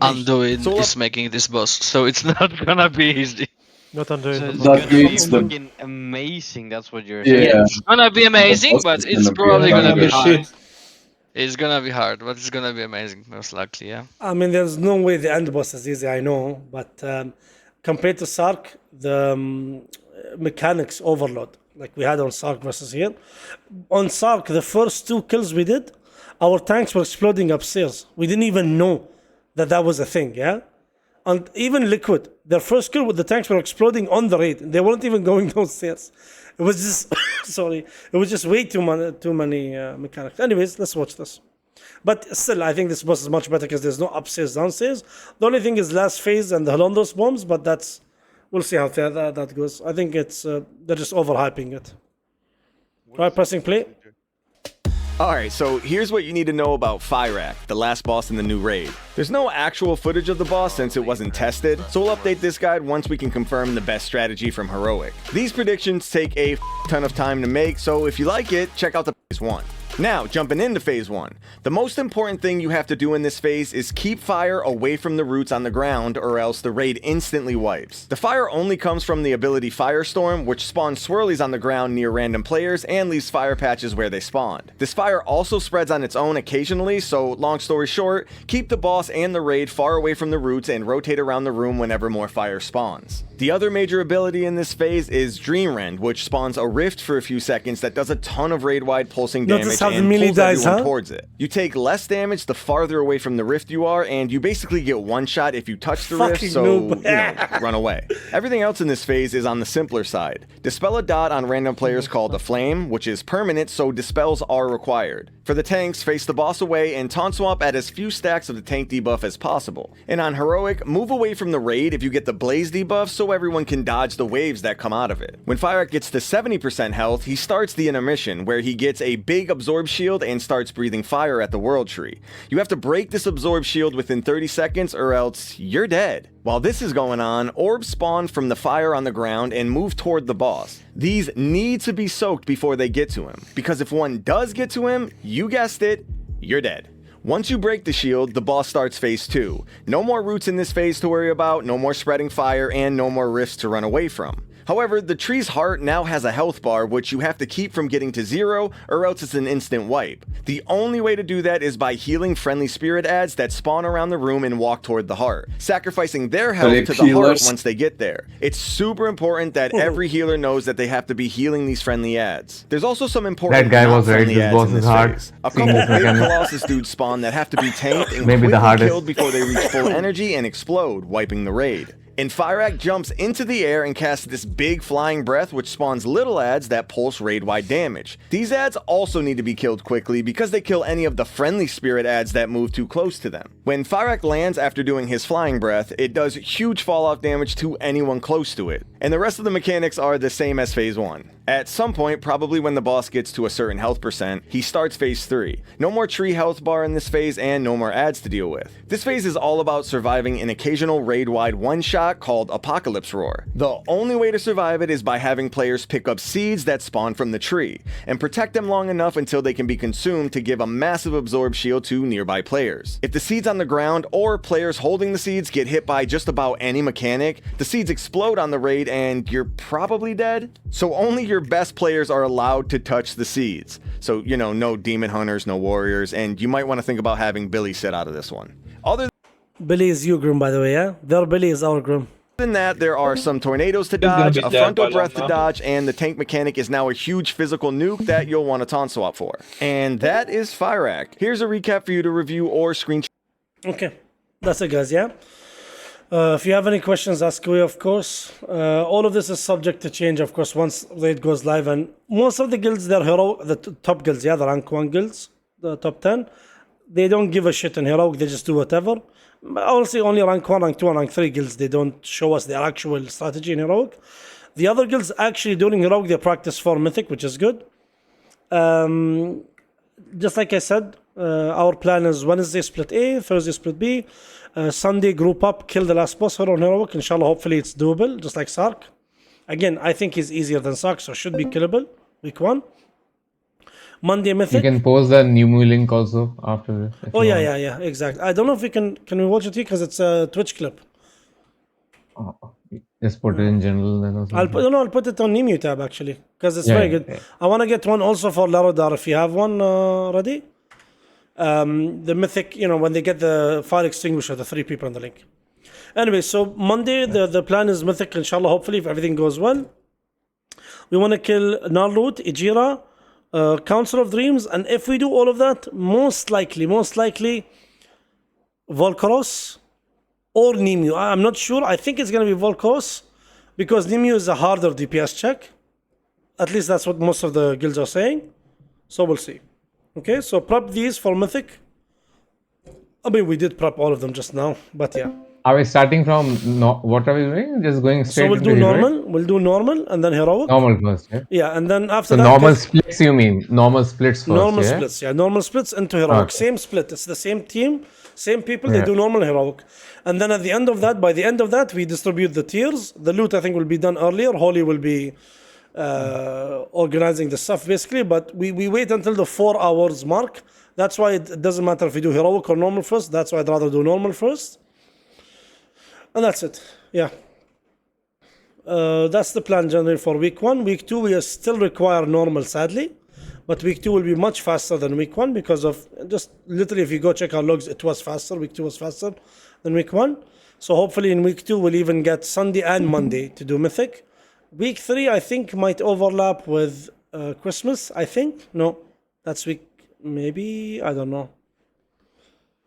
Undoing is making this boss, so it's not gonna be easy. Not Undoing. So it's gonna be fucking amazing, that's what you're saying. saying. It's gonna be amazing, but it's probably gonna be hard. shit. It's gonna be hard, but it's gonna be amazing, most likely, yeah. I mean, there's no way the end boss is easy, I know, but compared to Sark, the mechanics overload, like we had on Sark versus here. On Sark, the first 2 kills we did, our tanks were exploding upstairs. We didn't even know that was a thing, yeah? And even Liquid, their first kill with the tanks were exploding on the raid. They weren't even going downstairs. It was just, sorry, it was just way too many mechanics. Anyways, let's watch this. But still, I think this boss is much better because there's no upstairs, downstairs. The only thing is last phase and the Halondos bombs, but that's, we'll see how that goes. I think it's, they're just overhyping it. Right, pressing play. Alright, so here's what you need to know about Fyrak, the last boss in the new raid. There's no actual footage of the boss since it wasn't tested, so we'll update this guide once we can confirm the best strategy from Heroic. These predictions take a ton of time to make, so if you like it, check out the phase 1. Now, jumping into phase 1. The most important thing you have to do in this phase is keep fire away from the roots on the ground, or else the raid instantly wipes. The fire only comes from the ability Firestorm, which spawns swirlies on the ground near random players and leaves fire patches where they spawned. This fire also spreads on its own occasionally, so long story short, keep the boss and the raid far away from the roots and rotate around the room whenever more fire spawns. The other major ability in this phase is Dream Rend, which spawns a rift for a few seconds that does a ton of raid-wide pulsing Notice damage how the and melee pulls dies, everyone huh? towards it. You take less damage the farther away from the rift you are, and you basically get one shot if you touch the rift, Fucking so, noob. run away. Everything else in this phase is on the simpler side. Dispel a dot on random players called a flame, which is permanent, so dispels are required. For the tanks, face the boss away and taunt swap at as few stacks of the tank debuff as possible. And on heroic, move away from the raid if you get the blaze debuff so everyone can dodge the waves that come out of it. When Fyrak gets to 70% health, he starts the intermission, where he gets a big absorb shield and starts breathing fire at the world tree. You have to break this absorb shield within 30 seconds or else you're dead. While this is going on, orbs spawn from the fire on the ground and move toward the boss. These need to be soaked before they get to him, because if one does get to him, you guessed it, you're dead. Once you break the shield, the boss starts phase 2. No more roots in this phase to worry about, no more spreading fire, and no more rifts to run away from. However, the tree's heart now has a health bar which you have to keep from getting to 0 or else it's an instant wipe. The only way to do that is by healing friendly spirit adds that spawn around the room and walk toward the heart, sacrificing their health to the heart once they get there. It's super important that every healer knows that they have to be healing these friendly adds. There's also some important That guy was right, non-friendly this adds boss in is this hard. phase. A Seeing couple his big mechanics. Colossus dudes spawn that have to be tanked and Maybe the quickly hardest. killed before they reach full energy and explode, wiping the raid. And Fyrak jumps into the air and casts this big flying breath which spawns little adds that pulse raid-wide damage. These adds also need to be killed quickly because they kill any of the friendly spirit adds that move too close to them. When Fyrak lands after doing his flying breath, it does huge fallout damage to anyone close to it. And the rest of the mechanics are the same as phase 1. At some point, probably when the boss gets to a certain health percent, he starts phase 3. No more tree health bar in this phase and no more adds to deal with. This phase is all about surviving an occasional raid-wide one-shot called Apocalypse Roar. The only way to survive it is by having players pick up seeds that spawn from the tree, and protect them long enough until they can be consumed to give a massive absorb shield to nearby players. If the seeds on the ground or players holding the seeds get hit by just about any mechanic, the seeds explode on the raid and you're probably dead. So only your best players are allowed to touch the seeds. So, no demon hunters, no warriors, and you might want to think about having Billy sit out of this one. Other Billy is you, Groom, by the way, yeah? Their Billy is our Groom. than that, there are some tornadoes to He's gonna dodge, be a dead frontal by breath to long now. dodge, and the tank mechanic is now a huge physical nuke that you'll want to taunt swap for. And that is Fyrak. Here's a recap for you to review or screenshot. Okay, that's it, guys, yeah? If you have any questions, ask away, of course. All of this is subject to change, of course, once Raid goes live. And most of the guilds, they're hero, the top guilds, yeah, the rank 1 guilds, the top 10, they don't give a shit in heroic, they just do whatever. But honestly, only rank 1, rank 2, and rank 3 guilds, they don't show us their actual strategy in heroic. The other guilds, actually, during heroic, they practice for mythic, which is good. Just like I said, our plan is Wednesday split A, Thursday split B, Sunday group up, kill the last boss hero on heroic. Inshallah, hopefully it's doable, just like Sark. Again, I think he's easier than Sark, so should be killable. Week 1. Monday You mythic. can post the new link also after this. if Oh you yeah, want. yeah, exactly. I don't know if we can we watch it here because it's a Twitch clip. Just put it in general then or I'll put it on Nemu tab actually because it's Yeah, very yeah, good. yeah. I want to get one also for Larodar if you have one ready. The mythic, when they get the fire extinguisher, the 3 people on the link. Anyway, so Monday the plan is mythic, inshallah. Hopefully, if everything goes well, we want to kill Narlut, Ijira, Council of Dreams, and if we do all of that, most likely, Volcaros or Nemu. I'm not sure. I think it's going to be Volcaros because Nemu is a harder DPS check. At least that's what most of the guilds are saying. So we'll see. Okay, so prep these for mythic. I mean, we did prep all of them just now, but yeah. Are we starting from what are we doing? Just going straight So we'll into do heroic? normal. We'll do normal and then heroic. Normal first, yeah? Yeah, and then after So that. normal guys- splits you mean? Normal splits first, normal yeah? splits, yeah. Normal splits into heroic. Okay. Same split. It's the same team, same people. They Yeah. do normal heroic. And then at the end of that, by the end of that, we distribute the tiers. The loot, I think, will be done earlier. Holy will be organizing the stuff, basically. But we wait until the 4 hours mark. That's why it doesn't matter if we do heroic or normal first. That's why I'd rather do normal first. And that's it. Yeah. That's the plan generally for week 1. Week 2, we still require normal, sadly. But week 2 will be much faster than week 1 because of just literally, if you go check our logs, it was faster. Week 2 was faster than week 1. So hopefully in week 2 we'll even get Sunday and Monday to do Mythic. Week 3 I think might overlap with Christmas. I think no, that's week maybe I don't know.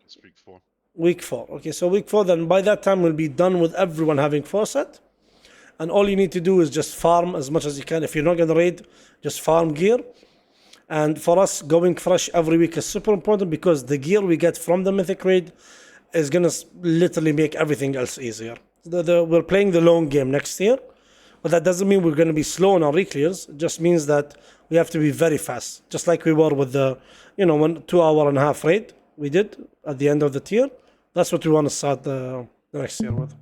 It's week 4. Week 4. Okay, so week 4. Then by that time we'll be done with everyone having 4 set. And all you need to do is just farm as much as you can. If you're not going to raid, just farm gear. And for us, going fresh every week is super important because the gear we get from the Mythic raid is going to literally make everything else easier. We're playing the long game next year, but that doesn't mean we're going to be slow on our reclears. It just means that we have to be very fast, just like we were with the 2 hour and a half raid we did at the end of the tier. That's what we want to start the next year with.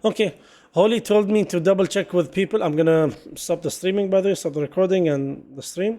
Okay. Holly told me to double check with people. I'm gonna stop the streaming, by the way, stop the recording and the stream.